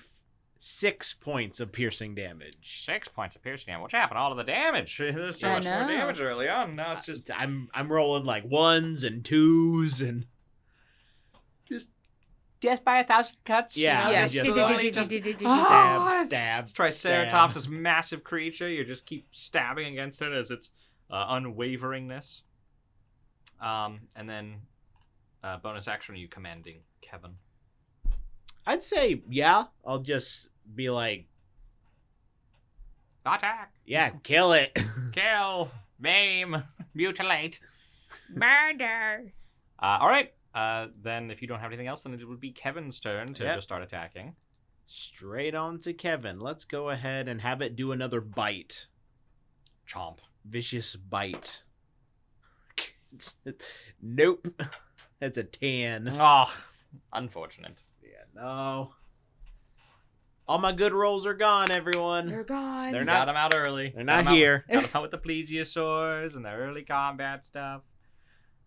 6 points of piercing damage. 6 points of piercing damage. What happened? All of the damage. There's so I much more know. damage early on. Now it's just I'm rolling like 1s and 2s and... just death by 1,000 cuts. Yeah, you know, yeah. just slowly just stab. This Triceratops, this massive creature, you just keep stabbing against it as its unwaveringness. And then bonus action, are you commanding Kevin? I'd say, yeah. I'll just be like, Attack! yeah, kill it. Kill! Maim! Mutilate! Murder! All right. Then if you don't have anything else, then it would be Kevin's turn to Yep. just start attacking. Straight on to Kevin. Let's go ahead and have it do another bite. Chomp. Vicious bite. Nope. That's a 10. Oh, unfortunate. Yeah, no. All my good rolls are gone, everyone. They're gone. They're You not- got them out early. They're not here. Got them out with the plesiosaurs and the early combat stuff.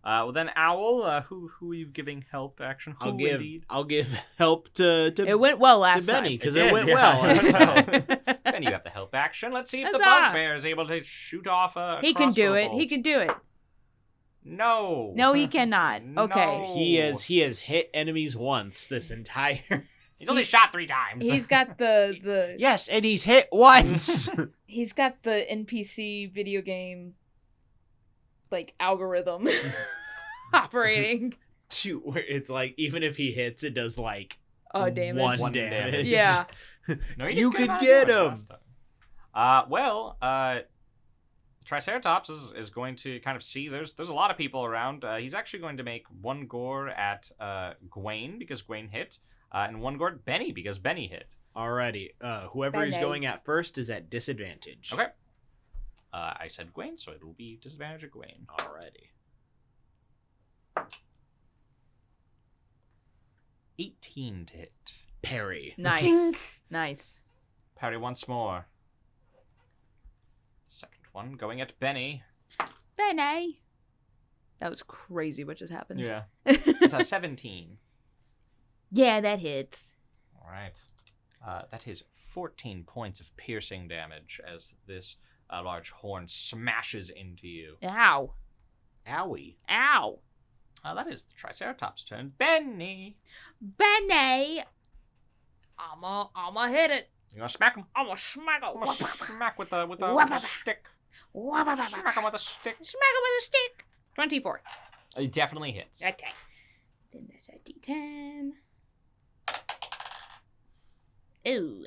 Well then, Owl, who are you giving help action? Who indeed? I'll give help to It went well last Benny, time. because it went well. Then you have the help action. Let's see if the Huzzah! bugbear is able to shoot off a He can do crossbow it. bolt. He can do it. No. No, he cannot. Okay. No. He has hit enemies once this entire. He's only shot 3 times. He's got the Yes, and he's hit once. he's got the NPC video game like algorithm operating. It's like even if he hits, it does like Damage. one damage. damage. Yeah. No, You did could good get amount of him. damage last time. Triceratops is going to kind of see there's a lot of people around. He's actually going to make one gore at Gwaine because Gwaine hit, and one gore at Benny because Benny hit. Alrighty. Whoever is Benny. going at first is at disadvantage. Okay. I said Gwaine, so it will be disadvantage at Gwaine. Alrighty. 18 to hit. Parry. Nice. Nice. Parry once more. Second one going at Benny. Benny. That was crazy what just happened. Yeah. It's a 17. Yeah, that hits. All right. That is 14 points of piercing damage as this large horn smashes into you. Ow. Owie. Ow. That is the Triceratops' turn. Benny! Benny! I'ma hit it. You gonna smack him? I'ma smack I'm him. gonna smack with a stick. Smack him with a stick. Smack him with a stick. 24. It definitely hits. Okay. Then that's a D10. Ooh.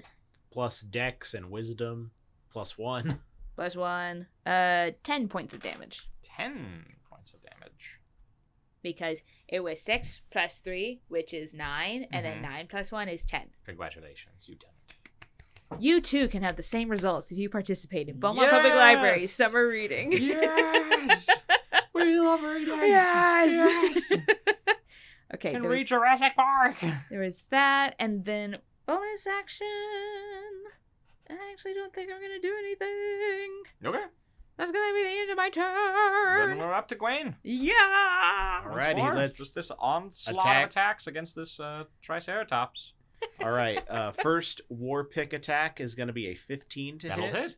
Plus dex and wisdom. +1. Plus 1. 10 points of damage. 10 points of damage. Because it was 6 plus 3, which is 9, and then Mhm. 9 plus 1 is 10. Congratulations, you've done it. You too can have the same results if you participate in Beaumont Public Library Yes! summer reading. Yes! We love reading! Yes! Okay, Can there read was, Jurassic Park! there was that, and then bonus action. I actually don't think I'm gonna do anything. Okay. That's gonna be the end of my Then turn. we're up to Gwaine. Yeah. Once Alrighty, more, let's just this onslaught attack. of attacks against this Triceratops. Alright, first war pick attack is going to be a 15 to That'll hit.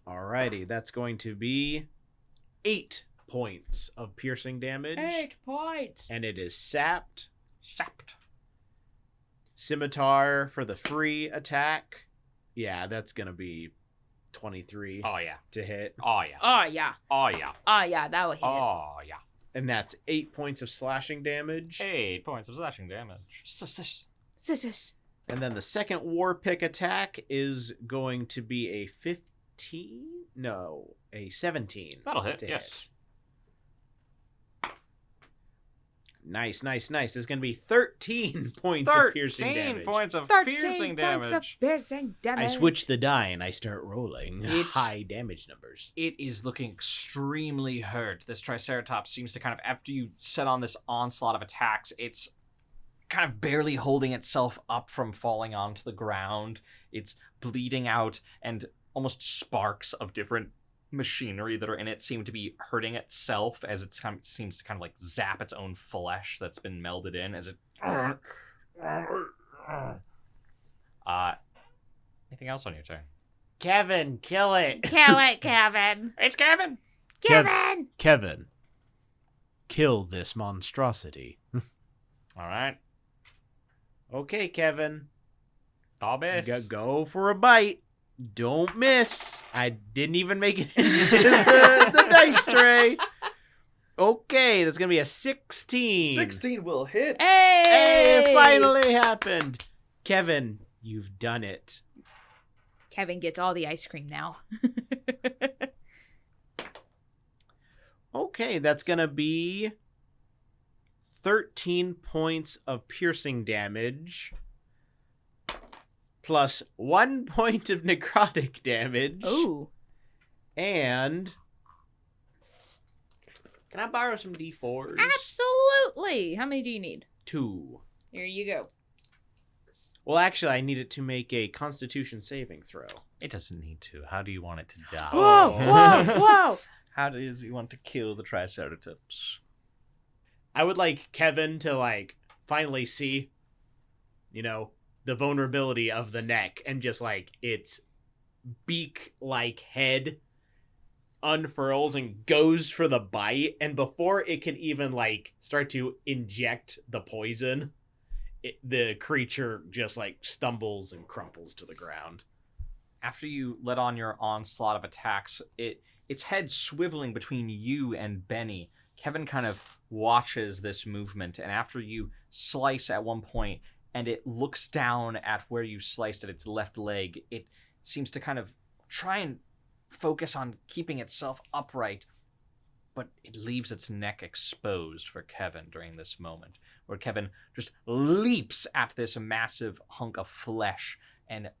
Alrighty, that's going to be 8 points of piercing damage. 8 points. And it is sapped. Sapped. Scimitar for the free attack. Yeah, that's going to be 23 Oh yeah. to hit. Oh yeah. Oh yeah. Oh yeah. Oh yeah, that will hit. Oh yeah. And that's 8 points of slashing damage. 8 points of slashing damage. Sis. And then the second war pick attack is going to be a 15? No, a 17. That'll hit, to yes. Nice. It's going to be 13 points of piercing 13 damage. points of 13 piercing points of damage. piercing damage. I switch the die and I start rolling It's- high damage numbers. It is looking extremely hurt. This Triceratops seems to kind of, after you set on this onslaught of attacks, it's kind of barely holding itself up from falling onto the ground. It's bleeding out, and almost sparks of different machinery that are in it seem to be hurting itself as it seems to kind of like zap its own flesh that's been melded in as it... Anything else on your turn? Kevin, kill it. Kill it, Kevin. It's Kevin! Kevin! Kevin, kill this monstrosity. All right. Okay, Kevin. Thomas. Go for a bite. Don't miss. I didn't even make it into the dice tray. Okay, that's going to be a 16. 16 will hit. Hey! Hey, it finally happened. Kevin, you've done it. Kevin gets all the ice cream now. Okay, that's going to be 13 points of piercing damage plus 1 point of necrotic damage. Ooh. And Can I borrow some D4s? Absolutely. How many do you need? 2. Here you go. Well, actually, I need it to make a Constitution saving throw. It doesn't need to. How do you want it to die? Whoa, whoa, whoa. How do you want to kill the Triceratops? I would like Kevin to, like, finally see, you know, the vulnerability of the neck and just, like, its beak-like head unfurls and goes for the bite. And before it can even, like, start to inject the poison, the creature just, like, stumbles and crumples to the ground. After you let on your onslaught of attacks, its head swiveling between you and Benny, Kevin kind of watches this movement, and after you slice at one point and it looks down at where you sliced at its left leg, it seems to kind of try and focus on keeping itself upright, but it leaves its neck exposed for Kevin during this moment, where Kevin just leaps at this massive hunk of flesh and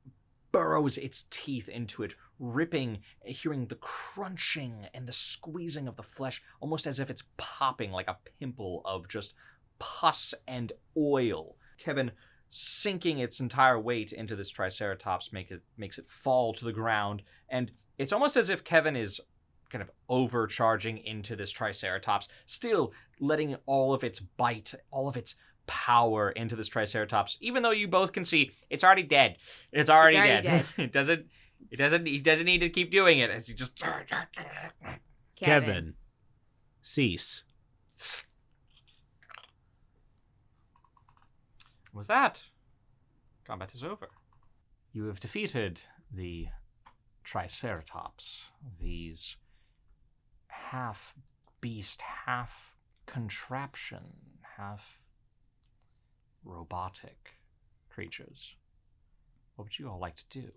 burrows its teeth into it, ripping, hearing the crunching and the squeezing of the flesh, almost as if it's popping like a pimple of just pus and oil. Kevin, sinking its entire weight into this Triceratops, makes it fall to the ground, and it's almost as if Kevin is kind of overcharging into this Triceratops, still letting all of its bite, all of its power into this Triceratops, even though you both can see it's already dead. It's already dead. It doesn't need to keep doing it as he just Kevin, cease. With that, combat is over. You have defeated the Triceratops, these half beast, half contraption, half robotic creatures. What would you all like to do?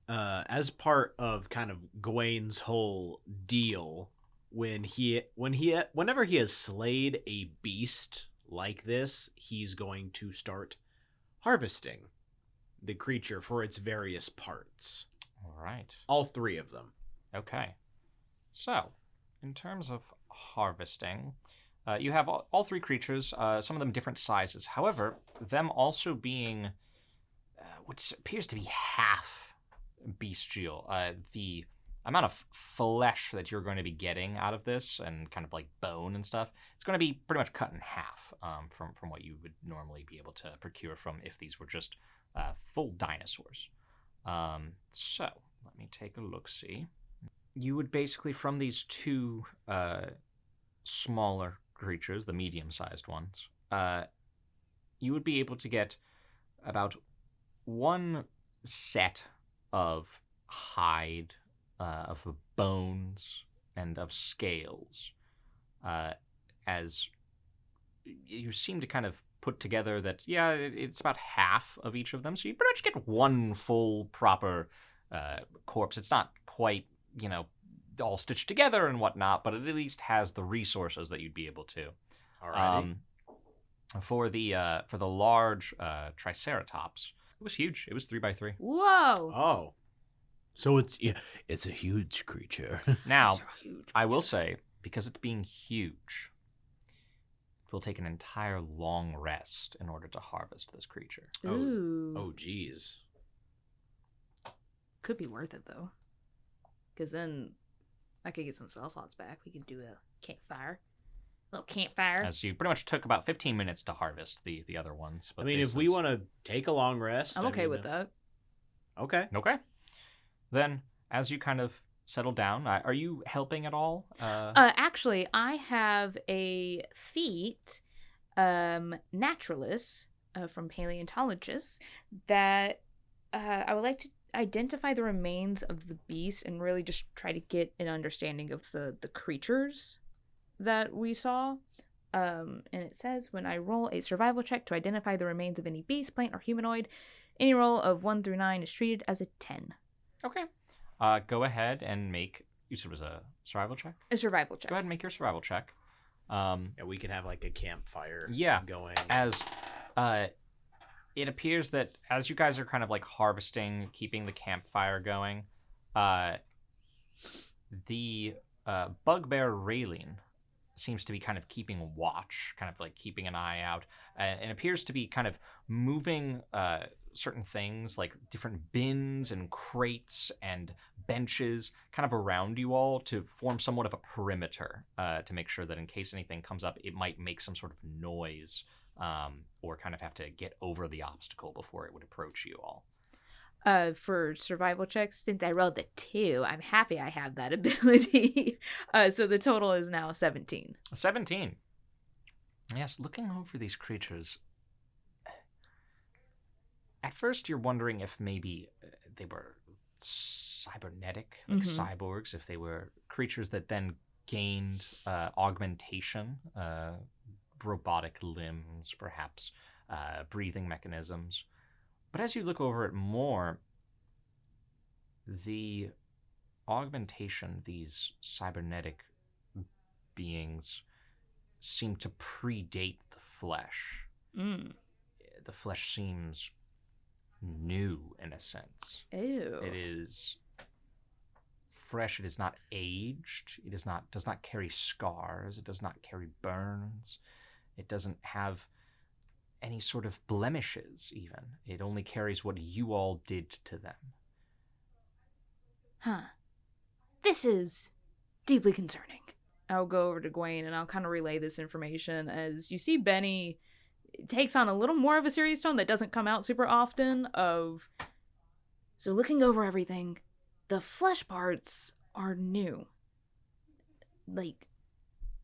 As part of kind of Gawain's whole deal, whenever he has slayed a beast like this, he's going to start harvesting the creature for its various parts. All right. All 3 of them. Okay. So, in terms of harvesting, you have all 3 creatures, some of them different sizes. However, them also being what appears to be half bestial. The amount of flesh that you're going to be getting out of this, and kind of like bone and stuff, it's going to be pretty much cut in half from what you would normally be able to procure from if these were just full dinosaurs. So, let me take a look-see. You would basically, from these 2 smaller creatures, the medium-sized ones, you would be able to get about 1 set of hide, of bones, and of scales, as you seem to kind of put together that, yeah, it's about half of each of them, so you pretty much get 1 full, proper corpse. It's not quite, all stitched together and whatnot, but it at least has the resources that you'd be able to. Alrighty. For the large Triceratops, it was huge. It was 3x3. Whoa. Oh. So it's a huge creature. Now, I will say, because it's being huge, it will take an entire long rest in order to harvest this creature. Ooh. Oh, geez. Could be worth it, though. Because then I could get some spell slots back. We could do a campfire. A little campfire. As you pretty much took about 15 minutes to harvest the other ones. But I mean, if we want to take a long rest... I'm okay with that. Okay. Okay. Then, as you kind of settle down, are you helping at all? Actually, I have a feat, naturalist, from paleontologists, that I would like to identify the remains of the beast and really just try to get an understanding of the creatures that we saw. And it says, when I roll a survival check to identify the remains of any beast, plant, or humanoid, any roll of 1 through 9 is treated as a 10. Okay. Go ahead and make, you said it was a survival check? A survival check. Go ahead and make your survival check. Yeah, we can have like a campfire going. As it appears that as you guys are kind of like harvesting, keeping the campfire going, the Bugbear Raylene seems to be kind of keeping watch, kind of like keeping an eye out, and appears to be kind of moving certain things like different bins and crates and benches kind of around you all to form somewhat of a perimeter to make sure that in case anything comes up, it might make some sort of noise or kind of have to get over the obstacle before it would approach you all. For survival checks, since I rolled the 2, I'm happy I have that ability. So the total is now 17. 17. Yes, looking over these creatures, at first you're wondering if maybe they were cybernetic, like cyborgs, if they were creatures that then gained augmentation, robotic limbs, perhaps breathing mechanisms. But as you look over it more, the augmentation, these cybernetic beings, seem to predate the flesh. The flesh seems new in a sense. Ew. It is fresh. It is not aged. It does not carry scars. It does not carry burns. It doesn't have any sort of blemishes, even. It only carries what you all did to them. Huh. This is deeply concerning. I'll go over to Gwen and I'll kind of relay this information as you see Benny takes on a little more of a serious tone that doesn't come out super often of... So looking over everything, the flesh parts are new. Like,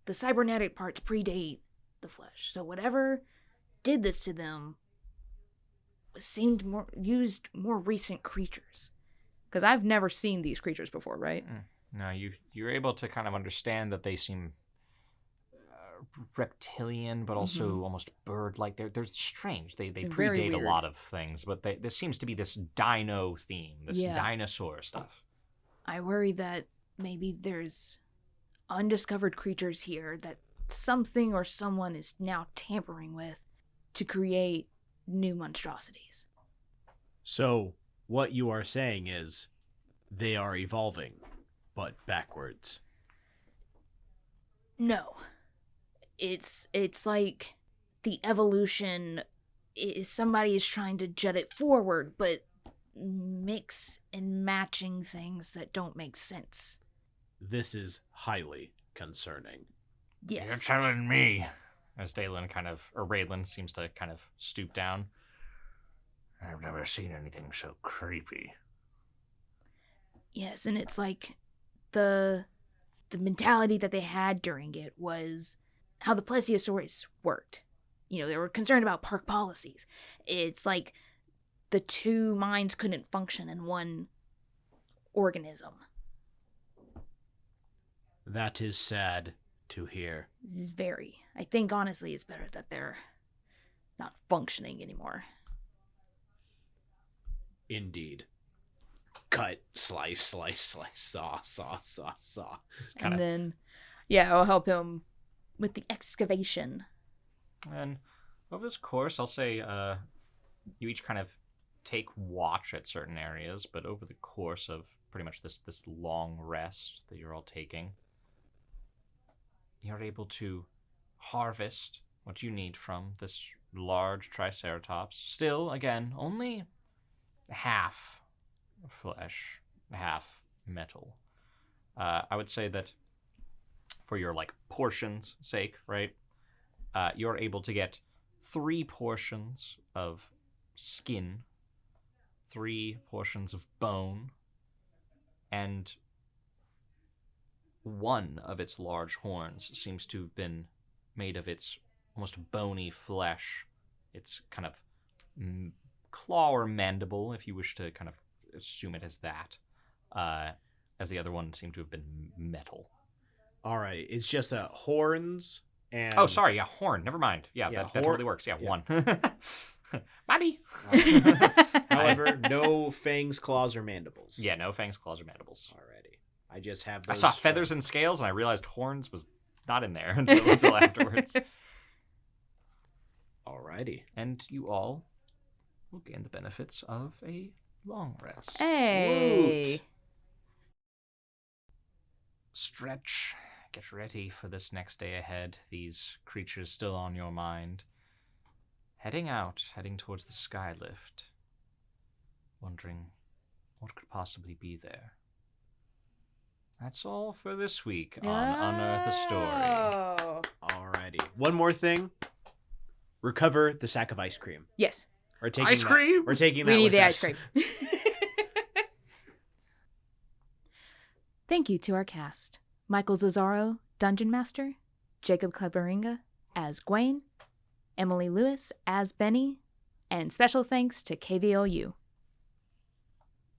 the cybernetic parts predate the flesh. So whatever did this to them seemed used more recent creatures. Because I've never seen these creatures before, right? No, you're able to kind of understand that they seem reptilian, but also almost bird-like. They're strange. They predate a lot of things, but this seems to be this dino theme, this dinosaur stuff. I worry that maybe there's undiscovered creatures here that something or someone is now tampering with to create new monstrosities. So, what you are saying is they are evolving, but backwards. No. It's like the evolution is somebody is trying to jet it forward, but mix and matching things that don't make sense. This is highly concerning. Yes. You're telling me. As Raylan seems to kind of stoop down. I've never seen anything so creepy. Yes, and it's like the mentality that they had during it was how the plesiosaurs worked. You know, they were concerned about park policies. It's like the two minds couldn't function in one organism. That is sad to hear. This is very. I think honestly it's better that they're not functioning anymore. Indeed. Cut, slice, saw. And then, I'll help him with the excavation. And over this course, I'll say you each kind of take watch at certain areas, but over the course of pretty much this long rest that you're all taking, you're able to harvest what you need from this large Triceratops. Still, again, only half flesh, half metal. I would say that for your portions sake, right, you're able to get 3 portions of skin, 3 portions of bone, and one of its large horns seems to have been made of its almost bony flesh. It's kind of claw or mandible, if you wish to kind of assume it as that, as the other one seemed to have been metal. All right, it's just horns and... Oh, sorry, horn. Never mind. That totally works. One. Bobby! However, no fangs, claws, or mandibles. Yeah, no fangs, claws, or mandibles. Alrighty. I just have those... I saw feathers and scales, and I realized horns was not in there until afterwards. Alrighty. And you all will gain the benefits of a long rest. Hey! Woot. stretch, get ready for this next day ahead. These creatures still on your mind. Heading towards the skylift. Wondering what could possibly be there. That's all for this week on Unearth a Story. Alrighty. One more thing. Recover the sack of ice cream. Yes. We're taking Ice cream? We're taking We that need with the us. ice cream. Thank you to our cast. Michael Zazzaro, Dungeon Master. Jacob Klebaringa as Gwaine. Emily Lewis as Benny. And special thanks to KVLU.